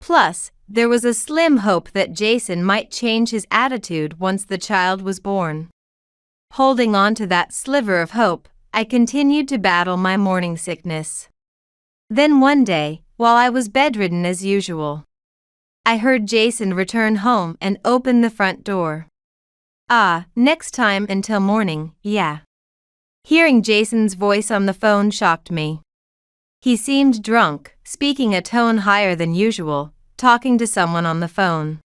Plus, there was a slim hope that Jason might change his attitude once the child was born. Holding on to that sliver of hope, I continued to battle my morning sickness. Then one day, while I was bedridden as usual, I heard Jason return home and open the front door. Next time until morning, yeah. Hearing Jason's voice on the phone shocked me. He seemed drunk, speaking a tone higher than usual, talking to someone on the phone.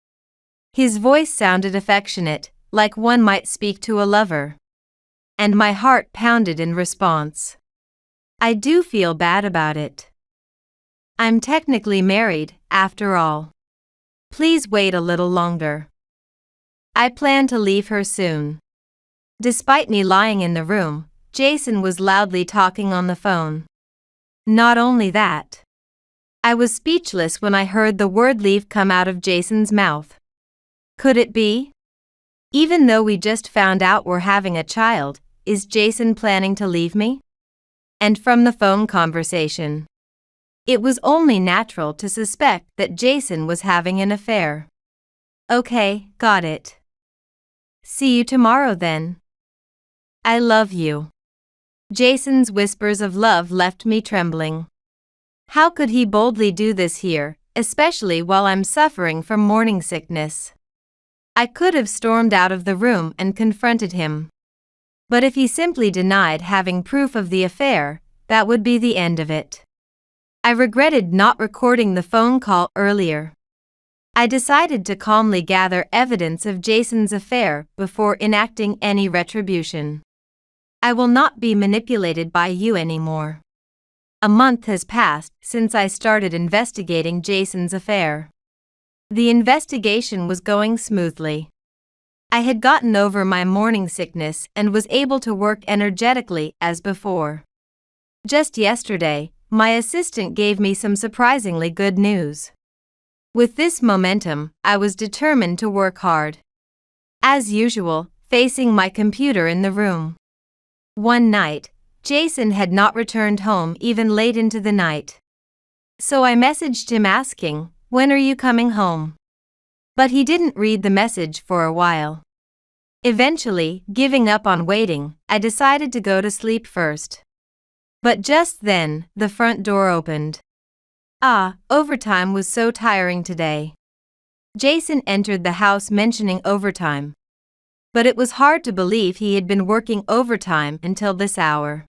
His voice sounded affectionate, like one might speak to a lover. And my heart pounded in response. I do feel bad about it. I'm technically married, after all. Please wait a little longer. I plan to leave her soon. Despite me lying in the room, Jason was loudly talking on the phone. Not only that, I was speechless when I heard the word leave come out of Jason's mouth. Could it be? Even though we just found out we're having a child, is Jason planning to leave me? And from the phone conversation, it was only natural to suspect that Jason was having an affair. Okay, got it. See you tomorrow then. I love you. Jason's whispers of love left me trembling. How could he boldly do this here, especially while I'm suffering from morning sickness? I could have stormed out of the room and confronted him. But if he simply denied having proof of the affair, that would be the end of it. I regretted not recording the phone call earlier. I decided to calmly gather evidence of Jason's affair before enacting any retribution. I will not be manipulated by you anymore. A month has passed since I started investigating Jason's affair. The investigation was going smoothly. I had gotten over my morning sickness and was able to work energetically as before. Just yesterday, my assistant gave me some surprisingly good news. With this momentum, I was determined to work hard. As usual, facing my computer in the room. One night, Jason had not returned home even late into the night. So I messaged him asking, "When are you coming home?" But he didn't read the message for a while. Eventually, giving up on waiting, I decided to go to sleep first. But just then, the front door opened. Overtime was so tiring today. Jason entered the house mentioning overtime. But it was hard to believe he had been working overtime until this hour.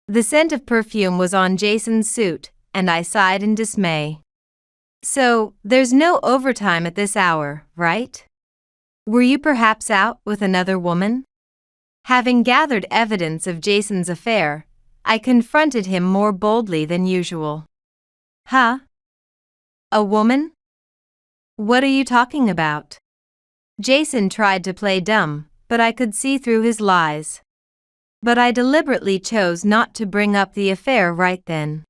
The scent of perfume was on Jason's suit, and I sighed in dismay. So, there's no overtime at this hour, right? Were you perhaps out with another woman? Having gathered evidence of Jason's affair, I confronted him more boldly than usual. Huh? A woman? What are you talking about? Jason tried to play dumb, but I could see through his lies. But I deliberately chose not to bring up the affair right then.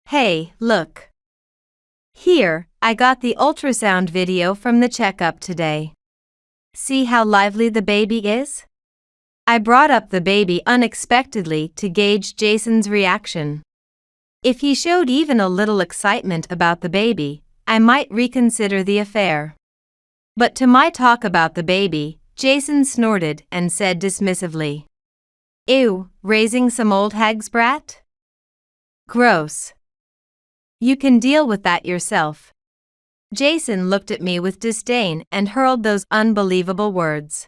Hey, look. Here, I got the ultrasound video from the checkup today. See how lively the baby is? I brought up the baby unexpectedly to gauge Jason's reaction. If he showed even a little excitement about the baby, I might reconsider the affair. But to my talk about the baby, Jason snorted and said dismissively, "Ew, raising some old hag's brat? Gross. You can deal with that yourself." Jason looked at me with disdain and hurled those unbelievable words.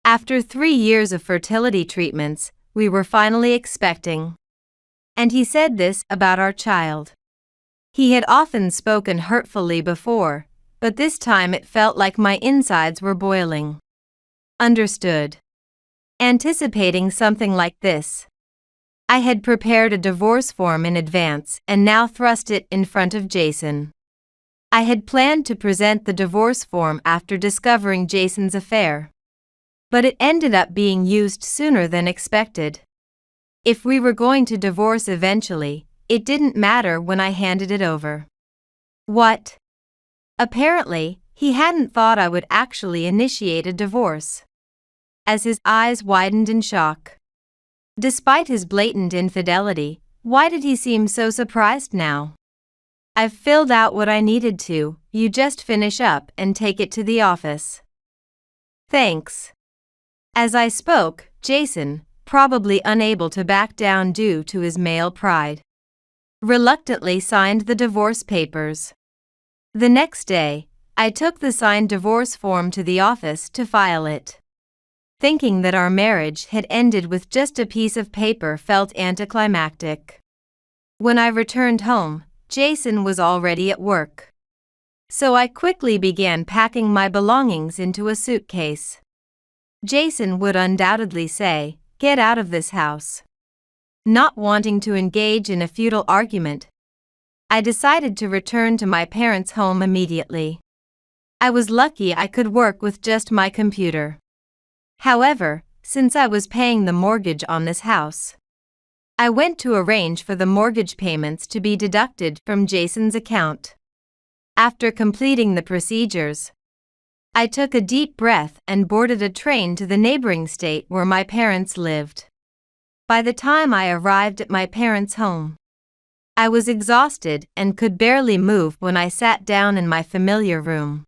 After 3 years of fertility treatments, we were finally expecting. And he said this about our child. He had often spoken hurtfully before, but this time it felt like my insides were boiling. Understood. Anticipating something like this, I had prepared a divorce form in advance and now thrust it in front of Jason. I had planned to present the divorce form after discovering Jason's affair. But it ended up being used sooner than expected. If we were going to divorce eventually, it didn't matter when I handed it over. What? Apparently, he hadn't thought I would actually initiate a divorce. As his eyes widened in shock. Despite his blatant infidelity, why did he seem so surprised now? "I've filled out what I needed to, you just finish up and take it to the office." "Thanks." As I spoke, Jason, probably unable to back down due to his male pride, reluctantly signed the divorce papers. The next day, I took the signed divorce form to the office to file it. Thinking that our marriage had ended with just a piece of paper felt anticlimactic. When I returned home, Jason was already at work. So I quickly began packing my belongings into a suitcase. Jason would undoubtedly say, "Get out of this house." Not wanting to engage in a futile argument, I decided to return to my parents' home immediately. I was lucky I could work with just my computer. However, since I was paying the mortgage on this house, I went to arrange for the mortgage payments to be deducted from Jason's account. After completing the procedures, I took a deep breath and boarded a train to the neighboring state where my parents lived. By the time I arrived at my parents' home, I was exhausted and could barely move when I sat down in my familiar room.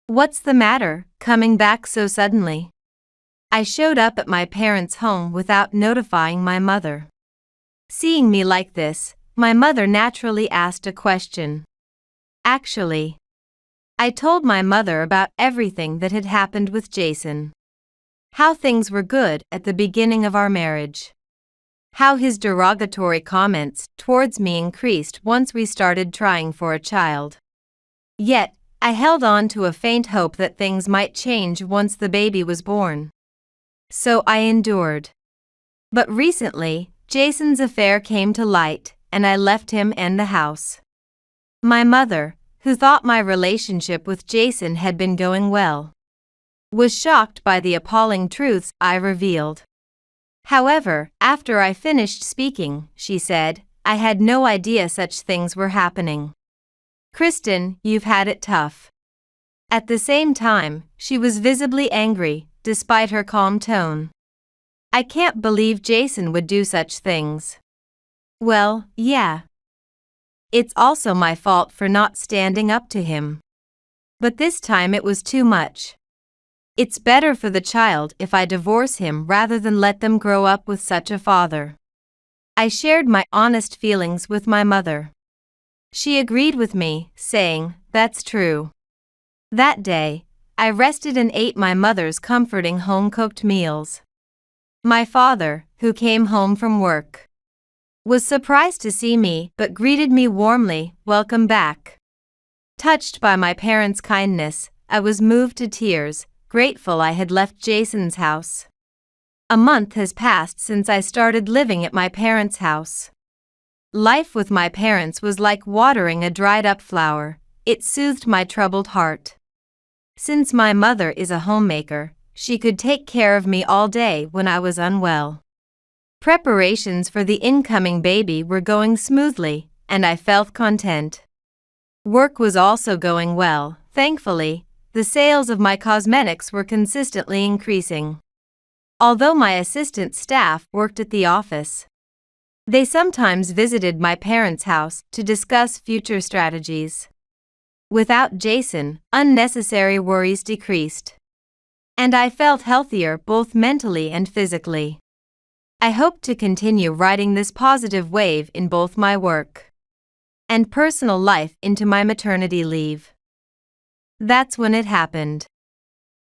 "What's the matter, coming back so suddenly?" I showed up at my parents' home without notifying my mother. Seeing me like this, my mother naturally asked a question. Actually, I told my mother about everything that had happened with Jason. How things were good at the beginning of our marriage. How his derogatory comments towards me increased once we started trying for a child. Yet, I held on to a faint hope that things might change once the baby was born. So I endured. But recently, Jason's affair came to light, and I left him and the house. My mother, who thought my relationship with Jason had been going well, was shocked by the appalling truths I revealed. However, after I finished speaking, she said, "I had no idea such things were happening. Kristen, you've had it tough." At the same time, she was visibly angry, despite her calm tone. "I can't believe Jason would do such things." Well, yeah. It's also my fault for not standing up to him. But this time it was too much. It's better for the child if I divorce him rather than let them grow up with such a father. I shared my honest feelings with my mother. She agreed with me, saying, "That's true." That day, I rested and ate my mother's comforting home-cooked meals. My father, who came home from work, was surprised to see me but greeted me warmly, "Welcome back." Touched by my parents' kindness, I was moved to tears, grateful I had left Jason's house. A month has passed since I started living at my parents' house. Life with my parents was like watering a dried-up flower. It soothed my troubled heart. Since my mother is a homemaker, she could take care of me all day when I was unwell. Preparations for the incoming baby were going smoothly, and I felt content. Work was also going well, thankfully. The sales of my cosmetics were consistently increasing. Although my assistant staff worked at the office, they sometimes visited my parents' house to discuss future strategies. Without Jason, unnecessary worries decreased, and I felt healthier both mentally and physically. I hope to continue riding this positive wave in both my work and personal life into my maternity leave. That's when it happened.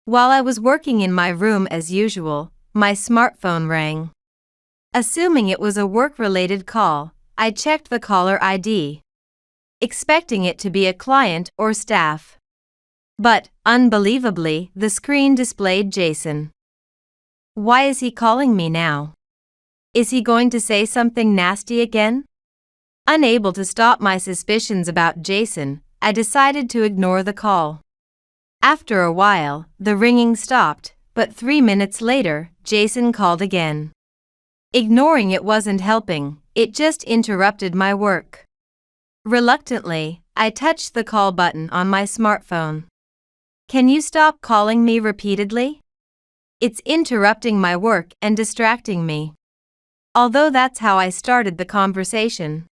While I was working in my room as usual, my smartphone rang. Assuming it was a work-related call, I checked the caller ID, expecting it to be a client or staff. But, unbelievably, the screen displayed Jason. Why is he calling me now? Is he going to say something nasty again? Unable to stop my suspicions about Jason, I decided to ignore the call. After a while, the ringing stopped, but 3 minutes later, Jason called again. Ignoring it wasn't helping, it just interrupted my work. Reluctantly, I touched the call button on my smartphone. Can you stop calling me repeatedly? It's interrupting my work and distracting me. Although that's how I started the conversation.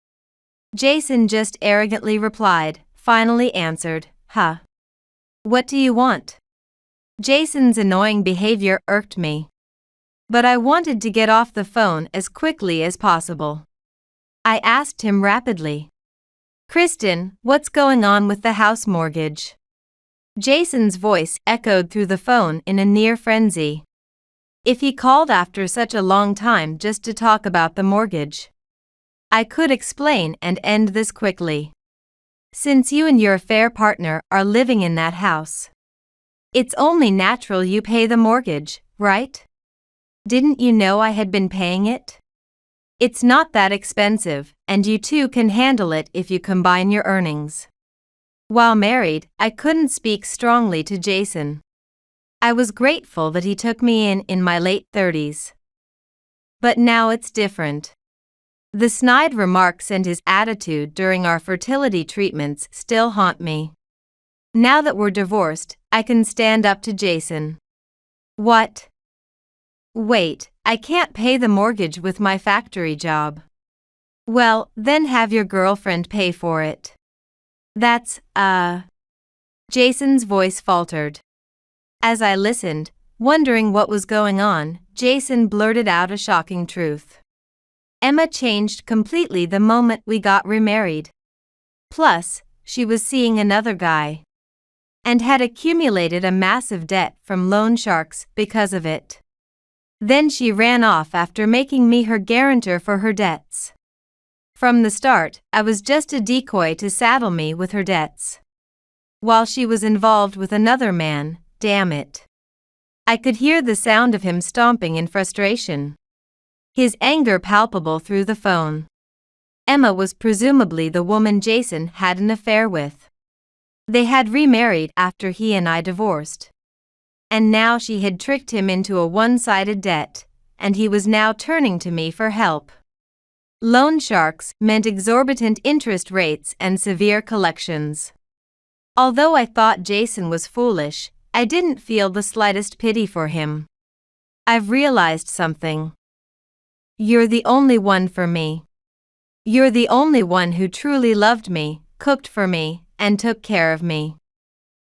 Jason just arrogantly replied, finally answered, "Huh. What do you want?" Jason's annoying behavior irked me. But I wanted to get off the phone as quickly as possible. I asked him rapidly, "Kristen, what's going on with the house mortgage?" Jason's voice echoed through the phone in a near frenzy. If he called after such a long time just to talk about the mortgage, I could explain and end this quickly. Since you and your affair partner are living in that house, it's only natural you pay the mortgage, right? Didn't you know I had been paying it? It's not that expensive, and you two can handle it if you combine your earnings. While married, I couldn't speak strongly to Jason. I was grateful that he took me in my late 30s. But now it's different. The snide remarks and his attitude during our fertility treatments still haunt me. Now that we're divorced, I can stand up to Jason. What? Wait, I can't pay the mortgage with my factory job. Well, then have your girlfriend pay for it. That's, Jason's voice faltered. As I listened, wondering what was going on, Jason blurted out a shocking truth. Emma changed completely the moment we got remarried. Plus, she was seeing another guy, and had accumulated a massive debt from loan sharks because of it. Then she ran off after making me her guarantor for her debts. From the start, I was just a decoy to saddle me with her debts, while she was involved with another man. Damn it. I could hear the sound of him stomping in frustration, his anger palpable through the phone. Emma was presumably the woman Jason had an affair with. They had remarried after he and I divorced. And now she had tricked him into a one-sided debt, and he was now turning to me for help. Loan sharks meant exorbitant interest rates and severe collections. Although I thought Jason was foolish, I didn't feel the slightest pity for him. I've realized something. You're the only one for me. You're the only one who truly loved me, cooked for me, and took care of me.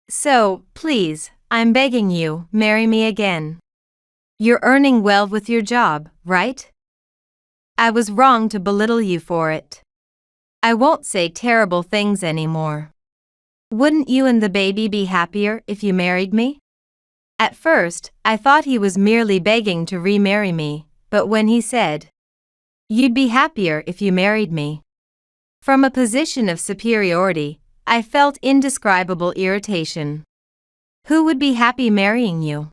So, please, I'm begging you, marry me again. You're earning well with your job, right? I was wrong to belittle you for it. I won't say terrible things anymore. Wouldn't you and the baby be happier if you married me? At first, I thought he was merely begging to remarry me, but when he said, "You'd be happier if you married me," from a position of superiority, I felt indescribable irritation. Who would be happy marrying you?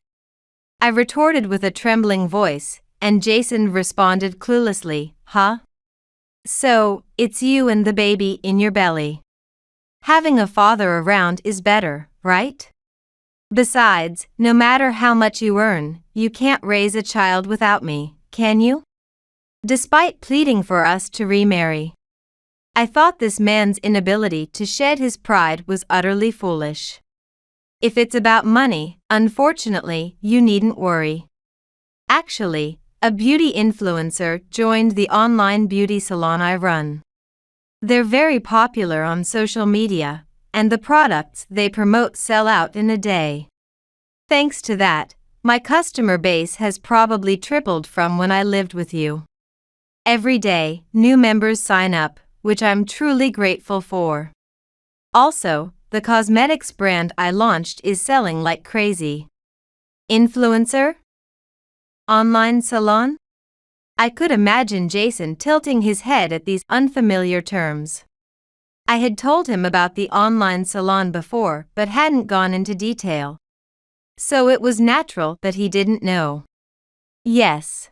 I retorted with a trembling voice, and Jason responded cluelessly, "Huh? So, it's you and the baby in your belly. Having a father around is better, right?" Besides, no matter how much you earn, you can't raise a child without me, can you? Despite pleading for us to remarry. I thought this man's inability to shed his pride was utterly foolish. If it's about money, unfortunately, you needn't worry. Actually, a beauty influencer joined the online beauty salon I run. They're very popular on social media, and the products they promote sell out in a day. Thanks to that, my customer base has probably tripled from when I lived with you. Every day, new members sign up, which I'm truly grateful for. Also, the cosmetics brand I launched is selling like crazy. Influencer? Online salon? I could imagine Jason tilting his head at these unfamiliar terms. I had told him about the online salon before but hadn't gone into detail. So it was natural that he didn't know. Yes.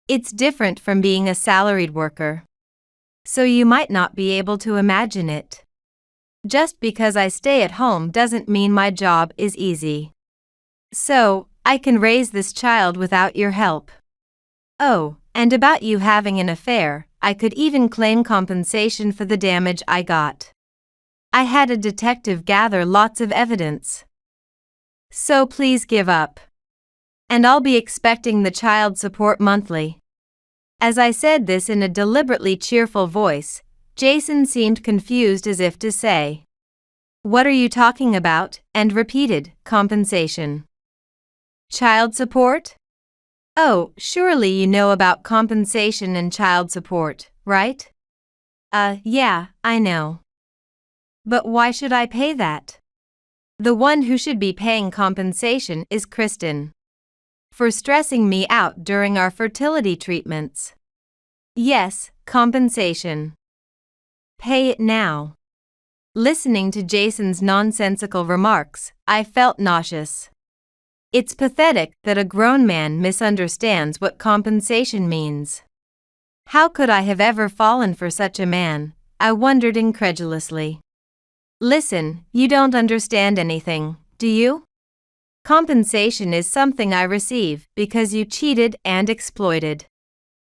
It's different from being a salaried worker. So you might not be able to imagine it. Just because I stay at home doesn't mean my job is easy. So, I can raise this child without your help. Oh, and about you having an affair, I could even claim compensation for the damage I got. I had a detective gather lots of evidence. So please give up. And I'll be expecting the child support monthly. As I said this in a deliberately cheerful voice, Jason seemed confused as if to say, "What are you talking about?" and repeated, "Compensation. Child support? Oh, surely you know about compensation and child support, right?" Yeah, I know. But why should I pay that? The one who should be paying compensation is Kristen. For stressing me out during our fertility treatments. Yes, compensation. Pay it now. Listening to Jason's nonsensical remarks, I felt nauseous. It's pathetic that a grown man misunderstands what compensation means. How could I have ever fallen for such a man? I wondered incredulously. Listen, you don't understand anything, do you? Compensation is something I receive because you cheated and exploited.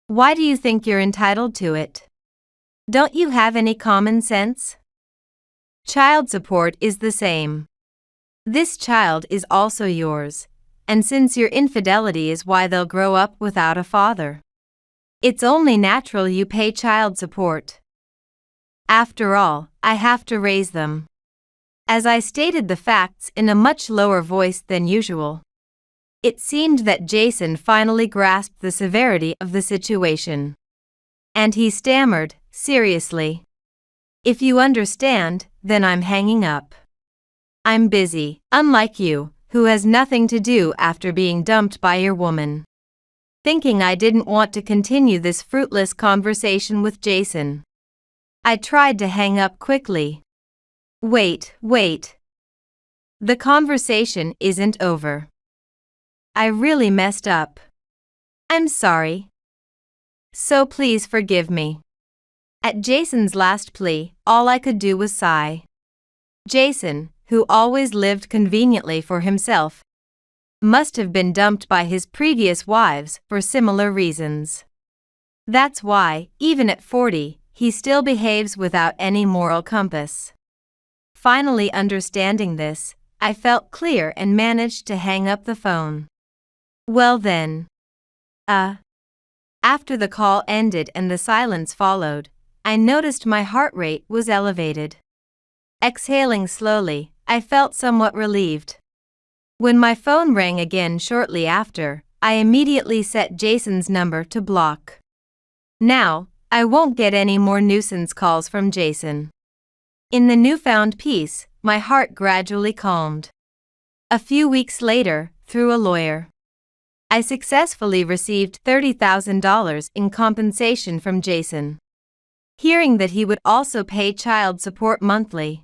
Why do you think you're entitled to it? Don't you have any common sense? Child support is the same. This child is also yours, and since your infidelity is why they'll grow up without a father, it's only natural you pay child support. After all, I have to raise them. As I stated the facts in a much lower voice than usual, it seemed that Jason finally grasped the severity of the situation. And he stammered, seriously. If you understand, then I'm hanging up. I'm busy, unlike you, who has nothing to do after being dumped by your woman. Thinking I didn't want to continue this fruitless conversation with Jason, I tried to hang up quickly. Wait. The conversation isn't over. I really messed up. I'm sorry. So please forgive me. At Jason's last plea, all I could do was sigh. Jason, who always lived conveniently for himself, must have been dumped by his previous wives for similar reasons. That's why, even at 40, he still behaves without any moral compass. Finally understanding this, I felt clear and managed to hang up the phone. Well then. After the call ended and the silence followed, I noticed my heart rate was elevated. Exhaling slowly, I felt somewhat relieved. When my phone rang again shortly after, I immediately set Jason's number to block. Now, I won't get any more nuisance calls from Jason. In the newfound peace, my heart gradually calmed. A few weeks later, through a lawyer, I successfully received $30,000 in compensation from Jason. Hearing that he would also pay child support monthly,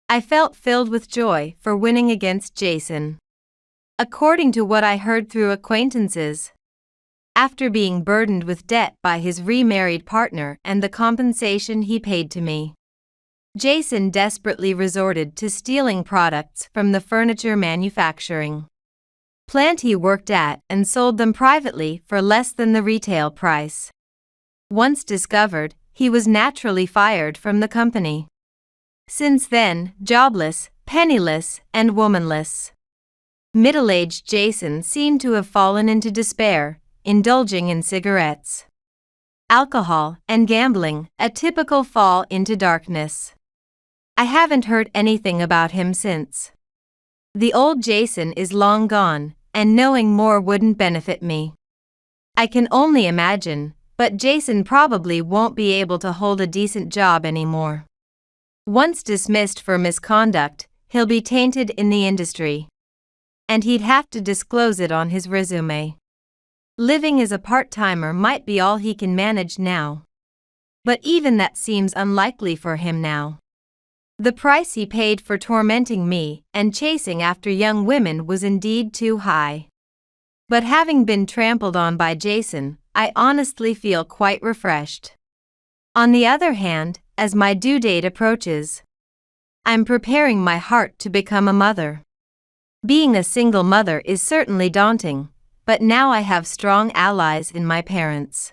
I felt filled with joy for winning against Jason. According to what I heard through acquaintances, after being burdened with debt by his remarried partner and the compensation he paid to me, Jason desperately resorted to stealing products from the furniture manufacturing plant he worked at and sold them privately for less than the retail price. Once discovered, he was naturally fired from the company. Since then, jobless, penniless, and womanless, middle-aged Jason seemed to have fallen into despair, indulging in cigarettes, alcohol, and gambling, a typical fall into darkness. I haven't heard anything about him since. The old Jason is long gone, and knowing more wouldn't benefit me. I can only imagine, but Jason probably won't be able to hold a decent job anymore. Once dismissed for misconduct, he'll be tainted in the industry, and he'd have to disclose it on his resume. Living as a part-timer might be all he can manage now. But even that seems unlikely for him now. The price he paid for tormenting me and chasing after young women was indeed too high. But having been trampled on by Jason, I honestly feel quite refreshed. On the other hand, as my due date approaches, I'm preparing my heart to become a mother. Being a single mother is certainly daunting, but now I have strong allies in my parents.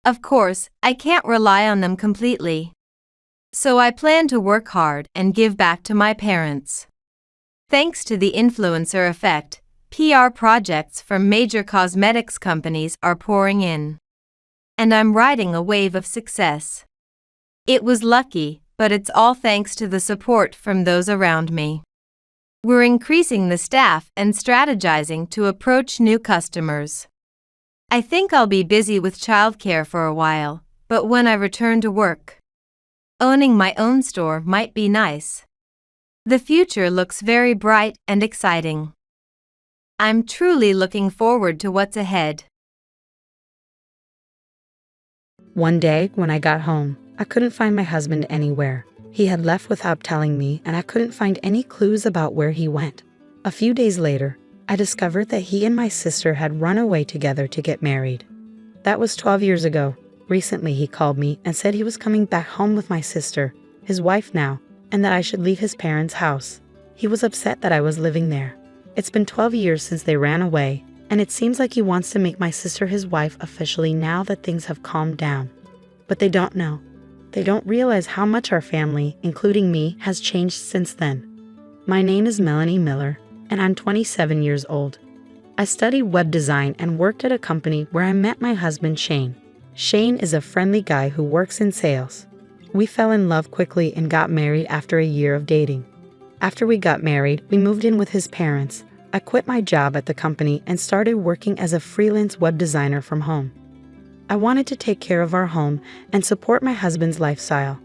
Of course, I can't rely on them completely. So I plan to work hard and give back to my parents. Thanks to the influencer effect, PR projects from major cosmetics companies are pouring in. And I'm riding a wave of success. It was lucky, but it's all thanks to the support from those around me. We're increasing the staff and strategizing to approach new customers. I think I'll be busy with childcare for a while, but when I return to work, owning my own store might be nice. The future looks very bright and exciting. I'm truly looking forward to what's ahead. One day, when I got home, I couldn't find my husband anywhere. He had left without telling me, and I couldn't find any clues about where he went. A few days later, I discovered that he and my sister had run away together to get married. That was 12 years ago. Recently, he called me and said he was coming back home with my sister, his wife now, and that I should leave his parents' house. He was upset that I was living there. It's been 12 years since they ran away, and it seems like he wants to make my sister his wife officially now that things have calmed down. But they don't know. They don't realize how much our family, including me, has changed since then. My name is Melanie Miller, and I'm 27 years old. I studied web design and worked at a company where I met my husband Shane. Shane is a friendly guy who works in sales. We fell in love quickly and got married after a year of dating. After we got married, we moved in with his parents. I quit my job at the company and started working as a freelance web designer from home. I wanted to take care of our home and support my husband's lifestyle.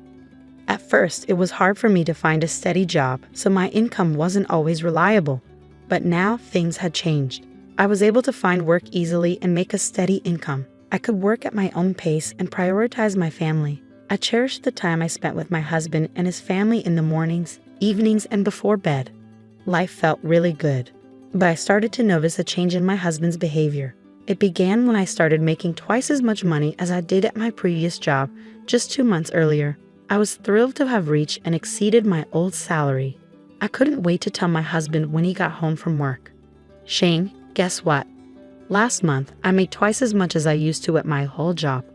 At first, it was hard for me to find a steady job, so my income wasn't always reliable. But now things had changed. I was able to find work easily and make a steady income. I could work at my own pace and prioritize my family. I cherished the time I spent with my husband and his family in the mornings, evenings, and before bed. Life felt really good. But I started to notice a change in my husband's behavior. It began when I started making twice as much money as I did at my previous job just 2 months earlier. I was thrilled to have reached and exceeded my old salary. I couldn't wait to tell my husband when he got home from work. Shane, guess what? Last month, I made twice as much as I used to at my whole job.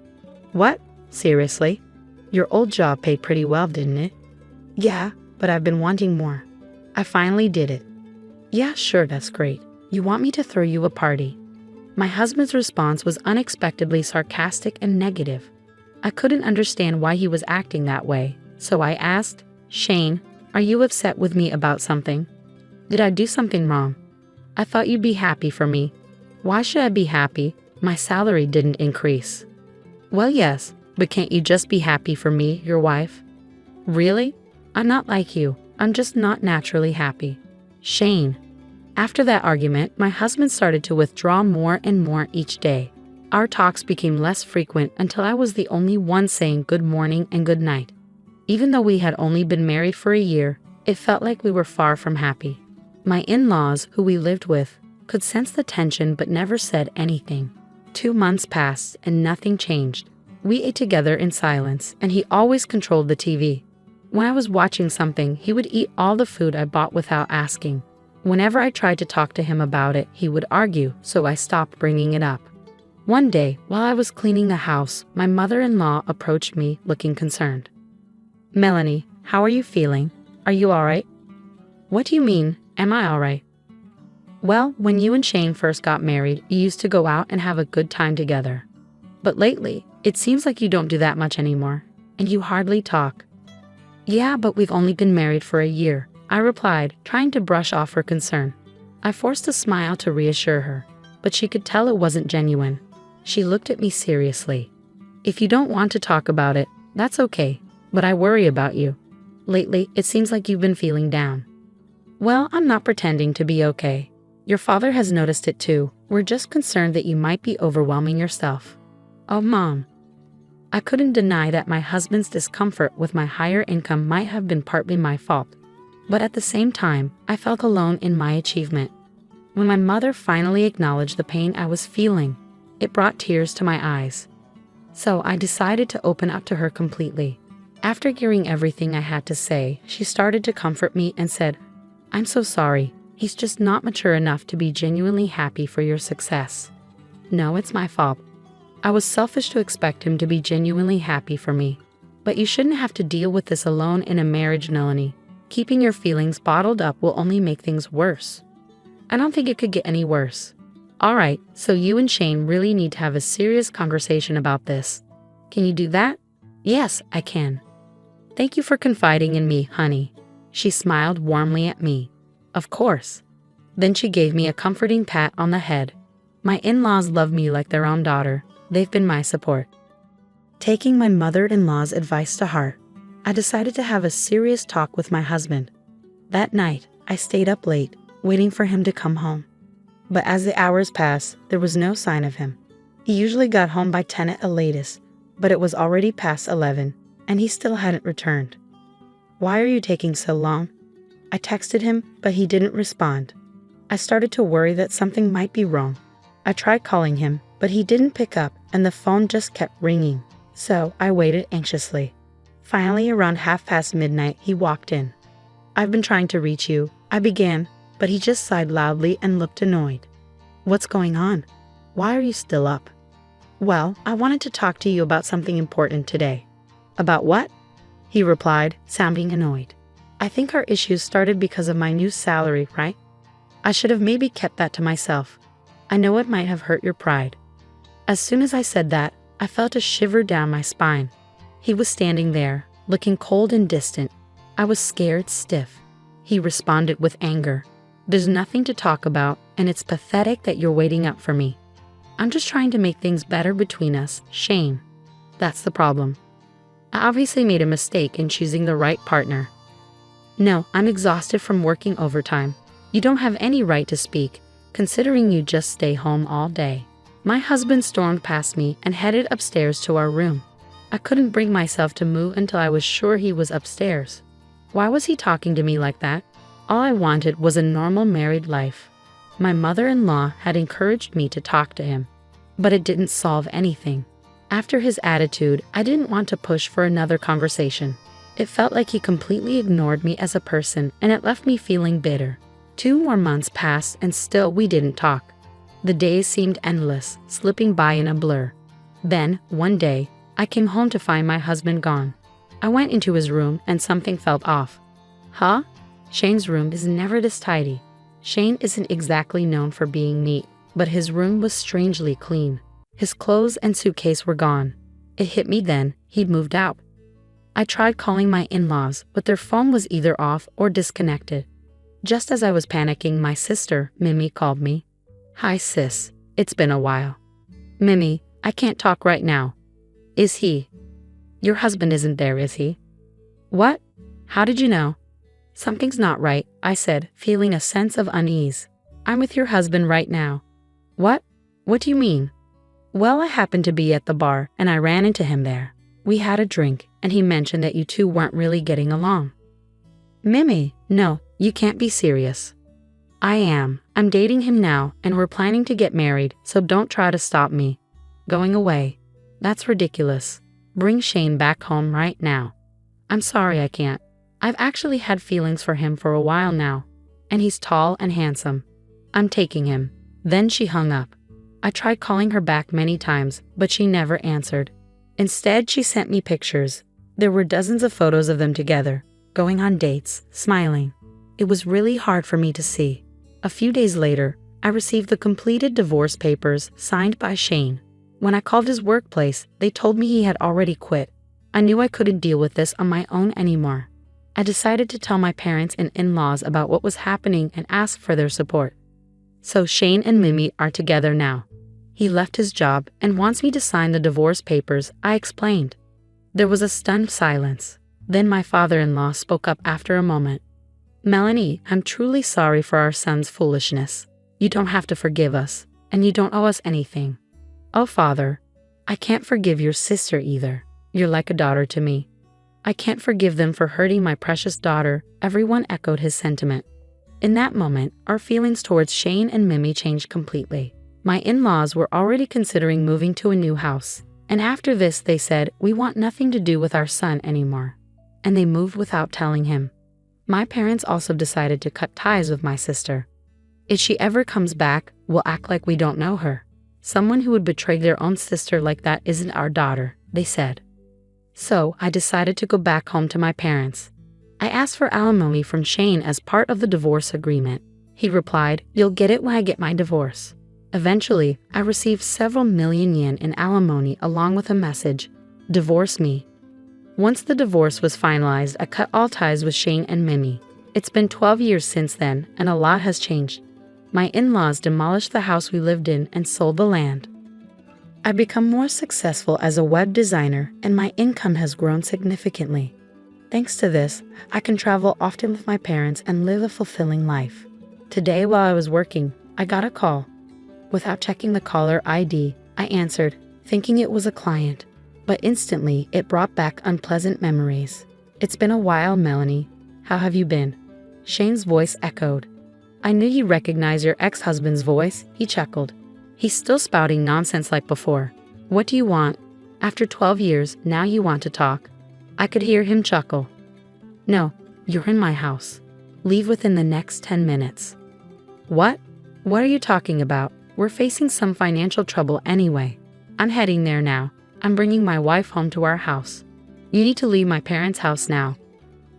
What? Seriously? Your old job paid pretty well, didn't it? Yeah, but I've been wanting more. I finally did it. Yeah, sure, that's great. You want me to throw you a party? My husband's response was unexpectedly sarcastic and negative. I couldn't understand why he was acting that way, so I asked, Shane, are you upset with me about something? Did I do something wrong? I thought you'd be happy for me. Why should I be happy? My salary didn't increase. Well, yes, but can't you just be happy for me, your wife? Really? I'm not like you. I'm just not naturally happy. Shane. After that argument, my husband started to withdraw more and more each day. Our talks became less frequent until I was the only one saying good morning and good night. Even though we had only been married for a year, it felt like we were far from happy. My in-laws, who we lived with, could sense the tension but never said anything. 2 months passed and nothing changed. We ate together in silence, and he always controlled the TV. When I was watching something, he would eat all the food I bought without asking. Whenever I tried to talk to him about it, he would argue, so I stopped bringing it up. One day, while I was cleaning the house, my mother-in-law approached me looking concerned. "Melanie, how are you feeling? Are you alright?" "What do you mean, am I alright?" "Well, when you and Shane first got married, you used to go out and have a good time together. But lately, it seems like you don't do that much anymore, and you hardly talk." "Yeah, but we've only been married for a year," I replied, trying to brush off her concern. I forced a smile to reassure her, but she could tell it wasn't genuine. She looked at me seriously. "If you don't want to talk about it, that's okay, but I worry about you. Lately, it seems like you've been feeling down." "Well, I'm not pretending to be okay. Your father has noticed it too. We're just concerned that you might be overwhelming yourself." "Oh, Mom." I couldn't deny that my husband's discomfort with my higher income might have been partly my fault. But at the same time, I felt alone in my achievement. When my mother finally acknowledged the pain I was feeling, it brought tears to my eyes. So I decided to open up to her completely. After hearing everything I had to say, she started to comfort me and said, "I'm so sorry. He's just not mature enough to be genuinely happy for your success. No, it's my fault. I was selfish to expect him to be genuinely happy for me. But you shouldn't have to deal with this alone in a marriage, Melanie. Keeping your feelings bottled up will only make things worse." "I don't think it could get any worse." "Alright, so you and Shane really need to have a serious conversation about this. Can you do that?" "Yes, I can." "Thank you for confiding in me, honey." She smiled warmly at me. "Of course." Then she gave me a comforting pat on the head. My in-laws love me like their own daughter. They've been my support. Taking my mother-in-law's advice to heart, I decided to have a serious talk with my husband. That night, I stayed up late, waiting for him to come home. But as the hours passed, there was no sign of him. He usually got home by 10 at the latest, but it was already past 11, and he still hadn't returned. "Why are you taking so long?" I texted him, but he didn't respond. I started to worry that something might be wrong. I tried calling him, but he didn't pick up, and the phone just kept ringing. So I waited anxiously. Finally, around midnight, he walked in. "I've been trying to reach you," I began, but he just sighed loudly and looked annoyed. "What's going on? Why are you still up?" "Well, I wanted to talk to you about something important today." "About what?" he replied, sounding annoyed. "I think our issues started because of my new salary, right? I should have maybe kept that to myself. I know it might have hurt your pride." As soon as I said that, I felt a shiver down my spine. He was standing there, looking cold and distant. I was scared stiff. He responded with anger. "There's nothing to talk about, and it's pathetic that you're waiting up for me. I'm just trying to make things better between us, Shane. That's the problem. I obviously made a mistake in choosing the right partner." "No, I'm exhausted from working overtime. You don't have any right to speak, considering you just stay home all day." My husband stormed past me and headed upstairs to our room. I couldn't bring myself to move until I was sure he was upstairs. Why was he talking to me like that? All I wanted was a normal married life. My mother-in-law had encouraged me to talk to him, but it didn't solve anything. After his attitude, I didn't want to push for another conversation. It felt like he completely ignored me as a person, and it left me feeling bitter. 2 more months passed and still we didn't talk. The days seemed endless, slipping by in a blur. Then, one day, I came home to find my husband gone. I went into his room and something felt off. "Huh? Shane's room is never this tidy." Shane isn't exactly known for being neat, but his room was strangely clean. His clothes and suitcase were gone. It hit me then, he'd moved out. I tried calling my in-laws, but their phone was either off or disconnected. Just as I was panicking, my sister, Mimi, called me. "Hi sis, it's been a while." "Mimi, I can't talk right now." "Is he? Your husband isn't there, is he?" "What? How did you know?" "Something's not right," I said, feeling a sense of unease. "I'm with your husband right now." "What? What do you mean?" "Well, I happened to be at the bar, and I ran into him there. We had a drink, and he mentioned that you two weren't really getting along." "Mimi, no, you can't be serious." "I am. I'm dating him now, and we're planning to get married, so don't try to stop me." "Going away? That's ridiculous. Bring Shane back home right now." I'm sorry I can't. I've actually had feelings for him for a while now. And he's tall and handsome. I'm taking him." Then she hung up. I tried calling her back many times, but she never answered. Instead, she sent me pictures. There were dozens of photos of them together, going on dates, smiling. It was really hard for me to see. A few days later, I received the completed divorce papers signed by Shane. When I called his workplace, they told me he had already quit. I knew I couldn't deal with this on my own anymore. I decided to tell my parents and in-laws about what was happening and ask for their support. So Shane and Mimi are together now. He left his job and wants me to sign the divorce papers, I explained. There was a stunned silence. Then my father-in-law spoke up after a moment. "Melanie, I'm truly sorry for our son's foolishness. You don't have to forgive us, and you don't owe us anything." "Oh, Father, I can't forgive your sister either. You're like a daughter to me." "I can't forgive them for hurting my precious daughter," everyone echoed his sentiment. In that moment, our feelings towards Shane and Mimi changed completely. My in-laws were already considering moving to a new house, and after this they said, "We want nothing to do with our son anymore." And they moved without telling him. My parents also decided to cut ties with my sister. If she ever comes back, we'll act like we don't know her. Someone who would betray their own sister like that isn't our daughter, they said. So I decided to go back home to my parents. I asked for alimony from Shane as part of the divorce agreement. He replied, "You'll get it when I get my divorce." Eventually, I received several million yen in alimony along with a message, "Divorce me." Once the divorce was finalized, I cut all ties with Shane and Mimi. It's been 12 years since then, and a lot has changed. My in-laws demolished the house we lived in and sold the land. I've become more successful as a web designer, and my income has grown significantly. Thanks to this, I can travel often with my parents and live a fulfilling life. Today, while I was working, I got a call. Without checking the caller ID, I answered, thinking it was a client. But instantly, it brought back unpleasant memories. "It's been a while, Melanie. How have you been?" Shane's voice echoed. "I knew you recognized your ex-husband's voice," he chuckled. "He's still spouting nonsense like before. What do you want? After 12 years, now you want to talk?" I could hear him chuckle. "No, you're in my house. Leave within the next 10 minutes. "What? What are you talking about? We're facing some financial trouble anyway. I'm heading there now. I'm bringing my wife home to our house. You need to leave my parents' house now."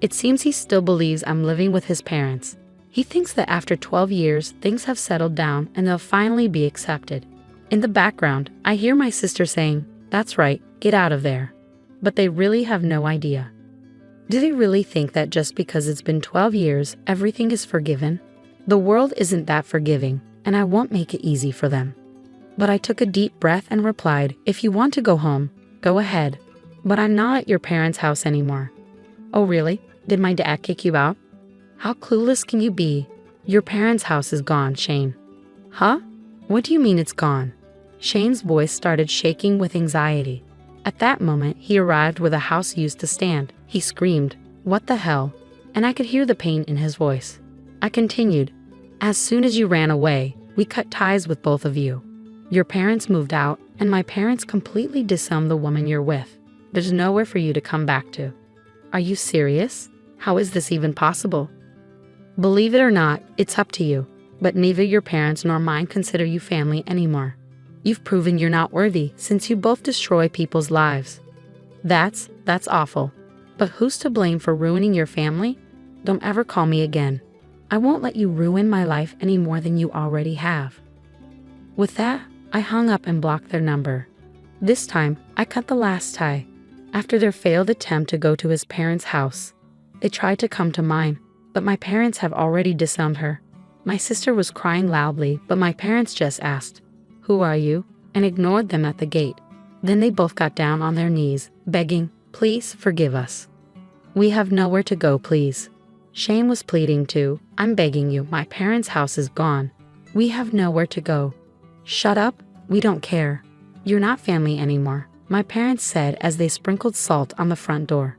It seems he still believes I'm living with his parents. He thinks that after 12 years, things have settled down and they'll finally be accepted. In the background, I hear my sister saying, "That's right, get out of there." But they really have no idea. Do they really think that just because it's been 12 years, everything is forgiven? The world isn't that forgiving, and I won't make it easy for them. But I took a deep breath and replied, "If you want to go home, go ahead. But I'm not at your parents' house anymore." "Oh really? Did my dad kick you out?" "How clueless can you be? Your parents' house is gone, Shane." "Huh? What do you mean it's gone?" Shane's voice started shaking with anxiety. At that moment, he arrived where the house used to stand. He screamed, "What the hell?" And I could hear the pain in his voice. I continued, "As soon as you ran away, we cut ties with both of you. Your parents moved out, and my parents completely disowned the woman you're with. There's nowhere for you to come back to." "Are you serious? How is this even possible?" "Believe it or not, it's up to you, but neither your parents nor mine consider you family anymore. You've proven you're not worthy since you both destroy people's lives." That's awful. But who's to blame for ruining your family? Don't ever call me again. I won't let you ruin my life any more than you already have." With that, I hung up and blocked their number. This time, I cut the last tie. After their failed attempt to go to his parents' house, they tried to come to mine, but my parents have already disowned her. My sister was crying loudly, but my parents just asked, "Who are you?" and ignored them at the gate. Then they both got down on their knees, begging, "Please forgive us. We have nowhere to go, please." Shane was pleading too, "I'm begging you, my parents' house is gone. We have nowhere to go." "Shut up, we don't care. You're not family anymore," my parents said as they sprinkled salt on the front door.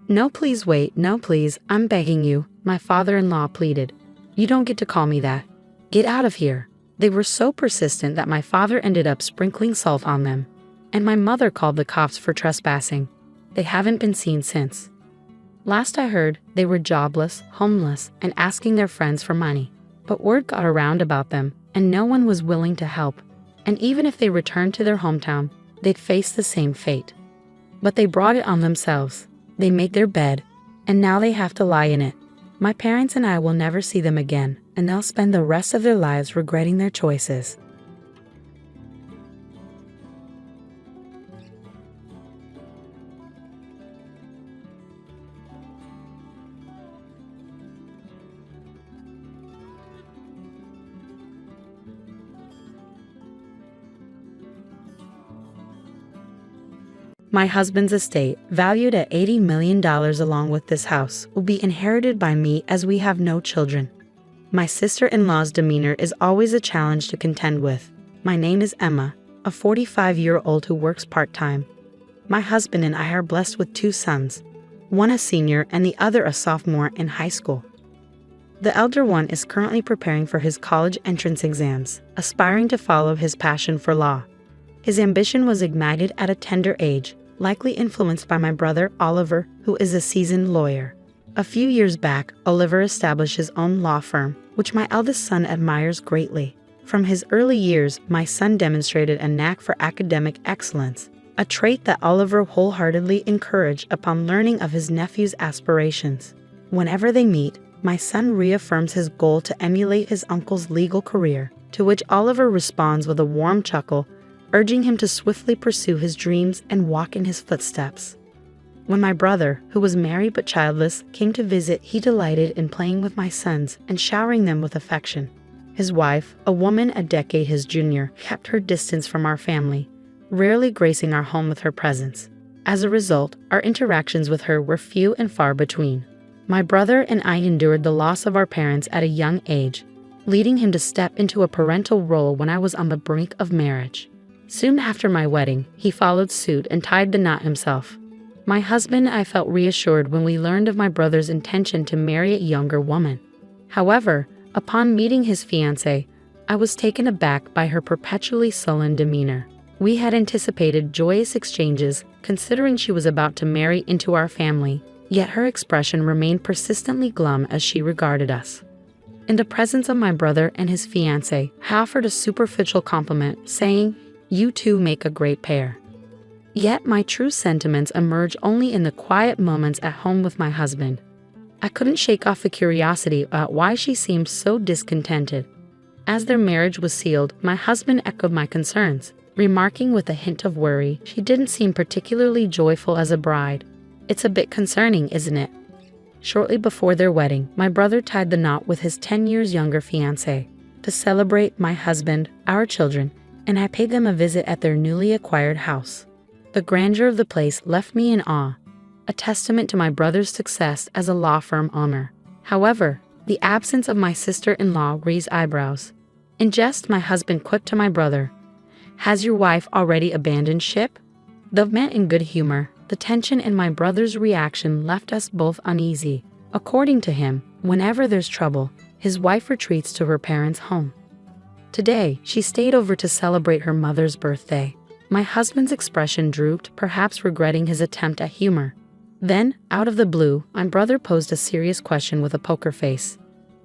"No, please wait, no please, I'm begging you," my father-in-law pleaded. "You don't get to call me that. Get out of here." They were so persistent that my father ended up sprinkling salt on them. And my mother called the cops for trespassing. They haven't been seen since. Last I heard, they were jobless, homeless, and asking their friends for money. But word got around about them, and no one was willing to help. And even if they returned to their hometown, they'd face the same fate. But they brought it on themselves. They made their bed, and now they have to lie in it. My parents and I will never see them again, and they'll spend the rest of their lives regretting their choices. My husband's estate, valued at $80 million along with this house, will be inherited by me as we have no children. My sister-in-law's demeanor is always a challenge to contend with. My name is Emma, a 45-year-old who works part-time. My husband and I are blessed with 2 sons, one a senior and the other a sophomore in high school. The elder one is currently preparing for his college entrance exams, aspiring to follow his passion for law. His ambition was ignited at a tender age, likely influenced by my brother Oliver, who is a seasoned lawyer. A few years back, Oliver established his own law firm, which my eldest son admires greatly. From his early years, my son demonstrated a knack for academic excellence, a trait that Oliver wholeheartedly encouraged upon learning of his nephew's aspirations. Whenever they meet, my son reaffirms his goal to emulate his uncle's legal career, to which Oliver responds with a warm chuckle, urging him to swiftly pursue his dreams and walk in his footsteps. When my brother, who was married but childless, came to visit, he delighted in playing with my sons and showering them with affection. His wife, a woman a decade his junior, kept her distance from our family, rarely gracing our home with her presence. As a result, our interactions with her were few and far between. My brother and I endured the loss of our parents at a young age, leading him to step into a parental role when I was on the brink of marriage. Soon after my wedding, he followed suit and tied the knot himself. My husband and I felt reassured when we learned of my brother's intention to marry a younger woman. However, upon meeting his fiancée, I was taken aback by her perpetually sullen demeanor. We had anticipated joyous exchanges, considering she was about to marry into our family, yet her expression remained persistently glum as she regarded us. In the presence of my brother and his fiancée, I offered a superficial compliment, saying, "You two make a great pair." Yet my true sentiments emerge only in the quiet moments at home with my husband. I couldn't shake off the curiosity about why she seemed so discontented. As their marriage was sealed, my husband echoed my concerns, remarking with a hint of worry, "She didn't seem particularly joyful as a bride. It's a bit concerning, isn't it?" Shortly before their wedding, my brother tied the knot with his 10 years younger fiancée. To celebrate my husband, our children, and I paid them a visit at their newly acquired house. The grandeur of the place left me in awe, a testament to my brother's success as a law firm owner. However, the absence of my sister-in-law raised eyebrows. In jest, my husband quipped to my brother, "Has your wife already abandoned ship?" Though meant in good humor, the tension in my brother's reaction left us both uneasy. According to him, whenever there's trouble, his wife retreats to her parents' home. Today, she stayed over to celebrate her mother's birthday. My husband's expression drooped, perhaps regretting his attempt at humor. Then, out of the blue, my brother posed a serious question with a poker face.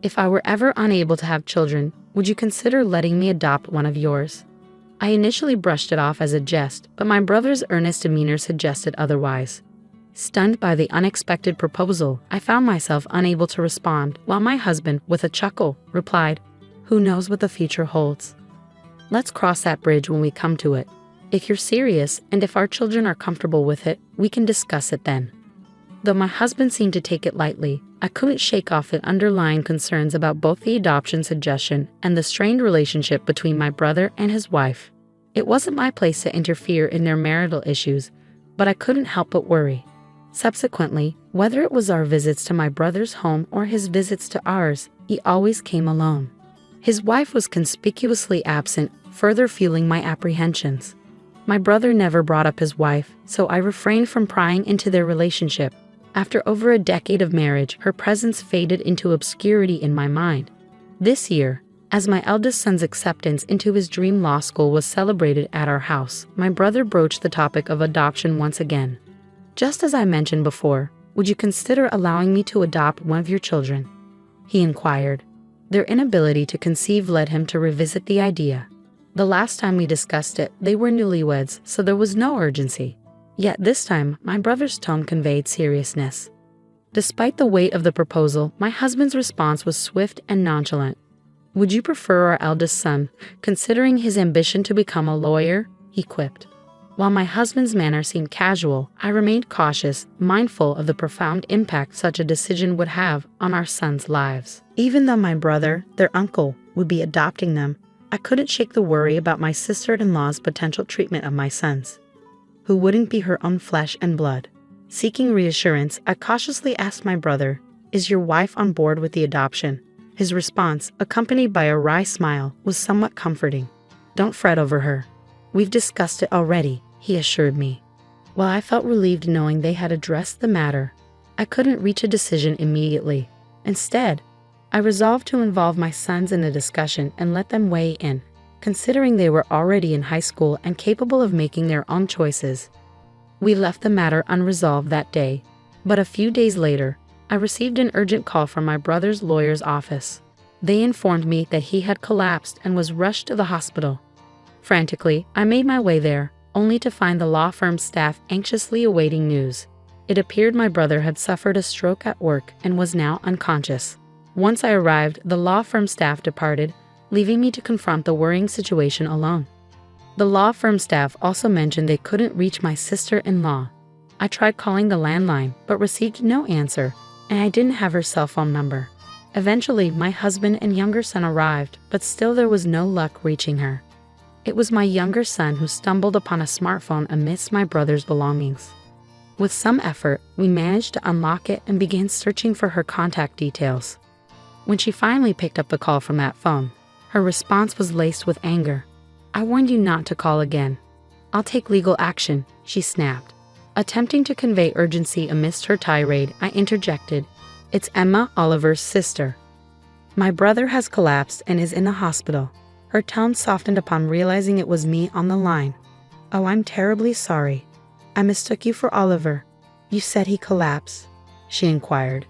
"If I were ever unable to have children, would you consider letting me adopt one of yours?" I initially brushed it off as a jest, but my brother's earnest demeanor suggested otherwise. Stunned by the unexpected proposal, I found myself unable to respond, while my husband, with a chuckle, replied, "Who knows what the future holds? Let's cross that bridge when we come to it. If you're serious, and if our children are comfortable with it, we can discuss it then." Though my husband seemed to take it lightly, I couldn't shake off the underlying concerns about both the adoption suggestion and the strained relationship between my brother and his wife. It wasn't my place to interfere in their marital issues, but I couldn't help but worry. Subsequently, whether it was our visits to my brother's home or his visits to ours, he always came alone. His wife was conspicuously absent, further fueling my apprehensions. My brother never brought up his wife, so I refrained from prying into their relationship. After over a decade of marriage, her presence faded into obscurity in my mind. This year, as my eldest son's acceptance into his dream law school was celebrated at our house, my brother broached the topic of adoption once again. Just as I mentioned before, Would you consider allowing me to adopt one of your children? He inquired. Their inability to conceive led him to revisit the idea. The last time we discussed it, they were newlyweds, so there was no urgency. Yet this time, my brother's tone conveyed seriousness. Despite the weight of the proposal, my husband's response was swift and nonchalant. Would you prefer our eldest son, considering his ambition to become a lawyer? He quipped. While my husband's manner seemed casual, I remained cautious, mindful of the profound impact such a decision would have on our sons' lives. Even though my brother, their uncle, would be adopting them, I couldn't shake the worry about my sister-in-law's potential treatment of my sons, who wouldn't be her own flesh and blood. Seeking reassurance, I cautiously asked my brother, "Is your wife on board with the adoption?" His response, accompanied by a wry smile, was somewhat comforting. "Don't fret over her. We've discussed it already," he assured me. While I felt relieved knowing they had addressed the matter, I couldn't reach a decision immediately. Instead, I resolved to involve my sons in the discussion and let them weigh in, considering they were already in high school and capable of making their own choices. We left the matter unresolved that day, but a few days later, I received an urgent call from my brother's lawyer's office. They informed me that he had collapsed and was rushed to the hospital. Frantically, I made my way there, only to find the law firm's staff anxiously awaiting news. It appeared my brother had suffered a stroke at work and was now unconscious. Once I arrived, the law firm staff departed, leaving me to confront the worrying situation alone. The law firm staff also mentioned they couldn't reach my sister-in-law. I tried calling the landline, but received no answer, and I didn't have her cell phone number. Eventually, my husband and younger son arrived, but still there was no luck reaching her. It was my younger son who stumbled upon a smartphone amidst my brother's belongings. With some effort, we managed to unlock it and began searching for her contact details. When she finally picked up the call from that phone, her response was laced with anger. "I warned you not to call again. I'll take legal action," she snapped. Attempting to convey urgency amidst her tirade, I interjected, "It's Emma, Oliver's sister. My brother has collapsed and is in the hospital." Her tone softened upon realizing it was me on the line. "Oh, I'm terribly sorry. I mistook you for Oliver. You said he collapsed?" she inquired.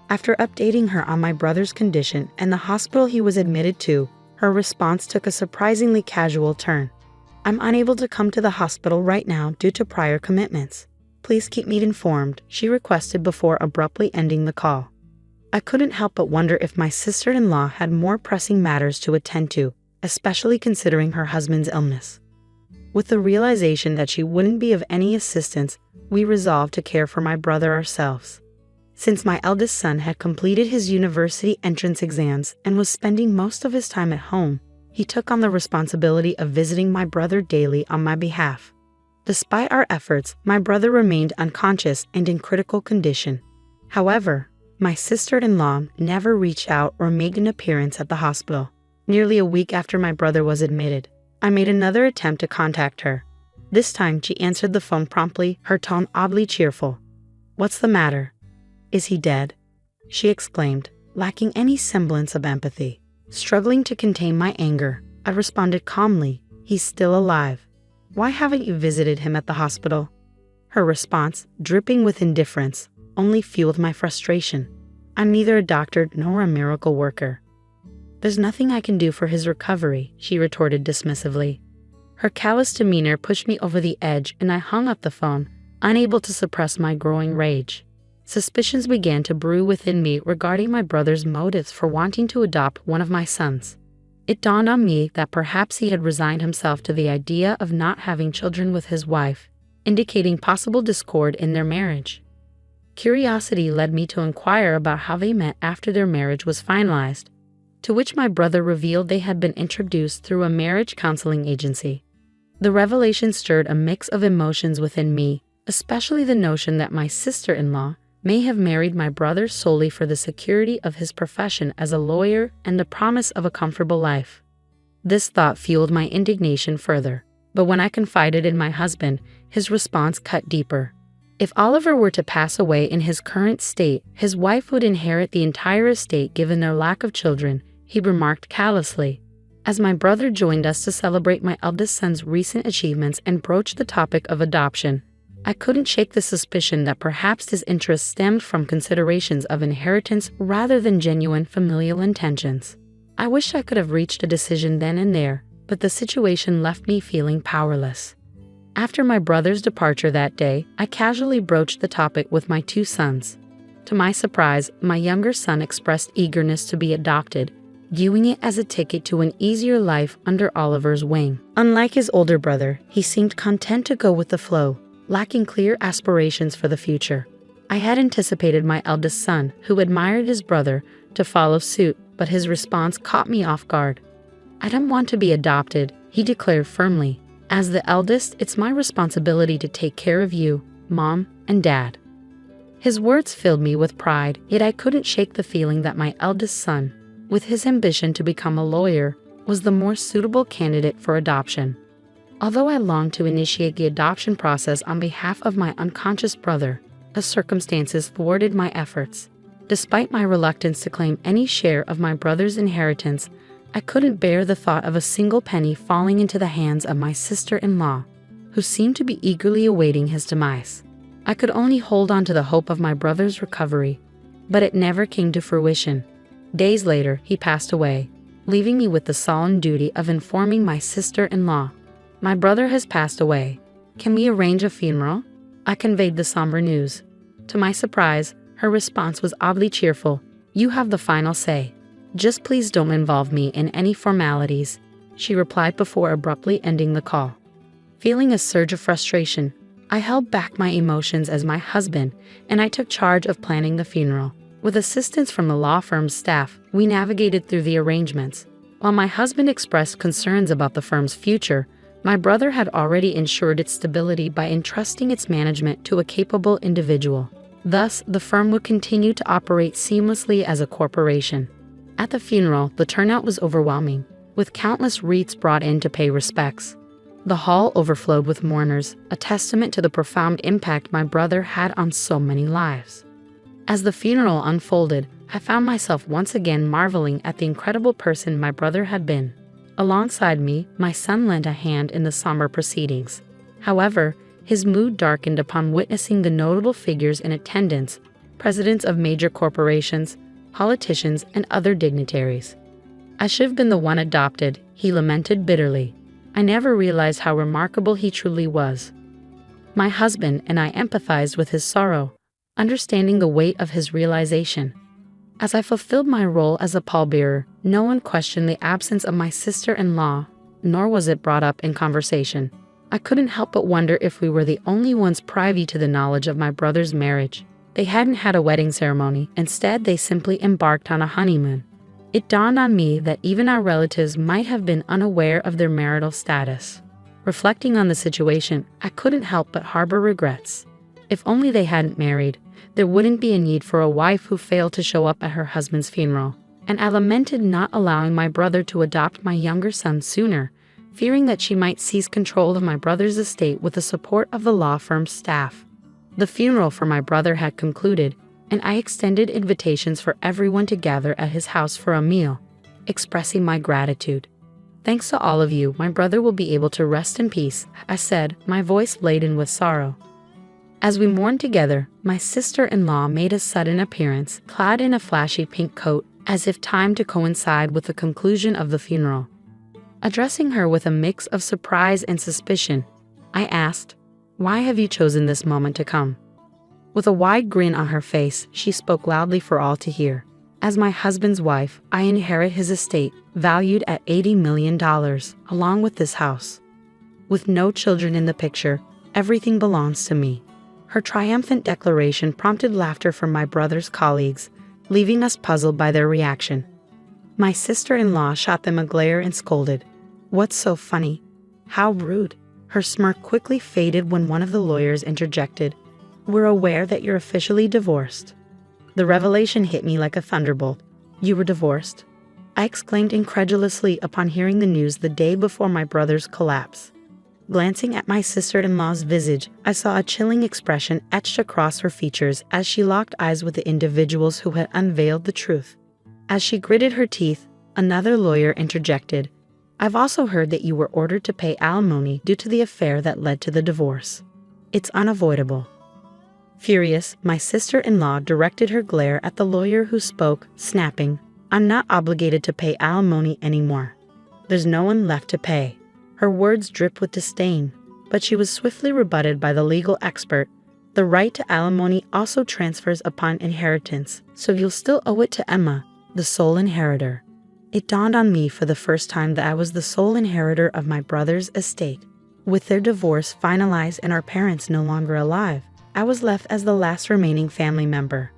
After updating her on my brother's condition and the hospital he was admitted to, her response took a surprisingly casual turn. "I'm unable to come to the hospital right now due to prior commitments. Please keep me informed," she requested before abruptly ending the call. I couldn't help but wonder if my sister-in-law had more pressing matters to attend to, especially considering her husband's illness. With the realization that she wouldn't be of any assistance, we resolved to care for my brother ourselves. Since my eldest son had completed his university entrance exams and was spending most of his time at home, he took on the responsibility of visiting my brother daily on my behalf. Despite our efforts, my brother remained unconscious and in critical condition. However, my sister-in-law never reached out or made an appearance at the hospital. Nearly a week after my brother was admitted, I made another attempt to contact her. This time, she answered the phone promptly, her tone oddly cheerful. "What's the matter? Is he dead?" she exclaimed, lacking any semblance of empathy. Struggling to contain my anger, I responded calmly, "He's still alive. Why haven't you visited him at the hospital?" Her response, dripping with indifference, only fueled my frustration. "I'm neither a doctor nor a miracle worker. There's nothing I can do for his recovery," she retorted dismissively. Her callous demeanor pushed me over the edge and I hung up the phone, unable to suppress my growing rage. Suspicions began to brew within me regarding my brother's motives for wanting to adopt one of my sons. It dawned on me that perhaps he had resigned himself to the idea of not having children with his wife, indicating possible discord in their marriage. Curiosity led me to inquire about how they met after their marriage was finalized, to which my brother revealed they had been introduced through a marriage counseling agency. The revelation stirred a mix of emotions within me, especially the notion that my sister-in-law may have married my brother solely for the security of his profession as a lawyer and the promise of a comfortable life. This thought fueled my indignation further, but when I confided in my husband, his response cut deeper. If Oliver were to pass away in his current state, his wife would inherit the entire estate given their lack of children, he remarked callously. As my brother joined us to celebrate my eldest son's recent achievements and broached the topic of adoption, I couldn't shake the suspicion that perhaps his interest stemmed from considerations of inheritance rather than genuine familial intentions. I wish I could have reached a decision then and there, but the situation left me feeling powerless. After my brother's departure that day, I casually broached the topic with my two sons. To my surprise, my younger son expressed eagerness to be adopted, viewing it as a ticket to an easier life under Oliver's wing. Unlike his older brother, he seemed content to go with the flow, lacking clear aspirations for the future. I had anticipated my eldest son, who admired his brother, to follow suit, but his response caught me off guard. "I don't want to be adopted," he declared firmly. "As the eldest, it's my responsibility to take care of you, Mom, and Dad." His words filled me with pride, yet I couldn't shake the feeling that my eldest son, with his ambition to become a lawyer, was the more suitable candidate for adoption. Although I longed to initiate the adoption process on behalf of my unconscious brother, the circumstances thwarted my efforts. Despite my reluctance to claim any share of my brother's inheritance, I couldn't bear the thought of a single penny falling into the hands of my sister-in-law, who seemed to be eagerly awaiting his demise. I could only hold on to the hope of my brother's recovery, but it never came to fruition. Days later, he passed away, leaving me with the solemn duty of informing my sister-in-law. "My brother has passed away. Can we arrange a funeral?" I conveyed the somber news. To my surprise, her response was oddly cheerful. "You have the final say. Just please don't involve me in any formalities," she replied before abruptly ending the call. Feeling a surge of frustration, I held back my emotions as my husband and I took charge of planning the funeral. With assistance from the law firm's staff, we navigated through the arrangements. While my husband expressed concerns about the firm's future, my brother had already ensured its stability by entrusting its management to a capable individual. Thus, the firm would continue to operate seamlessly as a corporation. At the funeral, the turnout was overwhelming, with countless wreaths brought in to pay respects. The hall overflowed with mourners, a testament to the profound impact my brother had on so many lives. As the funeral unfolded, I found myself once again marveling at the incredible person my brother had been. Alongside me, my son lent a hand in the somber proceedings. However, his mood darkened upon witnessing the notable figures in attendance, presidents of major corporations, politicians, and other dignitaries. "I should have been the one adopted," he lamented bitterly. "I never realized how remarkable he truly was." My husband and I empathized with his sorrow, understanding the weight of his realization. As I fulfilled my role as a pallbearer, no one questioned the absence of my sister-in-law, nor was it brought up in conversation. I couldn't help but wonder if we were the only ones privy to the knowledge of my brother's marriage. They hadn't had a wedding ceremony, instead they simply embarked on a honeymoon. It dawned on me that even our relatives might have been unaware of their marital status. Reflecting on the situation, I couldn't help but harbor regrets. If only they hadn't married, there wouldn't be a need for a wife who failed to show up at her husband's funeral. And I lamented not allowing my brother to adopt my younger son sooner, fearing that she might seize control of my brother's estate with the support of the law firm's staff. The funeral for my brother had concluded, and I extended invitations for everyone to gather at his house for a meal, expressing my gratitude. "Thanks to all of you, my brother will be able to rest in peace," I said, my voice laden with sorrow. As we mourned together, my sister-in-law made a sudden appearance, clad in a flashy pink coat, as if timed to coincide with the conclusion of the funeral. Addressing her with a mix of surprise and suspicion, I asked, "Why have you chosen this moment to come?" With a wide grin on her face, she spoke loudly for all to hear. "As my husband's wife, I inherit his estate, valued at $80 million, along with this house. With no children in the picture, everything belongs to me." Her triumphant declaration prompted laughter from my brother's colleagues, leaving us puzzled by their reaction. My sister-in-law shot them a glare and scolded, "What's so funny? How rude." Her smirk quickly faded when one of the lawyers interjected, "We're aware that you're officially divorced." The revelation hit me like a thunderbolt. "You were divorced?" I exclaimed incredulously upon hearing the news the day before my brother's collapse. Glancing at my sister-in-law's visage, I saw a chilling expression etched across her features as she locked eyes with the individuals who had unveiled the truth. As she gritted her teeth, another lawyer interjected, "I've also heard that you were ordered to pay alimony due to the affair that led to the divorce." It's unavoidable. Furious, my sister-in-law directed her glare at the lawyer who spoke, snapping, "I'm not obligated to pay alimony anymore. There's no one left to pay." Her words dripped with disdain, but she was swiftly rebutted by the legal expert. "The right to alimony also transfers upon inheritance, so you'll still owe it to Emma, the sole inheritor." It dawned on me for the first time that I was the sole inheritor of my brother's estate. With their divorce finalized and our parents no longer alive, I was left as the last remaining family member.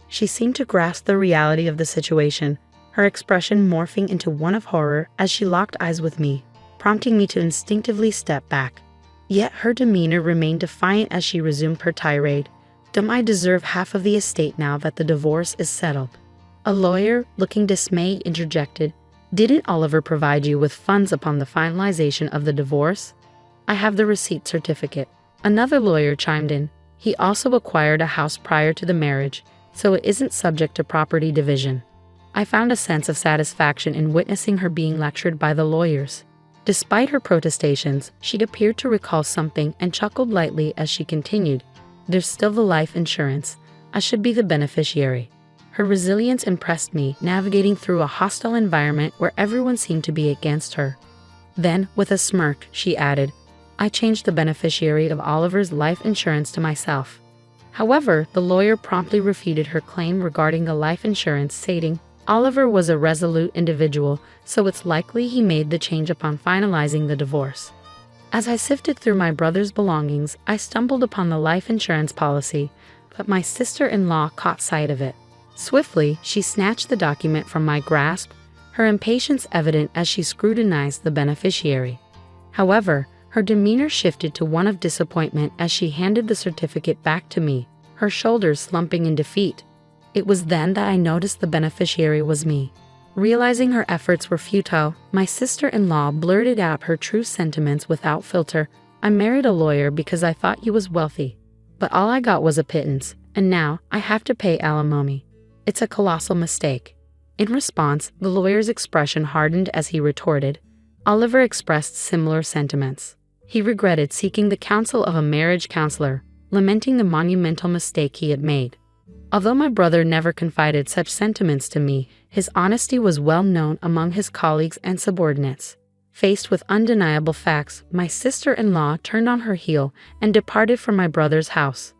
She seemed to grasp the reality of the situation, her expression morphing into one of horror as she locked eyes with me, prompting me to instinctively step back. Yet her demeanor remained defiant as she resumed her tirade. "Don't I deserve half of the estate now that the divorce is settled?" A lawyer, looking dismayed, interjected, "Didn't Oliver provide you with funds upon the finalization of the divorce?" "I have the receipt certificate." Another lawyer chimed in, "He also acquired a house prior to the marriage, so it isn't subject to property division." I found a sense of satisfaction in witnessing her being lectured by the lawyers. Despite her protestations, she appeared to recall something and chuckled lightly as she continued, "There's still the life insurance. I should be the beneficiary." Her resilience impressed me, navigating through a hostile environment where everyone seemed to be against her. Then, with a smirk, she added, "I changed the beneficiary of Oliver's life insurance to myself." However, the lawyer promptly refuted her claim regarding the life insurance, stating, "Oliver was a resolute individual, so it's likely he made the change upon finalizing the divorce." As I sifted through my brother's belongings, I stumbled upon the life insurance policy, but my sister-in-law caught sight of it. Swiftly, she snatched the document from my grasp, her impatience evident as she scrutinized the beneficiary. However, her demeanor shifted to one of disappointment as she handed the certificate back to me, her shoulders slumping in defeat. It was then that I noticed the beneficiary was me. Realizing her efforts were futile, my sister-in-law blurted out her true sentiments without filter. "I married a lawyer because I thought he was wealthy. But all I got was a pittance, and now I have to pay alimony. It's a colossal mistake." In response, the lawyer's expression hardened as he retorted. Oliver expressed similar sentiments. He regretted seeking the counsel of a marriage counselor, lamenting the monumental mistake he had made. Although my brother never confided such sentiments to me, his honesty was well known among his colleagues and subordinates. Faced with undeniable facts, my sister-in-law turned on her heel and departed from my brother's house.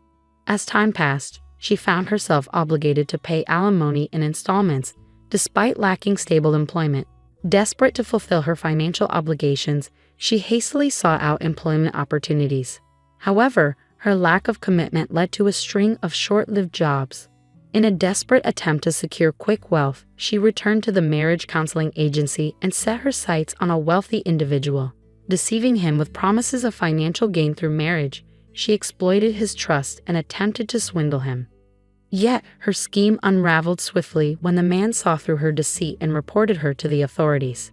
As time passed, she found herself obligated to pay alimony in installments, despite lacking stable employment. Desperate to fulfill her financial obligations, she hastily sought out employment opportunities. However, her lack of commitment led to a string of short-lived jobs. In a desperate attempt to secure quick wealth, she returned to the marriage counseling agency and set her sights on a wealthy individual. Deceiving him with promises of financial gain through marriage, she exploited his trust and attempted to swindle him. Yet, her scheme unraveled swiftly when the man saw through her deceit and reported her to the authorities.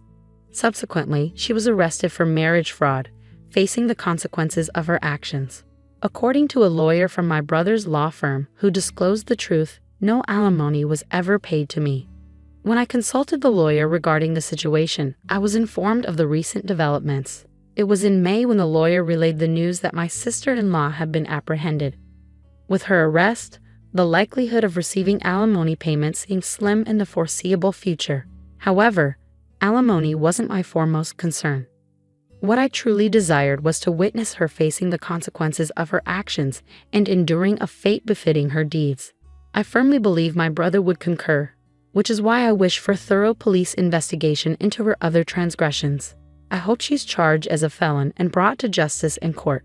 Subsequently, she was arrested for marriage fraud, facing the consequences of her actions. According to a lawyer from my brother's law firm who disclosed the truth, no alimony was ever paid to me. When I consulted the lawyer regarding the situation, I was informed of the recent developments. It was in May when the lawyer relayed the news that my sister-in-law had been apprehended. With her arrest, the likelihood of receiving alimony payments seemed slim in the foreseeable future. However, alimony wasn't my foremost concern. What I truly desired was to witness her facing the consequences of her actions and enduring a fate befitting her deeds. I firmly believe my brother would concur, which is why I wish for thorough police investigation into her other transgressions. I hope she's charged as a felon and brought to justice in court.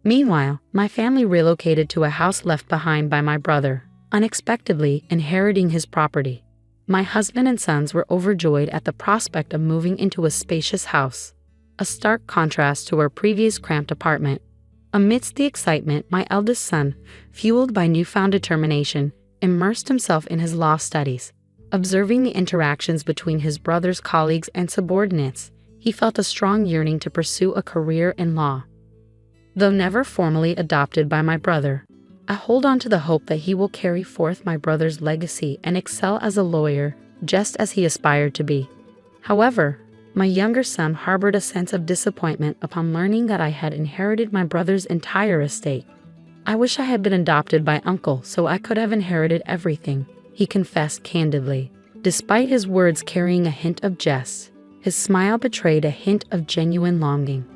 Meanwhile, my family relocated to a house left behind by my brother, unexpectedly inheriting his property. My husband and sons were overjoyed at the prospect of moving into a spacious house, a stark contrast to our previous cramped apartment. Amidst the excitement, my eldest son, fueled by newfound determination, immersed himself in his law studies. Observing the interactions between his brother's colleagues and subordinates, he felt a strong yearning to pursue a career in law. Though never formally adopted by my brother, I hold on to the hope that he will carry forth my brother's legacy and excel as a lawyer, just as he aspired to be. However, My younger son harbored a sense of disappointment upon learning that I had inherited my brother's entire estate. "I wish I had been adopted by uncle so I could have inherited everything," he confessed candidly. Despite his words carrying a hint of jest, his smile betrayed a hint of genuine longing.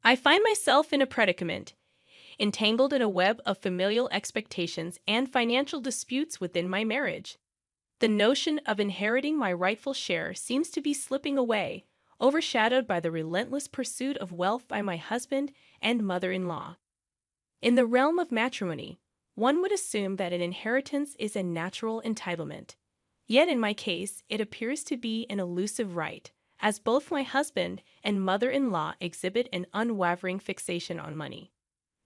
I find myself in a predicament, entangled in a web of familial expectations and financial disputes within my marriage. The notion of inheriting my rightful share seems to be slipping away, overshadowed by the relentless pursuit of wealth by my husband and mother-in-law. In the realm of matrimony, one would assume that an inheritance is a natural entitlement. Yet in my case, it appears to be an elusive right, as both my husband and mother-in-law exhibit an unwavering fixation on money.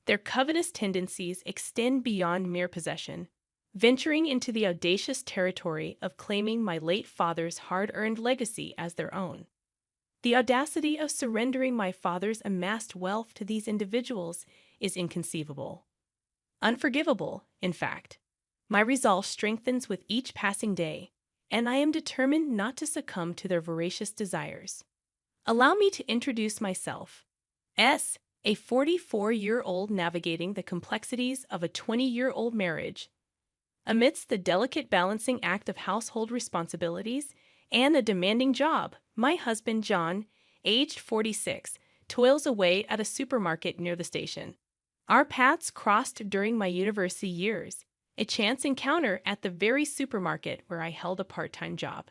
Their covetous tendencies extend beyond mere possession, venturing into the audacious territory of claiming my late father's hard-earned legacy as their own. The audacity of surrendering my father's amassed wealth to these individuals is inconceivable. Unforgivable, in fact. My resolve strengthens with each passing day, and I am determined not to succumb to their voracious desires. Allow me to introduce myself. A 44-year-old navigating the complexities of a 20-year-old marriage. Amidst the delicate balancing act of household responsibilities and a demanding job, my husband John, aged 46, toils away at a supermarket near the station. Our paths crossed during my university years, a chance encounter at the very supermarket where I held a part-time job.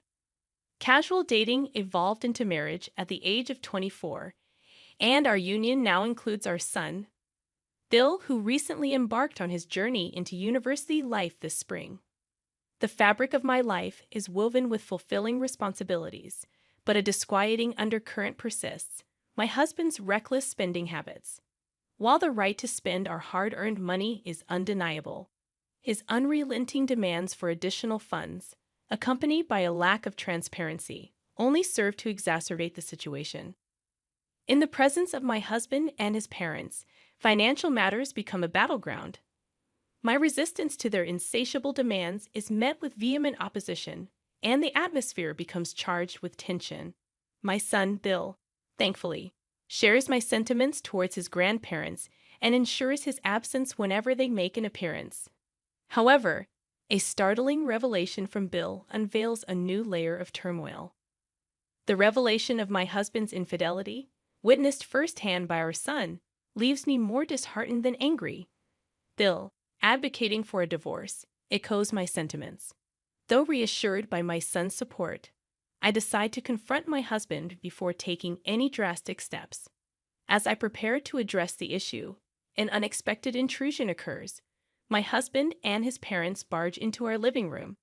Casual dating evolved into marriage at the age of 24, and our union now includes our son, Bill, who recently embarked on his journey into university life this spring. The fabric of my life is woven with fulfilling responsibilities, but a disquieting undercurrent persists: my husband's reckless spending habits. While the right to spend our hard-earned money is undeniable, his unrelenting demands for additional funds, accompanied by a lack of transparency, only serve to exacerbate the situation. In the presence of my husband and his parents, financial matters become a battleground. My resistance to their insatiable demands is met with vehement opposition, and the atmosphere becomes charged with tension. My son, Bill, thankfully, shares my sentiments towards his grandparents and ensures his absence whenever they make an appearance. However, a startling revelation from Bill unveils a new layer of turmoil. The revelation of my husband's infidelity, witnessed firsthand by our son, leaves me more disheartened than angry. Bill, advocating for a divorce, echoes my sentiments. Though reassured by my son's support, I decide to confront my husband before taking any drastic steps. As I prepare to address the issue, an unexpected intrusion occurs. My husband and his parents barge into our living room.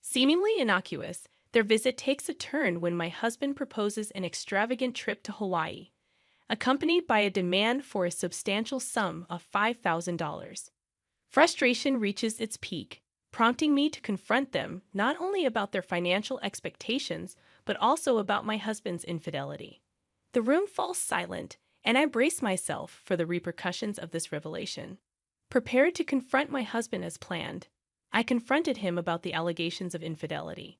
Seemingly innocuous, their visit takes a turn when my husband proposes an extravagant trip to Hawaii, accompanied by a demand for a substantial sum of $5,000. Frustration reaches its peak, prompting me to confront them not only about their financial expectations, but also about my husband's infidelity. The room falls silent, and I brace myself for the repercussions of this revelation. Prepared to confront my husband as planned, I confronted him about the allegations of infidelity.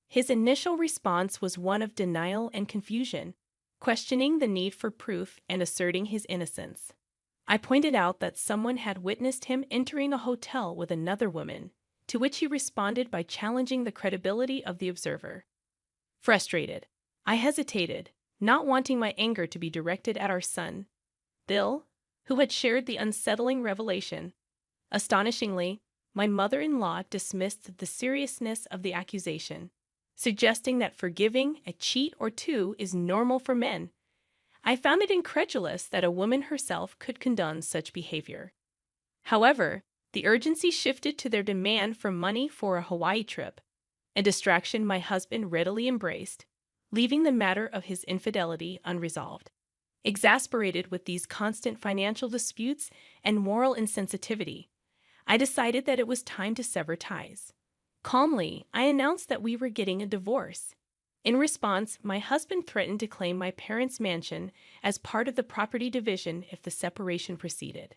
His initial response was one of denial and confusion, questioning the need for proof and asserting his innocence. I pointed out that someone had witnessed him entering a hotel with another woman, to which he responded by challenging the credibility of the observer. Frustrated, I hesitated, not wanting my anger to be directed at our son, Bill, who had shared the unsettling revelation. Astonishingly, my mother-in-law dismissed the seriousness of the accusation, suggesting that forgiving a cheat or two is normal for men. I found it incredulous that a woman herself could condone such behavior. However, the urgency shifted to their demand for money for a Hawaii trip, a distraction my husband readily embraced, leaving the matter of his infidelity unresolved. Exasperated with these constant financial disputes and moral insensitivity, I decided that it was time to sever ties. Calmly, I announced that we were getting a divorce. In response, my husband threatened to claim my parents' mansion as part of the property division if the separation proceeded.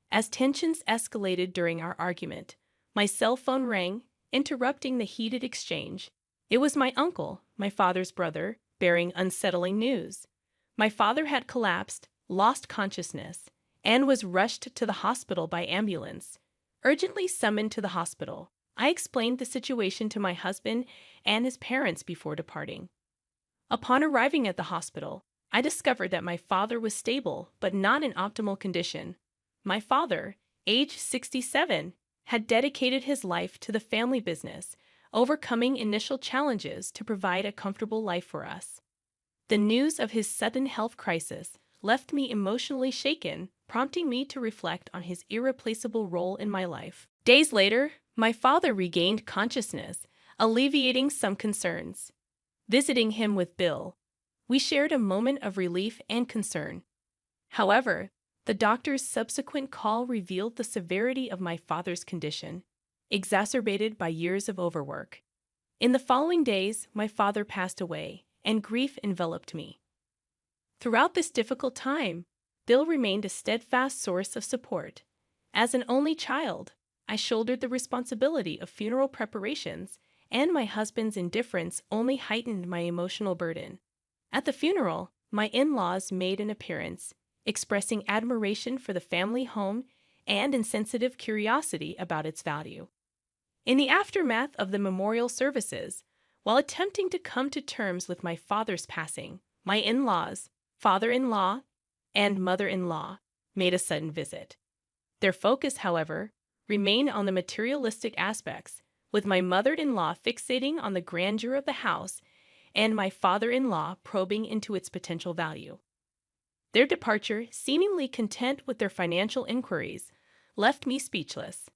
As tensions escalated during our argument, my cell phone rang, interrupting the heated exchange. It was my uncle, my father's brother, bearing unsettling news. My father had collapsed, lost consciousness, and was rushed to the hospital by ambulance. Urgently summoned to the hospital, I explained the situation to my husband and his parents before departing. Upon arriving at the hospital, I discovered that my father was stable but not in optimal condition. My father, age 67, had dedicated his life to the family business, overcoming initial challenges to provide a comfortable life for us. The news of his sudden health crisis left me emotionally shaken, prompting me to reflect on his irreplaceable role in my life. Days later, my father regained consciousness, alleviating some concerns. Visiting him with Bill, we shared a moment of relief and concern. However, the doctor's subsequent call revealed the severity of my father's condition, exacerbated by years of overwork. In the following days, my father passed away, and grief enveloped me. Throughout this difficult time, Bill remained a steadfast source of support. As an only child, I shouldered the responsibility of funeral preparations, and my husband's indifference only heightened my emotional burden. At the funeral, my in-laws made an appearance, expressing admiration for the family home and insensitive curiosity about its value. In the aftermath of the memorial services, while attempting to come to terms with my father's passing, my in-laws, father-in-law, and mother-in-law made a sudden visit. Their focus, however, remained on the materialistic aspects, with my mother-in-law fixating on the grandeur of the house and my father-in-law probing into its potential value. Their departure, seemingly content with their financial inquiries, left me speechless.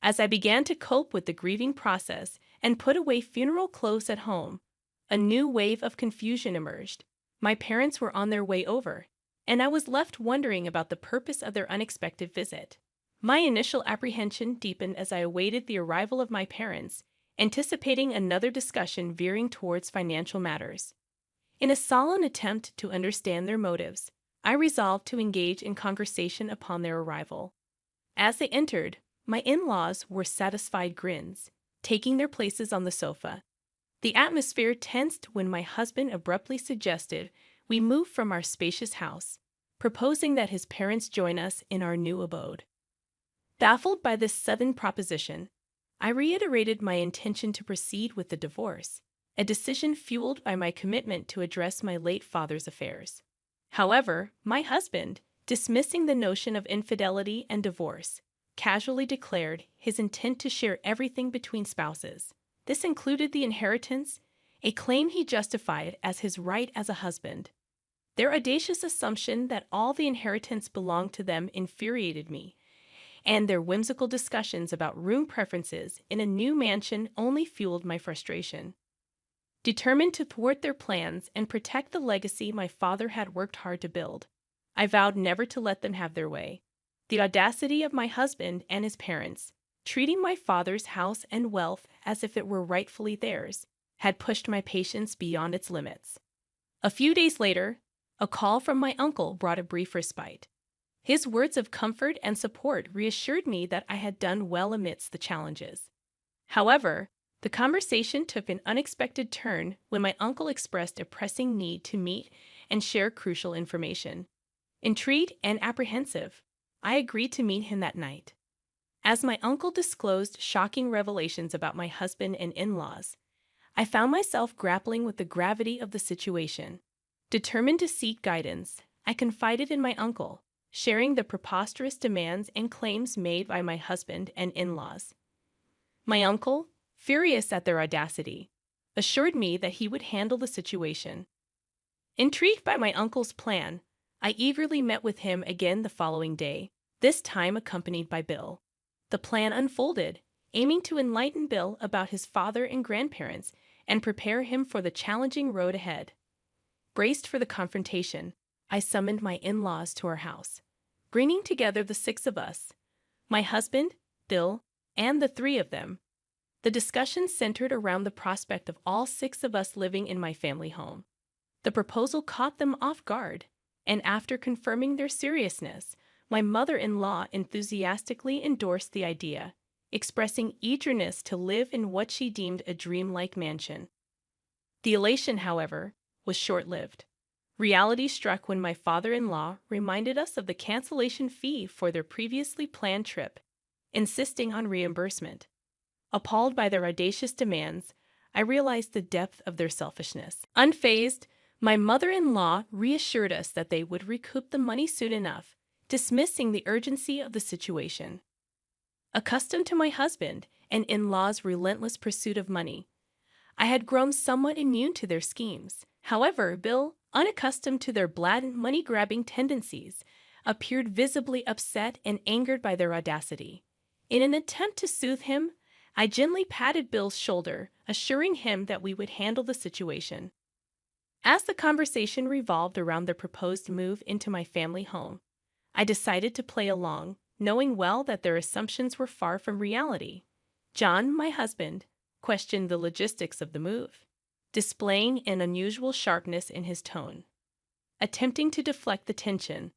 As I began to cope with the grieving process and put away funeral clothes at home, a new wave of confusion emerged. My parents were on their way over, and I was left wondering about the purpose of their unexpected visit. My initial apprehension deepened as I awaited the arrival of my parents, anticipating another discussion veering towards financial matters. In a solemn attempt to understand their motives, I resolved to engage in conversation upon their arrival. As they entered, my in-laws wore satisfied grins, taking their places on the sofa. The atmosphere tensed when my husband abruptly suggested we move from our spacious house, proposing that his parents join us in our new abode. Baffled by this sudden proposition, I reiterated my intention to proceed with the divorce, a decision fueled by my commitment to address my late father's affairs. However, my husband, dismissing the notion of infidelity and divorce, casually declared his intent to share everything between spouses. This included the inheritance, a claim he justified as his right as a husband. Their audacious assumption that all the inheritance belonged to them infuriated me, and their whimsical discussions about room preferences in a new mansion only fueled my frustration. Determined to thwart their plans and protect the legacy my father had worked hard to build, I vowed never to let them have their way. The audacity of my husband and his parents, treating my father's house and wealth as if it were rightfully theirs, had pushed my patience beyond its limits. A few days later, a call from my uncle brought a brief respite. His words of comfort and support reassured me that I had done well amidst the challenges. However, the conversation took an unexpected turn when my uncle expressed a pressing need to meet and share crucial information. Intrigued and apprehensive, I agreed to meet him that night. As my uncle disclosed shocking revelations about my husband and in-laws, I found myself grappling with the gravity of the situation. Determined to seek guidance, I confided in my uncle, sharing the preposterous demands and claims made by my husband and in-laws. My uncle, furious at their audacity, assured me that he would handle the situation. Intrigued by my uncle's plan, I eagerly met with him again the following day, this time accompanied by Bill. The plan unfolded, aiming to enlighten Bill about his father and grandparents and prepare him for the challenging road ahead. Braced for the confrontation, I summoned my in-laws to our house, bringing together the 6 of us, my husband, Bill, and the 3 of them. The discussion centered around the prospect of all 6 of us living in my family home. The proposal caught them off guard, and after confirming their seriousness, my mother-in-law enthusiastically endorsed the idea, expressing eagerness to live in what she deemed a dreamlike mansion. The elation, however, was short-lived. Reality struck when my father-in-law reminded us of the cancellation fee for their previously planned trip, insisting on reimbursement. Appalled by their audacious demands, I realized the depth of their selfishness. Unfazed, my mother-in-law reassured us that they would recoup the money soon enough, dismissing the urgency of the situation. Accustomed to my husband and in-law's relentless pursuit of money, I had grown somewhat immune to their schemes. However, Bill, unaccustomed to their blatant money-grabbing tendencies, appeared visibly upset and angered by their audacity. In an attempt to soothe him, I gently patted Bill's shoulder, assuring him that we would handle the situation. As the conversation revolved around their proposed move into my family home, I decided to play along, knowing well that their assumptions were far from reality. John, my husband, questioned the logistics of the move, displaying an unusual sharpness in his tone. Attempting to deflect the tension,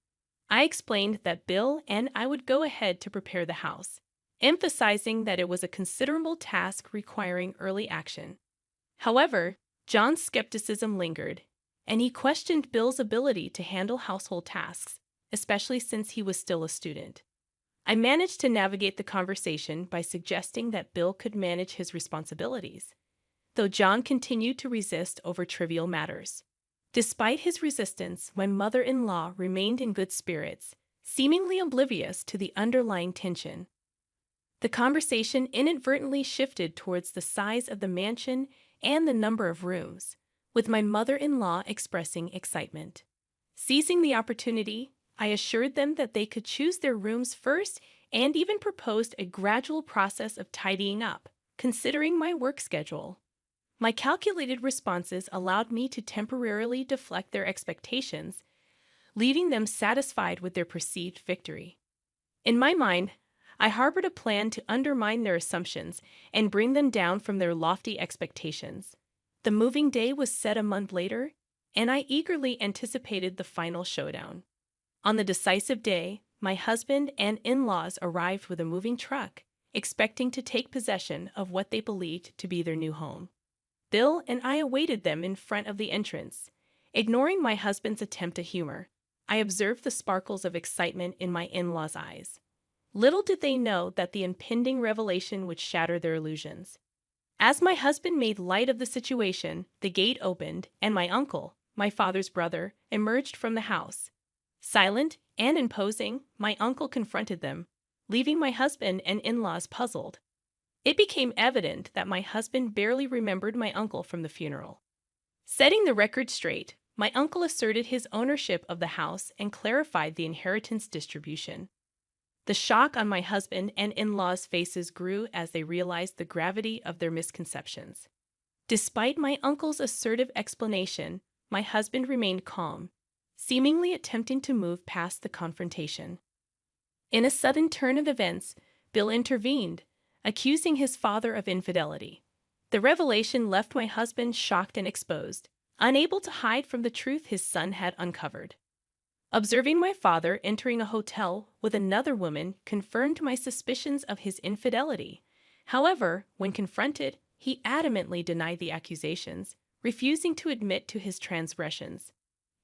I explained that Bill and I would go ahead to prepare the house, emphasizing that it was a considerable task requiring early action. However, John's skepticism lingered, and he questioned Bill's ability to handle household tasks, especially since he was still a student. I managed to navigate the conversation by suggesting that Bill could manage his responsibilities, though John continued to resist over trivial matters. Despite his resistance, my mother-in-law remained in good spirits, seemingly oblivious to the underlying tension. The conversation inadvertently shifted towards the size of the mansion and the number of rooms, with my mother-in-law expressing excitement. Seizing the opportunity, I assured them that they could choose their rooms first and even proposed a gradual process of tidying up, considering my work schedule. My calculated responses allowed me to temporarily deflect their expectations, leaving them satisfied with their perceived victory. In my mind, I harbored a plan to undermine their assumptions and bring them down from their lofty expectations. The moving day was set a month later, and I eagerly anticipated the final showdown. On the decisive day, my husband and in-laws arrived with a moving truck, expecting to take possession of what they believed to be their new home. Bill and I awaited them in front of the entrance. Ignoring my husband's attempt at humor, I observed the sparkles of excitement in my in-laws' eyes. Little did they know that the impending revelation would shatter their illusions. As my husband made light of the situation, the gate opened, and my uncle, my father's brother, emerged from the house. Silent and imposing, my uncle confronted them, leaving my husband and in-laws puzzled. It became evident that my husband barely remembered my uncle from the funeral. Setting the record straight, my uncle asserted his ownership of the house and clarified the inheritance distribution. The shock on my husband and in-laws' faces grew as they realized the gravity of their misconceptions. Despite my uncle's assertive explanation, my husband remained calm, seemingly attempting to move past the confrontation. In a sudden turn of events, Bill intervened, accusing his father of infidelity. The revelation left my husband shocked and exposed, unable to hide from the truth his son had uncovered. Observing my father entering a hotel with another woman confirmed my suspicions of his infidelity. However, when confronted, he adamantly denied the accusations, refusing to admit to his transgressions.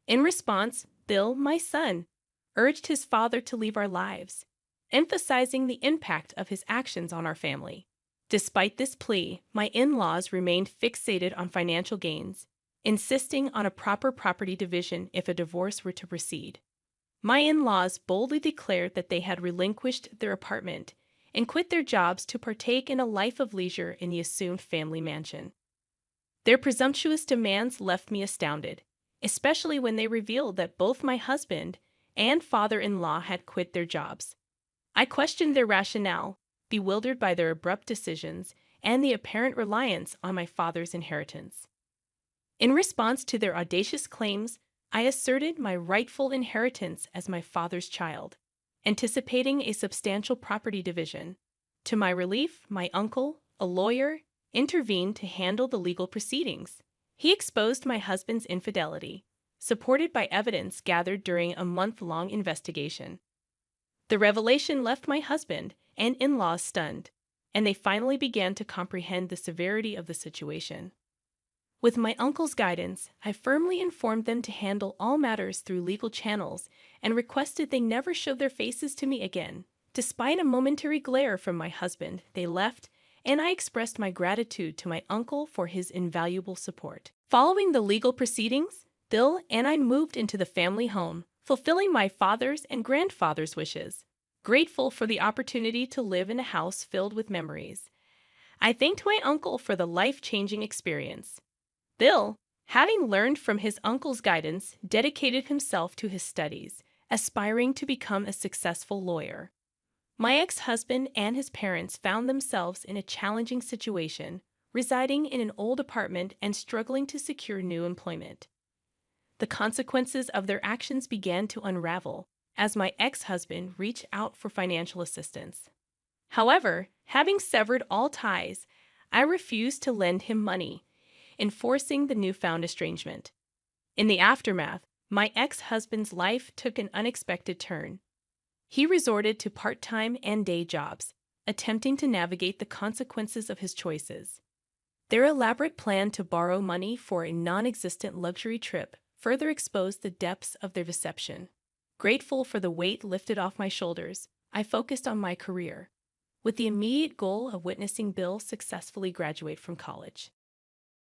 In response, Bill, my son, urged his father to leave our lives, emphasizing the impact of his actions on our family. Despite this plea, my in-laws remained fixated on financial gains, insisting on a proper property division if a divorce were to proceed. My in-laws boldly declared that they had relinquished their apartment and quit their jobs to partake in a life of leisure in the assumed family mansion. Their presumptuous demands left me astounded, especially when they revealed that both my husband and father-in-law had quit their jobs. I questioned their rationale, bewildered by their abrupt decisions and the apparent reliance on my father's inheritance. In response to their audacious claims, I asserted my rightful inheritance as my father's child, anticipating a substantial property division. To my relief, my uncle, a lawyer, intervened to handle the legal proceedings. He exposed my husband's infidelity, supported by evidence gathered during a month-long investigation. The revelation left my husband and in-laws stunned, and they finally began to comprehend the severity of the situation. With my uncle's guidance, I firmly informed them to handle all matters through legal channels and requested they never show their faces to me again. Despite a momentary glare from my husband, they left, and I expressed my gratitude to my uncle for his invaluable support. Following the legal proceedings, Bill and I moved into the family home, fulfilling my father's and grandfather's wishes. Grateful for the opportunity to live in a house filled with memories, I thanked my uncle for the life-changing experience. Bill, having learned from his uncle's guidance, dedicated himself to his studies, aspiring to become a successful lawyer. My ex-husband and his parents found themselves in a challenging situation, residing in an old apartment and struggling to secure new employment. The consequences of their actions began to unravel as my ex-husband reached out for financial assistance. However, having severed all ties, I refused to lend him money, enforcing the newfound estrangement. In the aftermath, my ex-husband's life took an unexpected turn. He resorted to part-time and day jobs, attempting to navigate the consequences of his choices. Their elaborate plan to borrow money for a non-existent luxury trip further exposed the depths of their deception. Grateful for the weight lifted off my shoulders, I focused on my career, with the immediate goal of witnessing Bill successfully graduate from college.